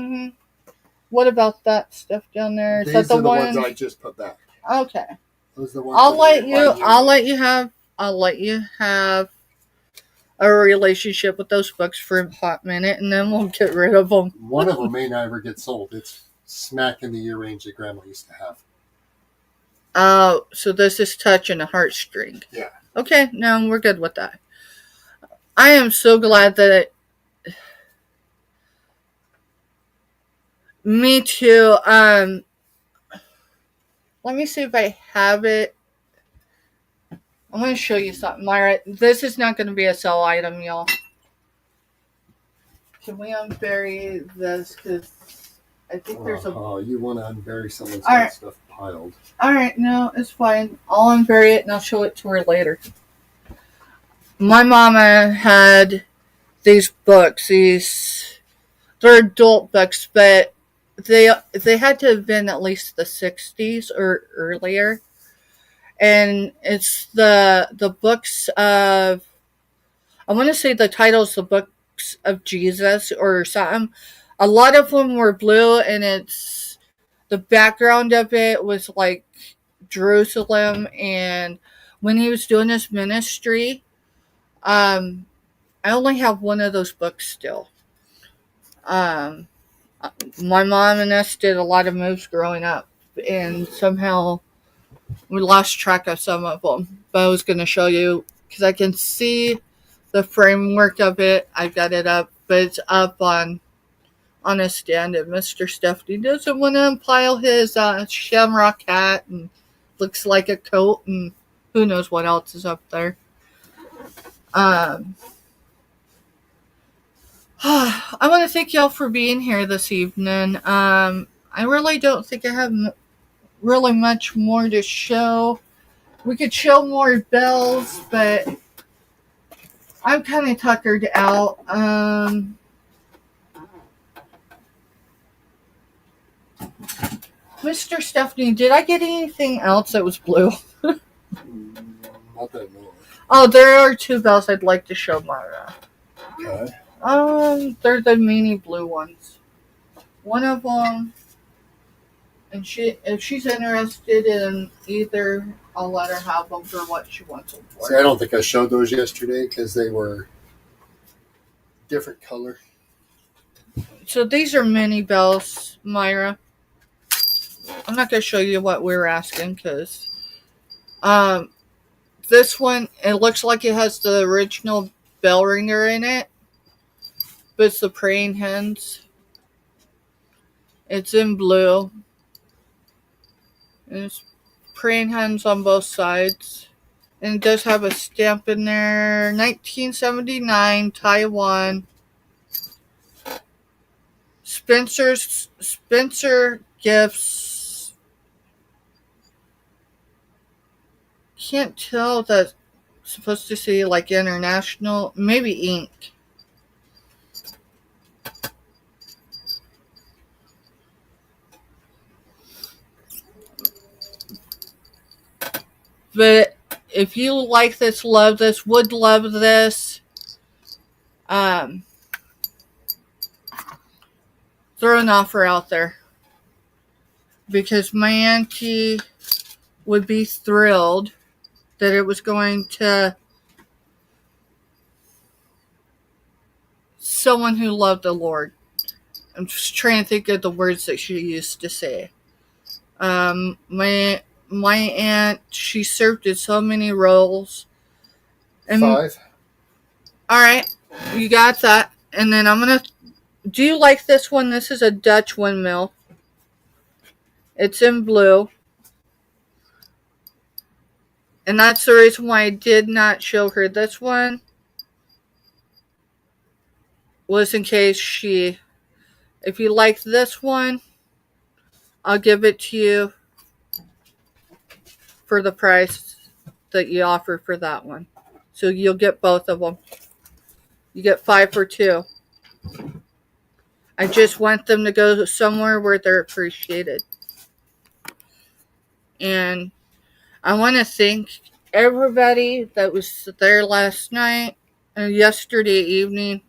[SPEAKER 1] what about that stuff down there? Is
[SPEAKER 2] these
[SPEAKER 1] that
[SPEAKER 2] are the ones I just put back.
[SPEAKER 1] Okay.
[SPEAKER 2] Those are the ones
[SPEAKER 1] I'll let you have a relationship with those books for a hot minute, and then we'll get rid of them.
[SPEAKER 2] One of them may never get sold. It's smack in the year range that Grandma used to have.
[SPEAKER 1] Oh, so this is touching a heartstring.
[SPEAKER 2] Yeah.
[SPEAKER 1] Okay, no, we're good with that. I am so glad that me too. Let me see if I have it. I'm going to show you something, Myra. This is not going to be a sell item, y'all. Can we unbury this? Because I think there's a...
[SPEAKER 2] Oh, you want to unbury someone's stuff piled.
[SPEAKER 1] Alright, no, it's fine. I'll unbury it and I'll show it to her later. My mama had these books. They're adult books, but they had to have been at least the 60s or earlier. And it's the books of... I want to say the title's the books of Jesus or something. A lot of them were blue, and it's... The background of it was like Jerusalem, and when he was doing his ministry, I only have one of those books still. My mom and us did a lot of moves growing up, and somehow we lost track of some of them. But I was going to show you because I can see the framework of it. I got it up, but it's up on a stand, and Mr. Stephanie doesn't want to unpile his shamrock hat and looks like a coat, and who knows what else is up there. I want to thank y'all for being here this evening. I really don't think I have really much more to show. We could show more bells, but I'm kind of tuckered out. Mr. Stephanie, did I get anything else that was blue?
[SPEAKER 2] Not that I know of.
[SPEAKER 1] Oh, there are two bells I'd like to show Mara.
[SPEAKER 2] Okay.
[SPEAKER 1] They're the mini blue ones. One of them, and if she's interested in either, I'll let her have them for what she wants them for.
[SPEAKER 2] See, I don't think I showed those yesterday because they were different color.
[SPEAKER 1] So these are mini bells, Myra. I'm not going to show you what we were asking because this one, it looks like it has the original bell ringer in it, but it's the praying hands. It's in blue. And it's praying hands on both sides. And it does have a stamp in there. 1979, Taiwan. Spencer Gifts. Can't tell that's supposed to say like international. Maybe ink. But if you like this, love this, would love this, throw an offer out there. Because my auntie would be thrilled that it was going to someone who loved the Lord. I'm just trying to think of the words that she used to say. My aunt, she served in so many roles. And
[SPEAKER 2] 5.
[SPEAKER 1] Alright, you got that. And then do you like this one? This is a Dutch windmill. It's in blue. And that's the reason why I did not show her this one. Was in case if you like this one, I'll give it to you for the price that you offer for that one. So you'll get both of them. You get 5 for 2. I just want them to go somewhere where they're appreciated. And I want to thank everybody that was there last night and yesterday evening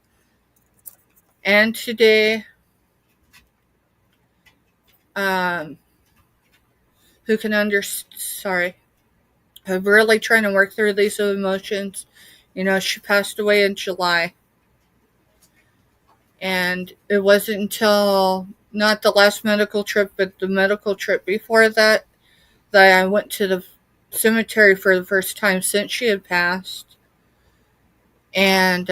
[SPEAKER 1] and today. Who can sorry. I'm really trying to work through these emotions. You know, she passed away in July. And it wasn't until, not the last medical trip, but the medical trip before that that I went to the cemetery for the first time since she had passed. And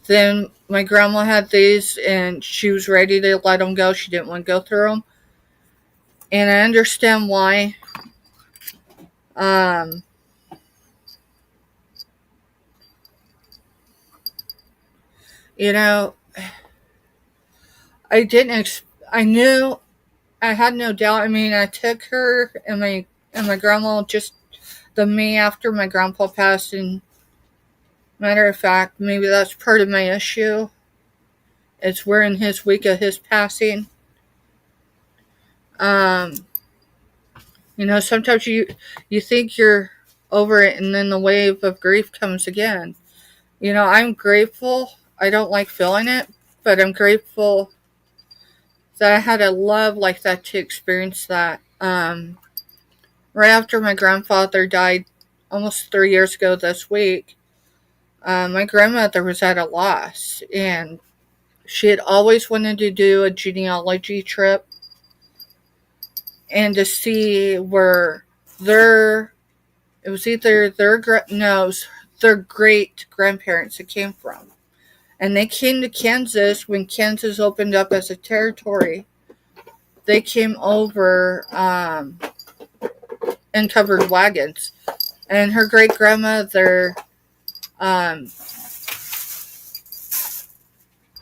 [SPEAKER 1] then my grandma had these, and she was ready to let them go. She didn't want to go through them. And I understand why. You know, I knew, I had no doubt. I mean, I took her and my grandma just the May after my grandpa passed, and matter of fact, maybe that's part of my issue. It's we're in his week of his passing. Sometimes you think you're over it, and then the wave of grief comes again. I'm grateful. I don't like feeling it, but I'm grateful that I had a love like that to experience that. Right after my grandfather died almost 3 years ago this week, my grandmother was at a loss, and she had always wanted to do a genealogy trip and to see where it was either their great grandparents that came from. And they came to Kansas when Kansas opened up as a territory. They came over in covered wagons. And her great grandmother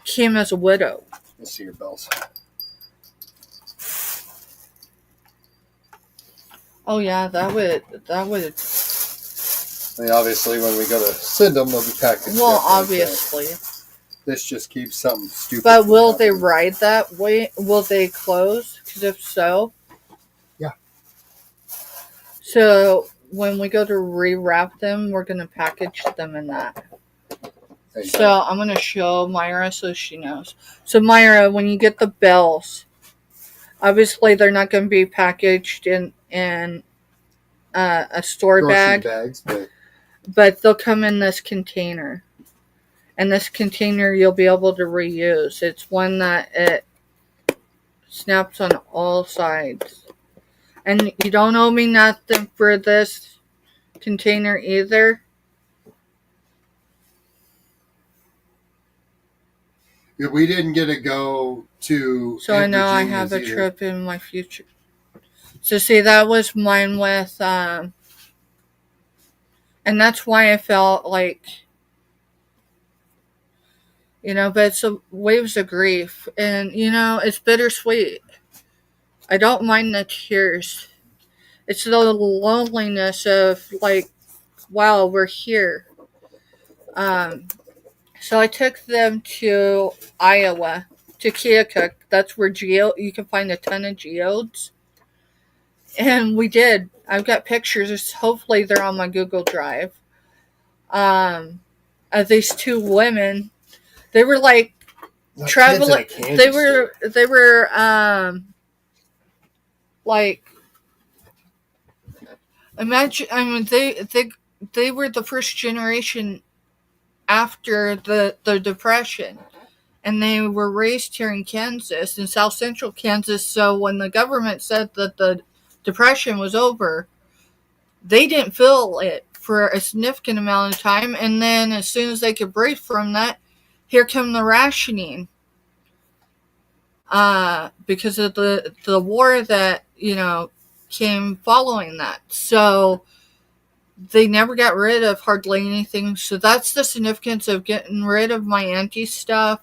[SPEAKER 1] came as a widow.
[SPEAKER 2] Let's see your bells.
[SPEAKER 1] Oh yeah, that would.
[SPEAKER 2] I mean, obviously, when we go to send them, they'll be packaged.
[SPEAKER 1] Well, obviously.
[SPEAKER 2] This just keeps something stupid.
[SPEAKER 1] But will they ride that way? Will they close? Because if so.
[SPEAKER 2] Yeah.
[SPEAKER 1] So when we go to rewrap them, we're going to package them in that. So I'm going to show Myra so she knows. So Myra, when you get the bells, obviously they're not going to be packaged in a store bag.
[SPEAKER 2] Bags,
[SPEAKER 1] but they'll come in this container. And this container you'll be able to reuse. It's one that it snaps on all sides. And you don't owe me nothing for this container either.
[SPEAKER 2] We didn't get to go to.
[SPEAKER 1] So I know I have a trip in my future. So see, that was mine with, and that's why I felt like, but it's waves of grief, and it's bittersweet. I don't mind the tears. It's the loneliness of like, wow, we're here. So I took them to Iowa, to Keokuk. That's where you can find a ton of geodes. And we did. I've got pictures. Hopefully they're on my Google Drive. Of these two women. They were like traveling. They were like, imagine. I mean, they were the first generation after the Depression, and they were raised here in Kansas, in South Central Kansas. So when the government said that the Depression was over, they didn't feel it for a significant amount of time, and then as soon as they could break from that, here come the rationing. Because of the war that, came following that. So they never got rid of hardly anything. So that's the significance of getting rid of my auntie stuff.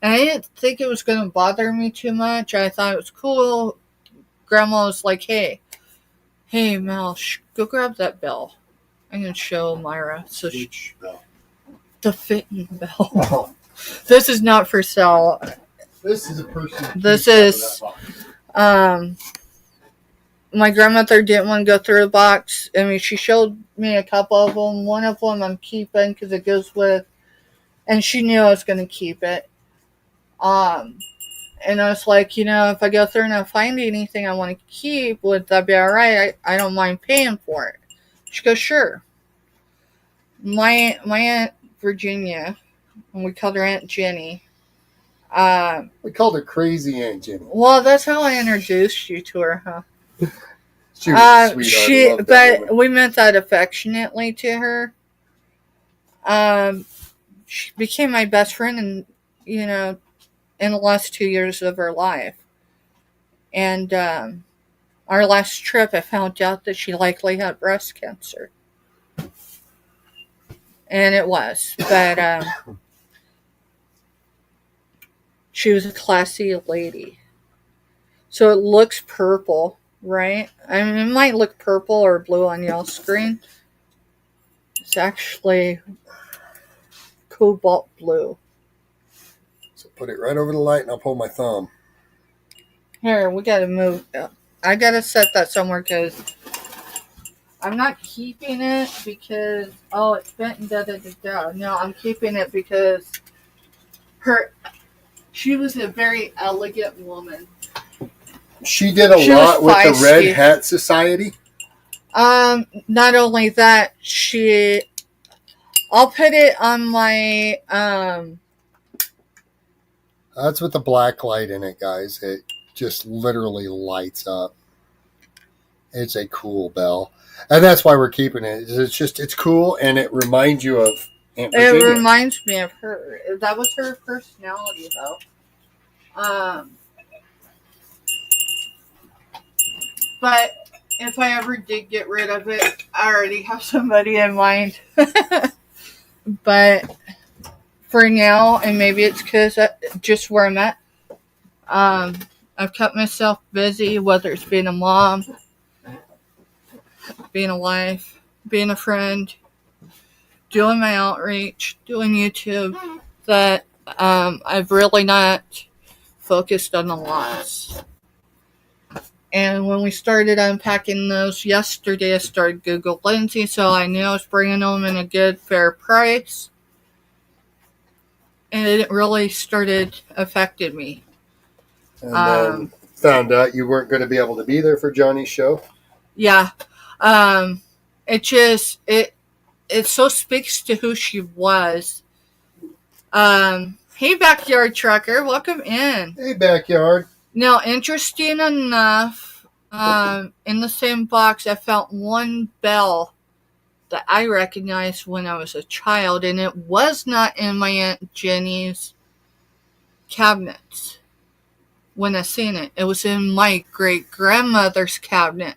[SPEAKER 1] And I didn't think it was going to bother me too much. I thought it was cool. Grandma was like, hey Mel, go grab that bell. I'm going to show Myra. So
[SPEAKER 2] Which bell?
[SPEAKER 1] The fitting bell. Oh. This is not for sale.
[SPEAKER 2] This is a person.
[SPEAKER 1] This is, my grandmother didn't want to go through the box. I mean, she showed me a couple of them. One of them I'm keeping because it goes with, and she knew I was going to keep it. And I was like, if I go through and I find anything I want to keep, would that be alright? I don't mind paying for it. She goes, sure. My Aunt Virginia, and we called her Aunt Jenny,
[SPEAKER 2] We called her Crazy Aunt Jenny.
[SPEAKER 1] Well, that's how I introduced you to her, huh?
[SPEAKER 2] She was a sweetheart.
[SPEAKER 1] But we meant that affectionately to her. She became my best friend, in the last 2 years of her life. And our last trip, I found out that she likely had breast cancer, and it was. But she was a classy lady. So it looks purple, right? I mean, it might look purple or blue on y'all's screen. It's actually cobalt blue.
[SPEAKER 2] So put it right over the light and I'll pull my thumb.
[SPEAKER 1] Here, we gotta move. I gotta set that somewhere because I'm not keeping it because, it's bent and da-da-da-da. No, I'm keeping it because she was a very elegant woman.
[SPEAKER 2] She did a lot with the Red Hat Society.
[SPEAKER 1] Not only that, I'll put it on my,
[SPEAKER 2] That's with the black light in it, guys. It just literally lights up. It's a cool bell. And that's why we're keeping it. It's cool, and it reminds you of Aunt Virginia.
[SPEAKER 1] It reminds me of her. That was her personality, though. But if I ever did get rid of it, I already have somebody in mind. But for now, and maybe it's because just where I'm at, I've kept myself busy, whether it's being a mom, being a wife, being a friend, doing my outreach, doing YouTube, that I've really not focused on the loss. And when we started unpacking those yesterday, I started Google Lindsay, so I knew I was bringing them in a good, fair price. And it really started affecting me.
[SPEAKER 2] And then found out you weren't going to be able to be there for Johnny's show.
[SPEAKER 1] Yeah. It so speaks to who she was. Hey, Backyard Trucker, welcome in.
[SPEAKER 2] Hey, Backyard.
[SPEAKER 1] Now, interesting enough, in the same box, I found one bell that I recognized when I was a child, and it was not in my Aunt Jenny's cabinets when I seen it. It was in my great-grandmother's cabinet,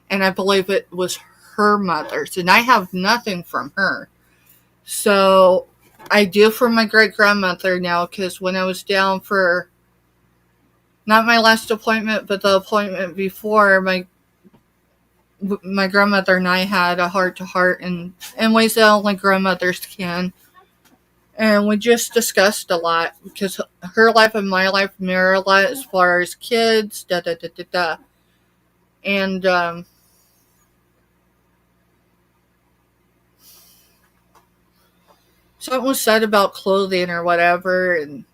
[SPEAKER 1] and I believe it was her mother's, and I have nothing from her. So I do from my great-grandmother now, because when I was down for not my last appointment, but the appointment before, my grandmother and I had a heart-to-heart in ways that only grandmothers can. And we just discussed a lot, because her life and my life mirror a lot as far as kids, da-da-da-da-da. And, something was said about clothing or whatever, and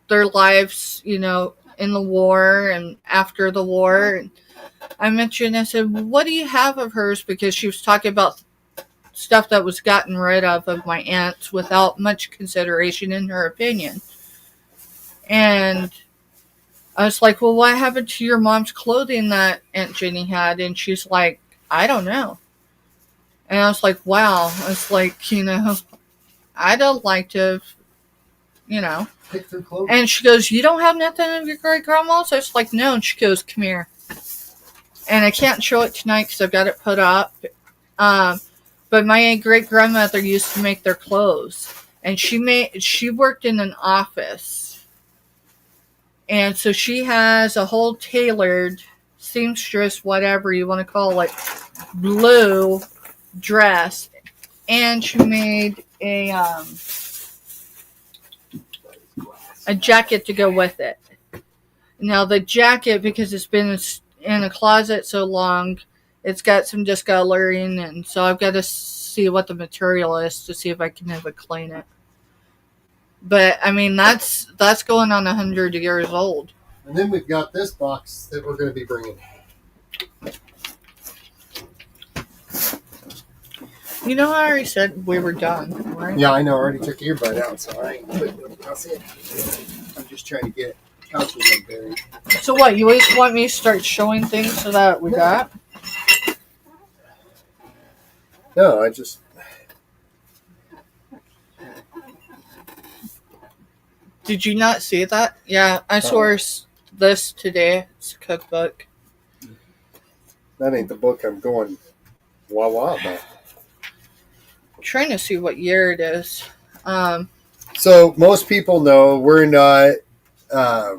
[SPEAKER 1] their lives, in the war and after the war. And I said, what do you have of hers? Because she was talking about stuff that was gotten rid of my aunt's without much consideration in her opinion. And I was like, well, what happened to your mom's clothing that Aunt Jenny had? And she's like, I don't know. And I was like, wow. I was like, I don't like to,
[SPEAKER 2] pick through clothes.
[SPEAKER 1] And she goes, you don't have nothing of your great-grandma's? I was like, no. And she goes, come here. And I can't show it tonight because I've got it put up. But my great-grandmother used to make their clothes. And she worked in an office. And so she has a whole tailored seamstress, whatever you want to call it, blue dress. And she made a jacket to go with it. Now the jacket, because it's been in a closet so long, it's got some discoloring, and so I've got to see what the material is to see if I can ever clean it. But I mean, that's going on 100 years old.
[SPEAKER 2] And then we've got this box that we're going to be bringing.
[SPEAKER 1] You know, I already said we were done, right?
[SPEAKER 2] Yeah, I know. I already took your butt out, so I ain't putting anything else in. I'm just trying to get couches unburied.
[SPEAKER 1] So what? You always want me to start showing things so that we got?
[SPEAKER 2] No, I just.
[SPEAKER 1] Did you not see that? Yeah, I sourced this today. It's a cookbook.
[SPEAKER 2] That ain't the book I'm going wah-wah about.
[SPEAKER 1] I'm trying to see what year it is.
[SPEAKER 2] So most people know we're not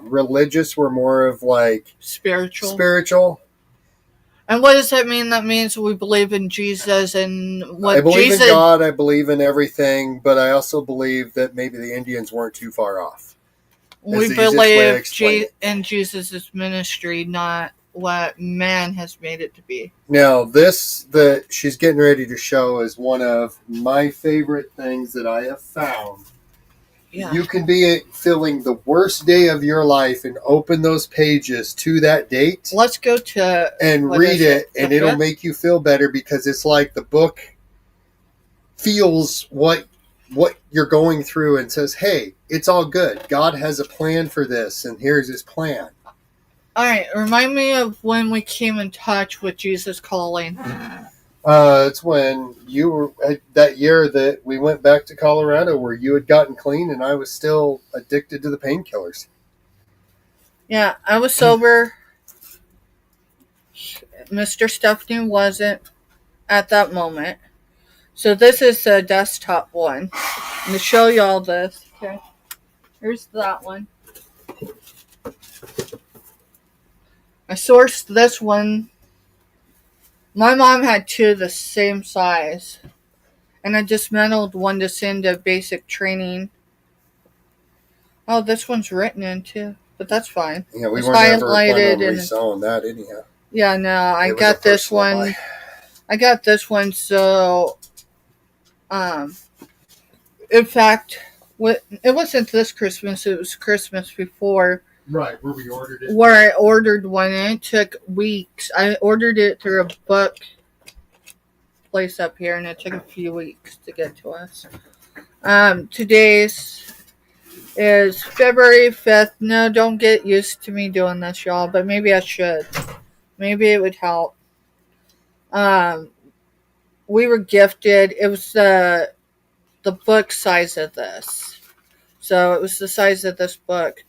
[SPEAKER 2] religious. We're more of like
[SPEAKER 1] spiritual. And what does that mean? That means we believe in Jesus and what
[SPEAKER 2] I believe
[SPEAKER 1] Jesus...
[SPEAKER 2] in God. I believe in everything, but I also believe that maybe the Indians weren't too far off.
[SPEAKER 1] We believe in Jesus' ministry, not what man has made it to be.
[SPEAKER 2] Now, this that she's getting ready to show is one of my favorite things that I have found. Yeah. You can be feeling the worst day of your life and open those pages to that date.
[SPEAKER 1] Let's go to...
[SPEAKER 2] and read it, and it'll make you feel better because it's like the book feels what you're going through and says, hey, it's all good. God has a plan for this, and here's his plan.
[SPEAKER 1] All right, remind me of when we came in touch with Jesus calling.
[SPEAKER 2] It's when you were that year that we went back to Colorado where you had gotten clean and I was still addicted to the painkillers.
[SPEAKER 1] Yeah, I was sober. Mr. Stephanie wasn't at that moment. So this is the desktop one. I'm going to show y'all this. Okay. Here's that one. I sourced this one. My mom had two the same size. And I dismantled one to send to basic training. Oh, this one's written in too. But that's fine.
[SPEAKER 2] Yeah, we weren't ever planning on reselling that anyhow.
[SPEAKER 1] Yeah, no, I got this one. I got this one so... in fact, it wasn't this Christmas, it was Christmas before.
[SPEAKER 2] Right, where we ordered it.
[SPEAKER 1] Where I ordered one, and it took weeks. I ordered it through a book place up here, and it took a few weeks to get to us. Today's is February 5th. No, don't get used to me doing this, y'all, but maybe I should. Maybe it would help. We were gifted. It was the book size of this. So it was the size of this book.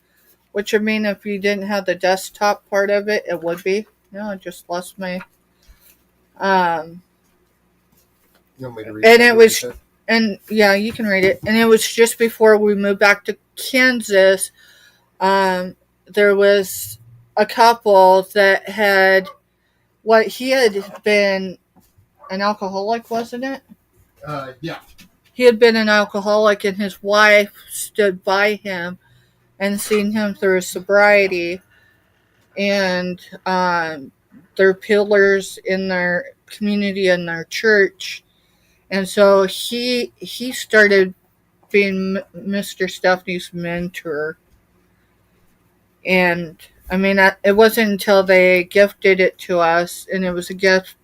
[SPEAKER 1] Which, I mean, if you didn't have the desktop part of it, it would be. No, I just lost my... You want me to read it? And it was... And, yeah, you can read it. And it was just before we moved back to Kansas. There was a couple that had... What, he had been an alcoholic, wasn't it?
[SPEAKER 2] Yeah.
[SPEAKER 1] He had been an alcoholic, and his wife stood by him and seen him through his sobriety. And they're pillars in their community and their church. And so he started being Mr. Stephanie's mentor. And, I mean, it wasn't until they gifted it to us, and it was a gift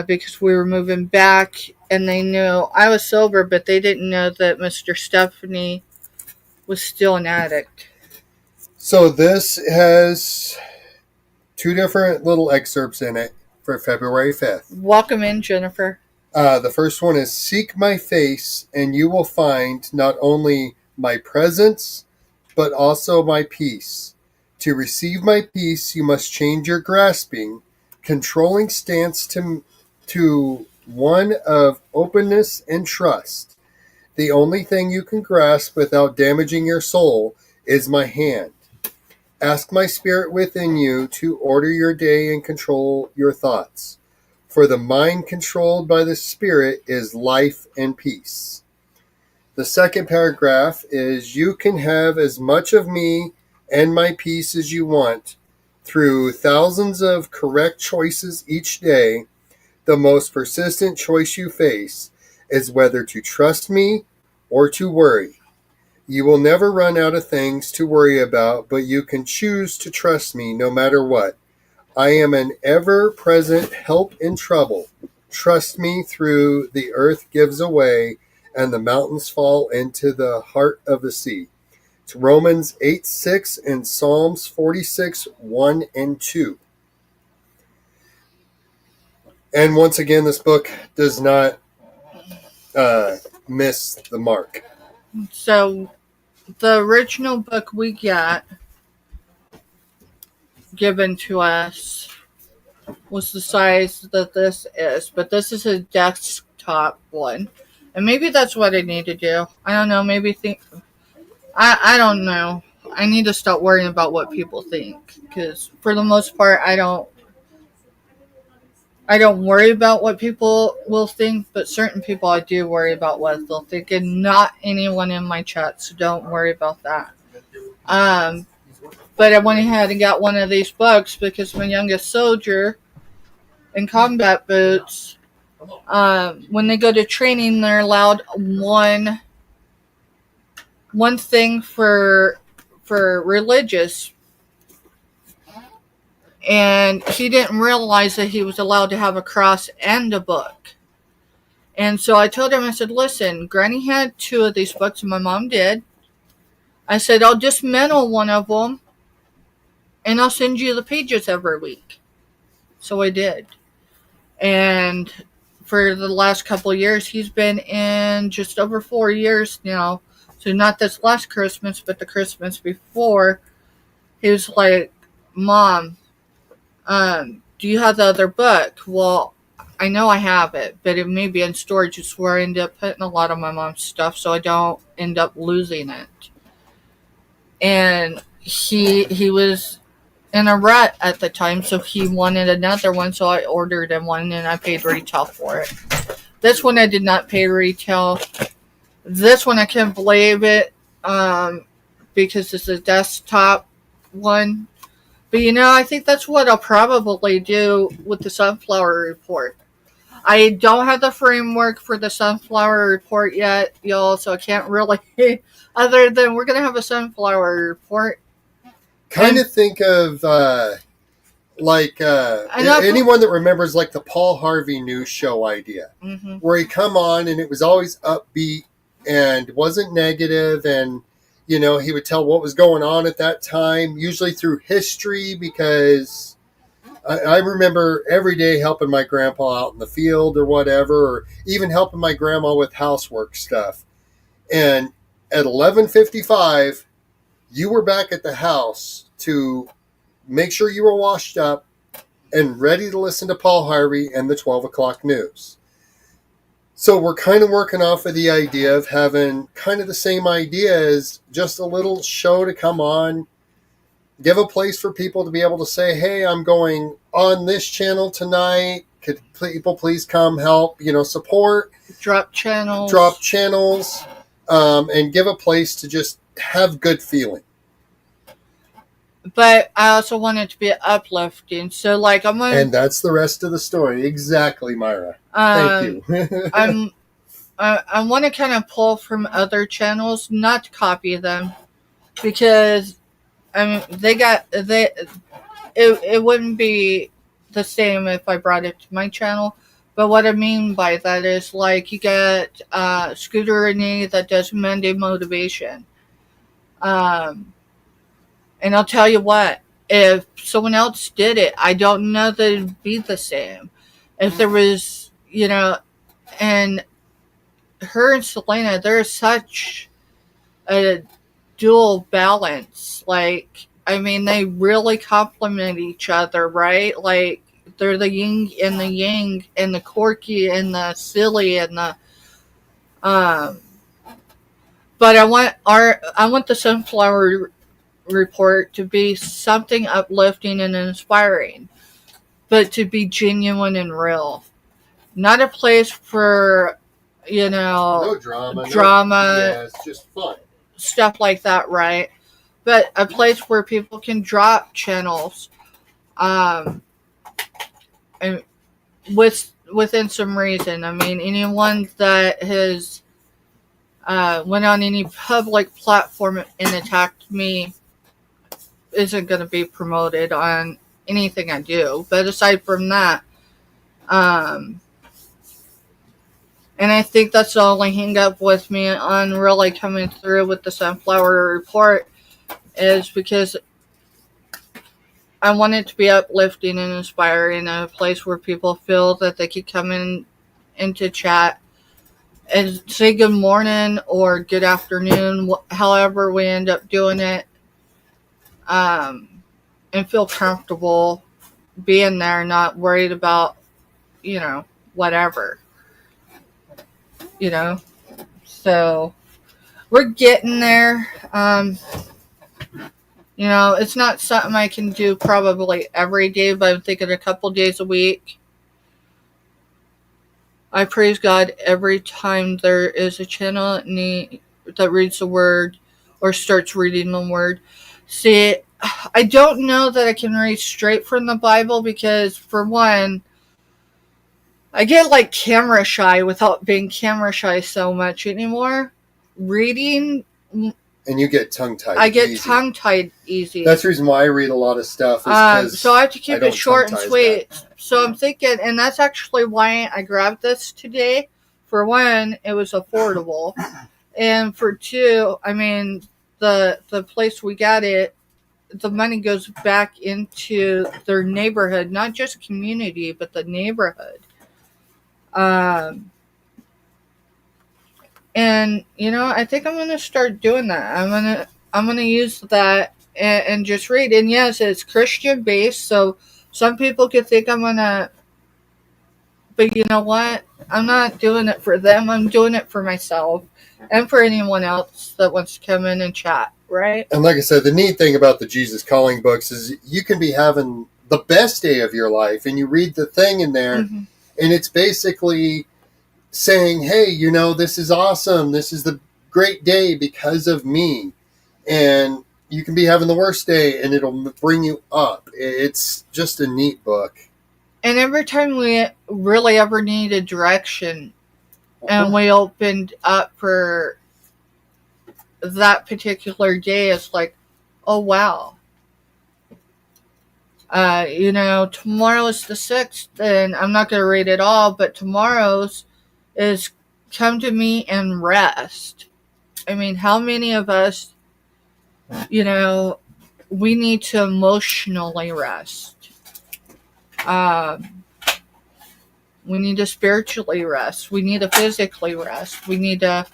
[SPEAKER 1] because we were moving back, and they knew I was sober, but they didn't know that Mr. Stephanie was still an addict.
[SPEAKER 2] So this has two different little excerpts in it for February 5th.
[SPEAKER 1] Welcome in, Jennifer.
[SPEAKER 2] The first one is, seek my face, and you will find not only my presence, but also my peace. To receive my peace, you must change your grasping, controlling stance to one of openness and trust. The only thing you can grasp without damaging your soul is my hand. Ask my spirit within you to order your day and control your thoughts. For the mind controlled by the spirit is life and peace. The second paragraph is, you can have as much of me and my peace as you want. Through thousands of correct choices each day, the most persistent choice you face is whether to trust me or to worry. You will never run out of things to worry about, but you can choose to trust me no matter what. I am an ever-present help in trouble. trust me through the earth gives away and the mountains fall into the heart of the sea. It's Romans 8:6 and Psalms 46:1 and 2. And once again, this book does not miss the mark.
[SPEAKER 1] So the original book we got given to us was the size that this is, but this is a desktop one. And maybe that's what I need to do. I don't know, I don't know. I need to stop worrying about what people think, because for the most part I don't worry about what people will think, but certain people I do worry about what they'll think, and not anyone in my chat, so don't worry about that. But I went ahead and got one of these books because my youngest soldier in combat boots, when they go to training, they're allowed one thing for religious, and he didn't realize that he was allowed to have a cross and a book. And so I told him, I said, listen, Granny had 2 of these books, and my mom did. I said, I'll dismantle one of them, and I'll send you the pages every week. So I did. And for the last couple of years, he's been in just over 4 years now. So not this last Christmas, but the Christmas before. He was like, Mom, do you have the other book? Well, I know I have it, but it may be in storage. It's where I end up putting a lot of my mom's stuff, so I don't end up losing it. And he was in a rut at the time, so he wanted another one, so I ordered him one, and I paid retail for it. This one I did not pay retail. This one I can't believe it, because it's a desktop one. But I think that's what I'll probably do with the Sunflower Report. I don't have the framework for the Sunflower Report yet, y'all, so I can't really, other than we're going to have a Sunflower Report.
[SPEAKER 2] Kind of think of anyone that remembers like the Paul Harvey news show idea, where he'd come on and it was always upbeat and wasn't negative, and he would tell what was going on at that time, usually through history, because I remember every day helping my grandpa out in the field or whatever, or even helping my grandma with housework stuff. And at 11:55, you were back at the house to make sure you were washed up and ready to listen to Paul Harvey and the 12 o'clock news. So we're kind of working off of the idea of having kind of the same idea as just a little show to come on, give a place for people to be able to say, hey, I'm going on this channel tonight. Could people please come help, support?
[SPEAKER 1] Drop channels.
[SPEAKER 2] And give a place to just have good feeling.
[SPEAKER 1] But I also want it to be uplifting. So,
[SPEAKER 2] and that's the rest of the story. Exactly, Myra. Thank you.
[SPEAKER 1] I want to kind of pull from other channels, not to copy them, because it wouldn't be the same if I brought it to my channel. But what I mean by that is, you get Scooter Renee that does Monday Motivation. And I'll tell you what, if someone else did it, I don't know that it'd be the same. If there was, and her and Selena, there's such a dual balance. They really complement each other, right? They're the yin and the yang, and the quirky and the silly and the, but I want the Sunflower Report to be something uplifting and inspiring, but to be genuine and real. Not a place for,
[SPEAKER 2] no drama.
[SPEAKER 1] Yeah,
[SPEAKER 2] it's just fun.
[SPEAKER 1] Stuff like that, right? But a place where people can drop channels, and within some reason. Anyone that has went on any public platform and attacked me isn't going to be promoted on anything I do. But aside from that, And I think that's the only hang up with me on really coming through with the Sunflower Report, is because I want it to be uplifting and inspiring, a place where people feel that they could come into chat and say good morning or good afternoon, however we end up doing it, and feel comfortable being there, not worried about, whatever, you know. So we're getting there. It's not something I can do probably every day, but I'm thinking a couple days a week. I praise God every time there is a channel that reads the word or starts reading the word. See, I don't know that I can read straight from the Bible because, for one, I get like camera shy without being camera shy so much anymore. Reading,
[SPEAKER 2] and you get tongue-tied.
[SPEAKER 1] I get tongue-tied easy.
[SPEAKER 2] That's the reason why I read a lot of stuff. Is
[SPEAKER 1] so I have to keep it short and sweet. So I'm thinking, and that's actually why I grabbed this today. For one, it was affordable, and for two, I mean, the place we got it, the money goes back into their neighborhood, not just community, but the neighborhood. And I think I'm gonna start doing that. I'm gonna use that and just read. And yes, it's Christian based, so some people could think I'm gonna, but you know what? I'm not doing it for them. I'm doing it for myself and for anyone else that wants to come in and chat, right?
[SPEAKER 2] And like I said, the neat thing about the Jesus Calling books is you can be having the best day of your life, and you read the thing in there, and it's basically saying, hey, this is awesome. This is the great day because of me. And you can be having the worst day, and it'll bring you up. It's just a neat book.
[SPEAKER 1] And every time we really ever needed direction, and we opened up for that particular day, it's like, oh, wow. Tomorrow is the 6th, and I'm not going to read it all, but tomorrow's is come to me and rest. I mean, how many of us, we need to emotionally rest. We need to spiritually rest. We need to physically rest. We need to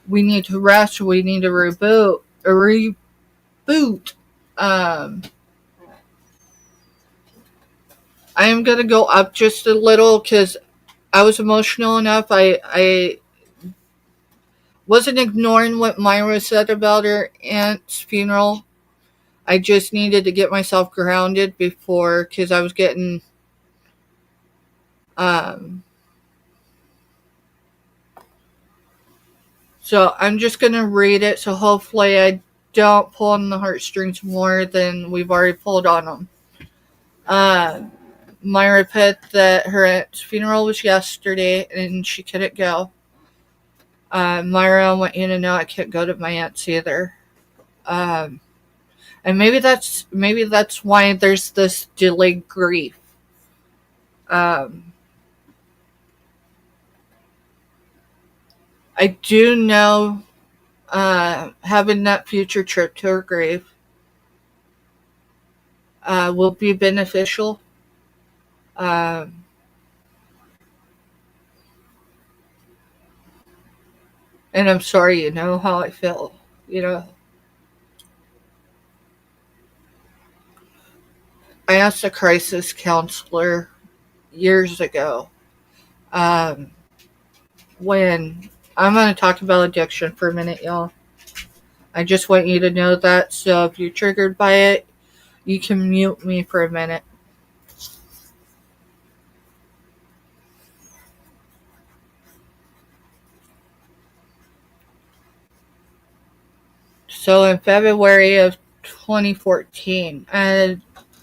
[SPEAKER 1] rest. We need to reboot. I am going to go up just a little because I was emotional enough. I wasn't ignoring what Myra said about her aunt's funeral. I just needed to get myself grounded before, because I was getting so I'm just going to read it, so hopefully I don't pull on the heartstrings more than we've already pulled on them. Myra put that her aunt's funeral was yesterday and she couldn't go. Myra, I want you to know I can't go to my aunt's either. And maybe that's why there's this delayed grief. I do know having that future trip to her grave will be beneficial. And I'm sorry, you know how I feel. I asked a crisis counselor years ago when I'm going to talk about addiction for a minute, y'all. I just want you to know that, so if you're triggered by it, you can mute me for a minute. So in February of 2014, I had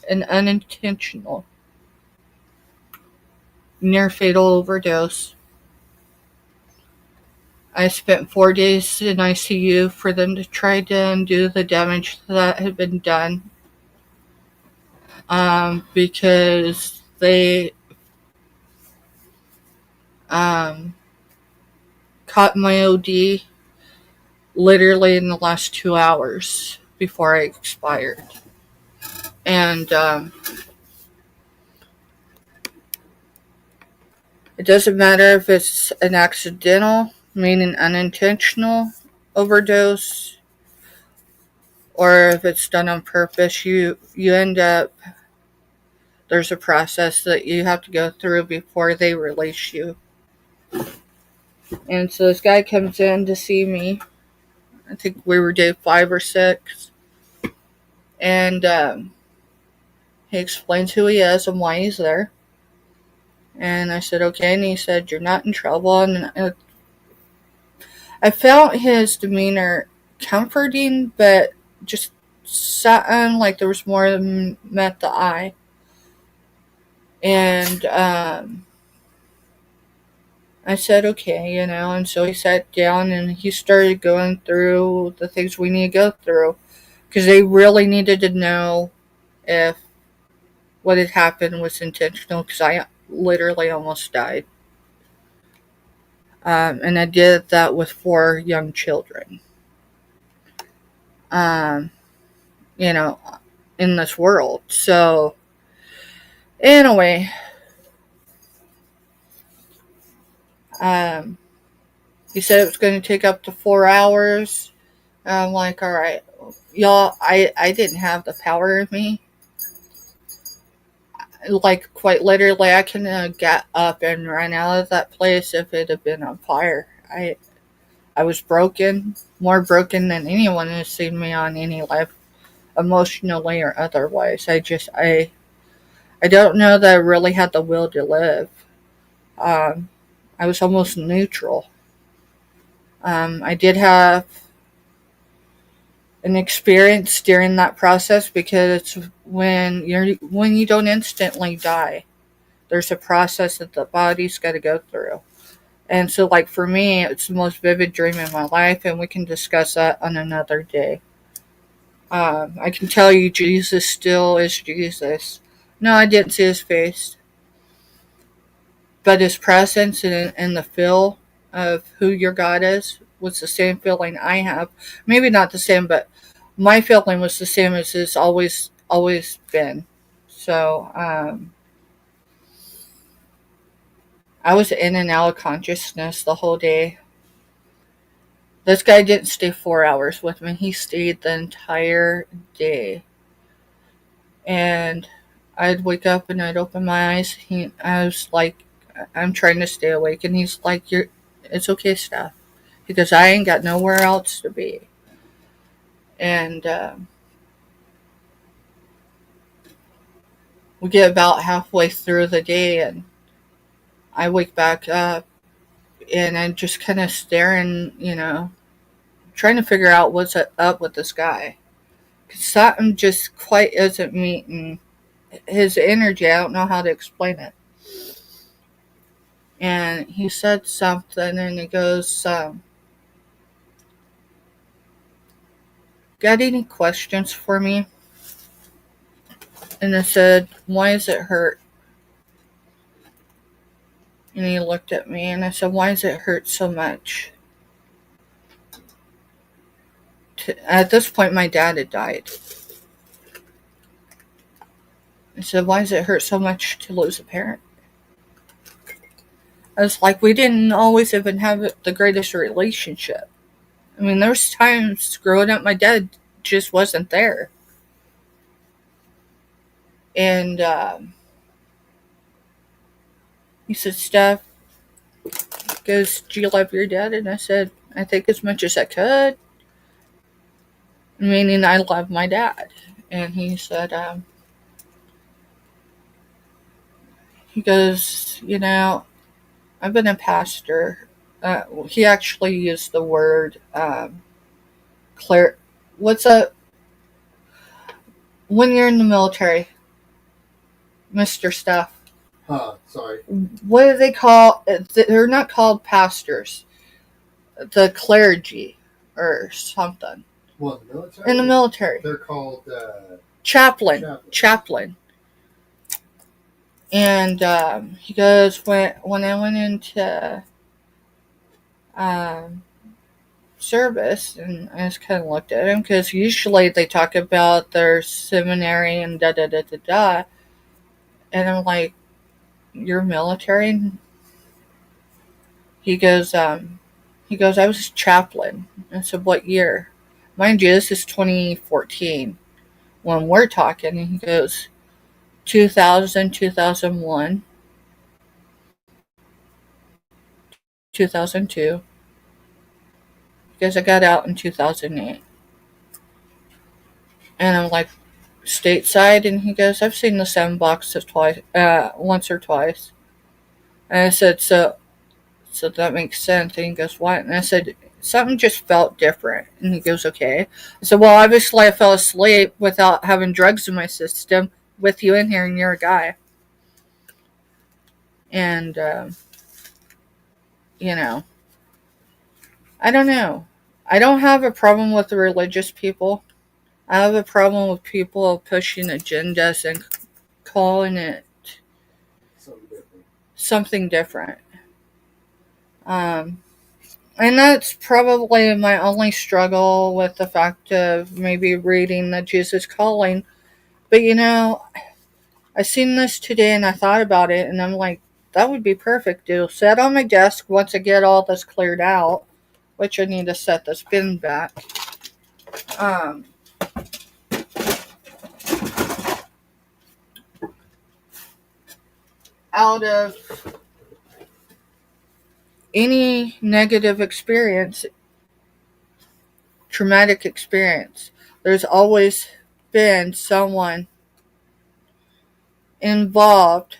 [SPEAKER 1] an unintentional near-fatal overdose. I spent 4 days in ICU for them to try to undo the damage that had been done. Because they caught my OD literally in the last 2 hours before I expired. And it doesn't matter if it's an accidental, meaning unintentional overdose, or if it's done on purpose. You end up, there's a process that you have to go through before they release you. And so this guy comes in to see me. I think we were day 5 or 6. And he explains who he is and why he's there. And I said, okay. And he said, you're not in trouble. And I found his demeanor comforting, but just something like there was more than met the eye. And I said, okay, and so he sat down and he started going through the things we need to go through, because they really needed to know if what had happened was intentional, because I literally almost died. And I did that with 4 young children. In this world. So, anyway, he said it was going to take up to 4 hours. I'm like, all right, y'all, I didn't have the power in me. Like, quite literally, I can get up and run out of that place if it had been on fire. I was broken, more broken than anyone has seen me on any life, emotionally or otherwise. I don't know that I really had the will to live. I was almost neutral. I did have an experience during that process, because it's when you don't instantly die, there's a process that the body's got to go through. And so, like, for me, it's the most vivid dream in my life, and we can discuss that on another day. I can tell you Jesus still is Jesus. No, I didn't see his face, but his presence and the feel of who your God is was the same feeling I have. Maybe not the same, but my feeling was the same as it's always been. So I was in and out of consciousness the whole day. This guy didn't stay 4 hours with me. He stayed the entire day. And I'd wake up and I'd open my eyes. I was like, I'm trying to stay awake. And he's like, it's okay, Steph. Because I ain't got nowhere else to be. And we get about halfway through the day, and I wake back up, and I'm just kind of staring, trying to figure out what's up with this guy. Because something just quite isn't meeting his energy. I don't know how to explain it. And he said something, and he goes, got any questions for me? And I said, why does it hurt? And he looked at me, and I said, why does it hurt so much? At this point, my dad had died. I said, why does it hurt so much to lose a parent? I was like, we didn't always even have the greatest relationship. I mean, there was times growing up, my dad just wasn't there. And he said, Steph, goes, do you love your dad? And I said, I think as much as I could. Meaning I love my dad. And he said, he goes, I've been a pastor. He actually used the word, when you're in the military, Mr. Stuff.
[SPEAKER 2] Sorry.
[SPEAKER 1] What do they call, they're not called pastors. The clergy or something.
[SPEAKER 2] Well, in the military?
[SPEAKER 1] In the military.
[SPEAKER 2] They're called
[SPEAKER 1] chaplain. And he goes, when I went into um, service, and I just kind of looked at him because usually they talk about their seminary and da da da da da, and I'm like, "You're military?" He goes, I was a chaplain. I said, "What year?" Mind you, this is 2014 when we're talking, and he goes, 2000, 2001, 2002, because I got out in 2008. And I'm like, stateside? And he goes, I've seen the sandbox once or twice. And I said, so that makes sense. And he goes, what? And I said, something just felt different. And he goes, okay. I said, well, obviously I fell asleep without having drugs in my system with you in here, and you're a guy. And, you know, I don't know. I don't have a problem with the religious people. I have a problem with people pushing agendas and calling it something different. And that's probably my only struggle with the fact of maybe reading the Jesus Calling. But I seen this today and I thought about it, and I'm like, that would be perfect. It'll sit on my desk once I get all this cleared out, which I need to set this bin back. Um, Out of any negative experience, traumatic experience, there's always been someone involved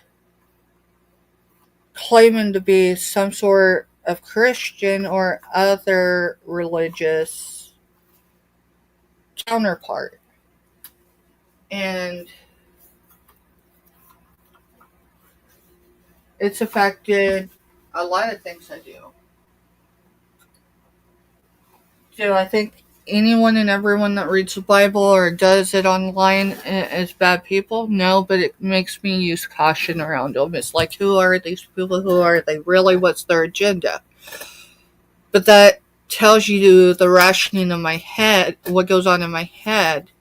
[SPEAKER 1] claiming to be some sort of Christian or other religious counterpart. And it's affected a lot of things I do. So I think anyone and everyone that reads the Bible or does it online is bad people. No, but it makes me use caution around them. It's like, who are these people? Who are they really? What's their agenda? But that tells you the rationing of my head, what goes on in my head.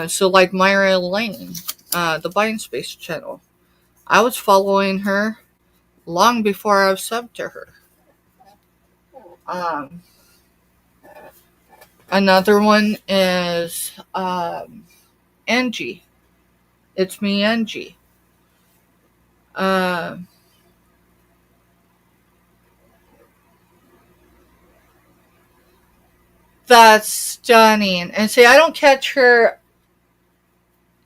[SPEAKER 1] So like Myra Lane, the Blind Space channel. I was following her long before I was subbed to her. Another one is Angie. It's me, Angie. That's stunning. And see, I don't catch her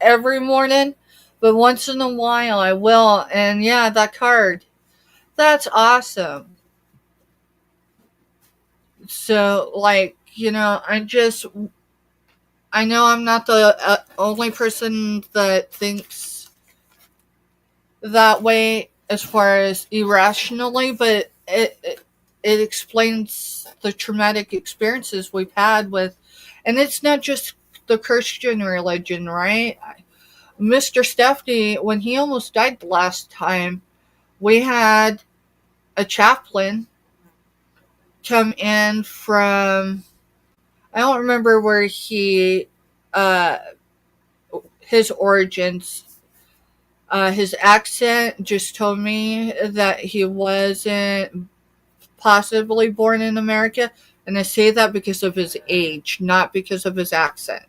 [SPEAKER 1] every morning, but once in a while I will. And yeah, that card. That's awesome. So, like, I know I'm not the only person that thinks that way as far as irrationally, but it explains the traumatic experiences we've had with, and it's not just the Christian religion, right? Mr. Stephanie, when he almost died the last time, we had a chaplain come in from, I don't remember where his origins. His accent just told me that he wasn't possibly born in America, and I say that because of his age, not because of his accent.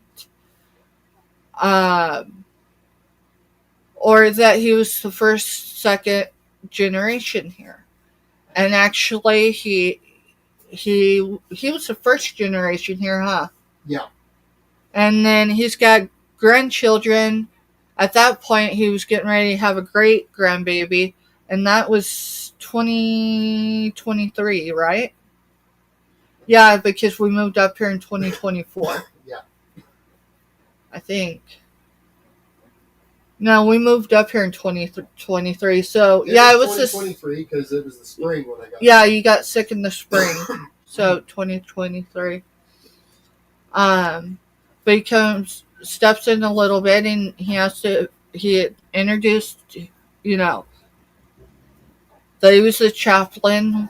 [SPEAKER 1] Or that he was the first, second generation here. And actually, he was the first generation here, huh?
[SPEAKER 2] Yeah.
[SPEAKER 1] And then he's got grandchildren. At that point, he was getting ready to have a great grandbaby, and that was 2023, right? Yeah, because we moved up here in 2024.
[SPEAKER 2] Yeah.
[SPEAKER 1] I think. No, we moved up here in 2023. So, yeah, it was
[SPEAKER 2] 2023 because it was the spring when I got
[SPEAKER 1] Yeah, you got sick in the spring. So, 2023. But steps in a little bit, and he introduced, that he was a chaplain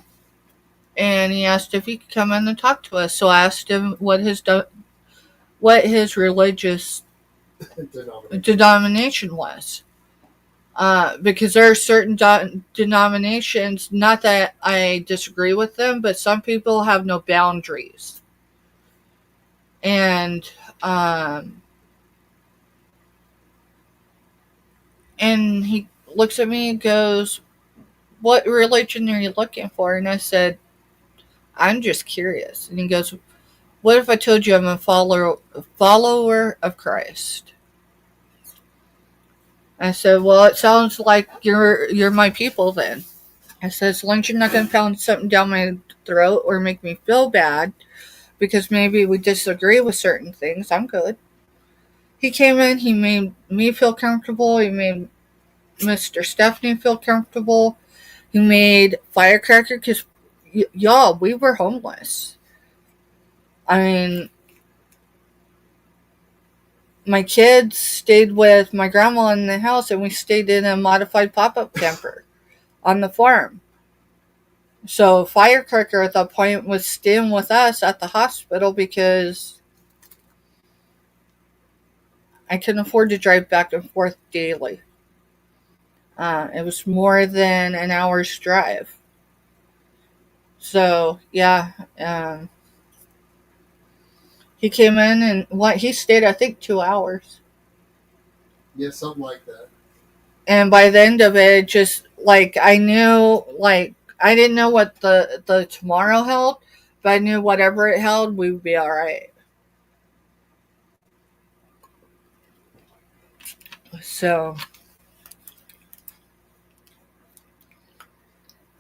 [SPEAKER 1] and he asked if he could come in and talk to us. So I asked him what his religious denomination was. Because there are certain denominations, not that I disagree with them, but some people have no boundaries. And he looks at me and goes, "What religion are you looking for?" And I said, "I'm just curious." And he goes, "What if I told you I'm a follower of Christ?" I said, "Well, it sounds like you're my people then." I said, "As long as you're not going to pound something down my throat or make me feel bad because maybe we disagree with certain things, I'm good." He came in, he made me feel comfortable, he made Mr. Stephanie feel comfortable, he made Firecracker, because y'all, we were homeless. I mean, my kids stayed with my grandma in the house, and we stayed in a modified pop-up camper on the farm. So Firecracker at that point was staying with us at the hospital because I couldn't afford to drive back and forth daily. It was more than an hour's drive. So yeah, he came in and he stayed, I think, 2 hours.
[SPEAKER 2] Yeah, something like that.
[SPEAKER 1] And by the end of it, just like I knew, like I didn't know what the tomorrow held, but I knew whatever it held, we would be all right. So,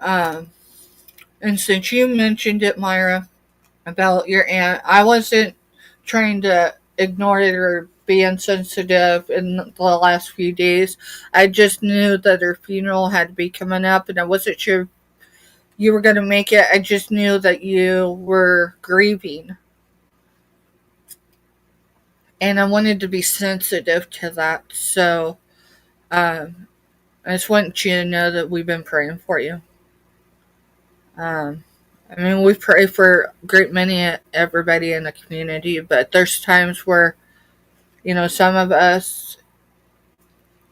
[SPEAKER 1] um, and since you mentioned it, Myra, about your aunt, I wasn't trying to ignore it or be insensitive in the last few days. I just knew that her funeral had to be coming up, and I wasn't sure you were going to make it. I just knew that you were grieving. And I wanted to be sensitive to that. So I just want you to know that we've been praying for you. I mean, we pray for a great many everybody in the community, but there's times where, some of us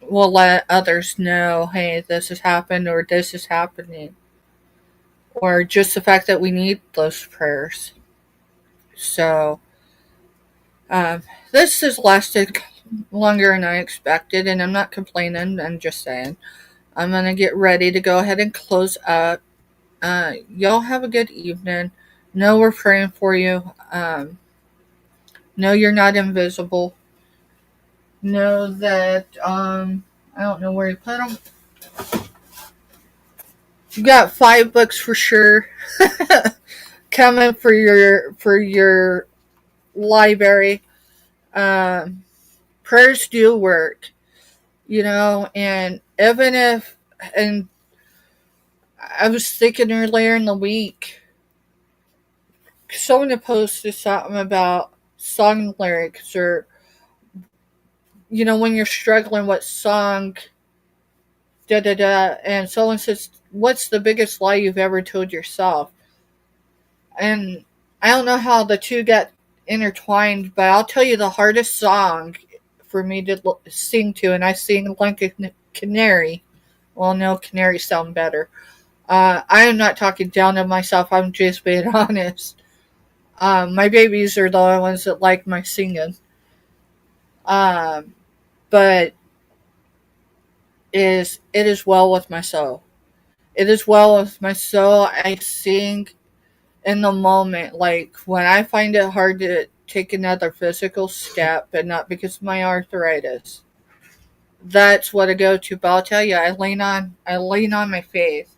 [SPEAKER 1] will let others know, hey, this has happened or this is happening. Or just the fact that we need those prayers. So, this has lasted longer than I expected, and I'm not complaining, I'm just saying. I'm going to get ready to go ahead and close up. Y'all have a good evening. Know we're praying for you. Know you're not invisible. Know that, I don't know where you put them. You got $5 for sure coming for your library. Prayers do work, and even if, and I was thinking earlier in the week, someone had posted something about song lyrics, or when you're struggling, what song, da da da, and someone says, "What's the biggest lie you've ever told yourself?" And I don't know how the two got intertwined, but I'll tell you the hardest song for me to sing to, and I sing like a canary. Well, no, canaries sound better. I am not talking down to myself. I'm just being honest. My babies are the only ones that like my singing. But it is well with my soul. It is well with my soul. I sing in the moment. Like when I find it hard to take another physical step, and not because of my arthritis. That's what I go to. But I'll tell you, I lean on my faith,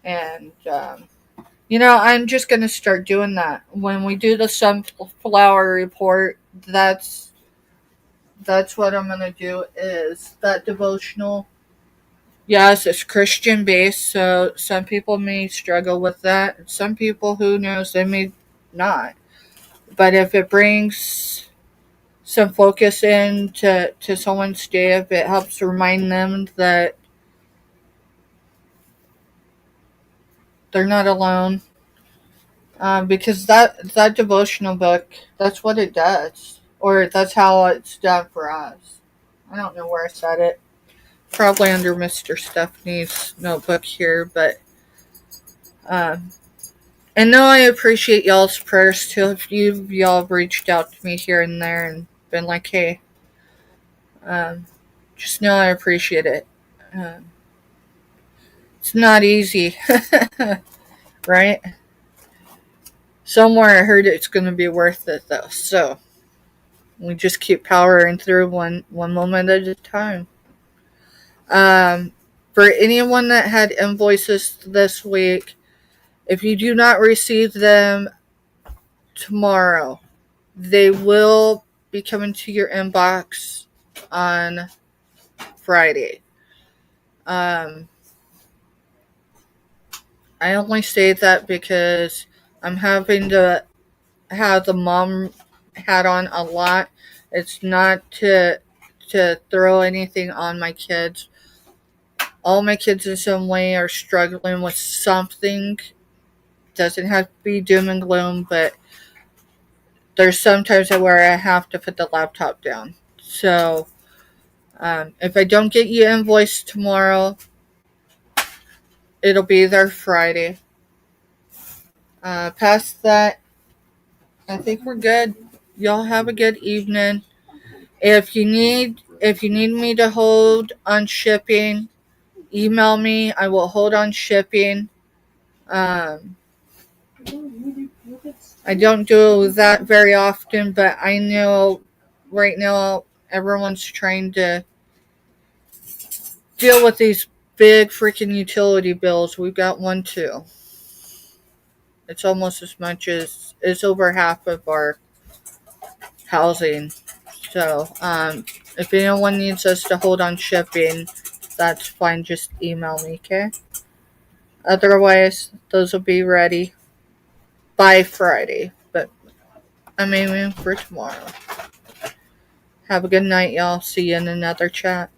[SPEAKER 1] and I'm just gonna start doing that when we do the sunflower report. That's what I'm gonna do. Is that devotional? Yes, it's Christian based, so some people may struggle with that. Some people, who knows, they may not. But if it brings some focus in to someone's day, if it helps remind them that they're not alone, Because that devotional book, that's what it does, or that's how it's done for us. I don't know where I said it. Probably under Mr. Stephanie's notebook here, but um, and no, I appreciate y'all's prayers too. If y'all have reached out to me here and there and been like, hey, just know I appreciate it. Um, it's not easy, right? Somewhere I heard it's going to be worth it though, so we just keep powering through one moment at a time. For anyone that had invoices this week, if you do not receive them tomorrow, they will be coming to your inbox on Friday. I only say that because I'm having to have the mom hat on a lot. It's not to throw anything on my kids. All my kids in some way are struggling with something. Doesn't have to be doom and gloom, but there's sometimes where I have to put the laptop down. So if I don't get you invoiced tomorrow, it'll be there Friday. Past that, I think we're good. Y'all have a good evening. If you need me to hold on shipping, email me. I will hold on shipping. Um, I don't do that very often, but I know right now everyone's trying to deal with these big freaking utility bills. We've got one too. It's almost as much as it's over half of our housing. So, if anyone needs us to hold on shipping, that's fine. Just email me, okay? Otherwise, those will be ready by Friday. But I'm aiming for tomorrow. Have a good night, y'all. See you in another chat.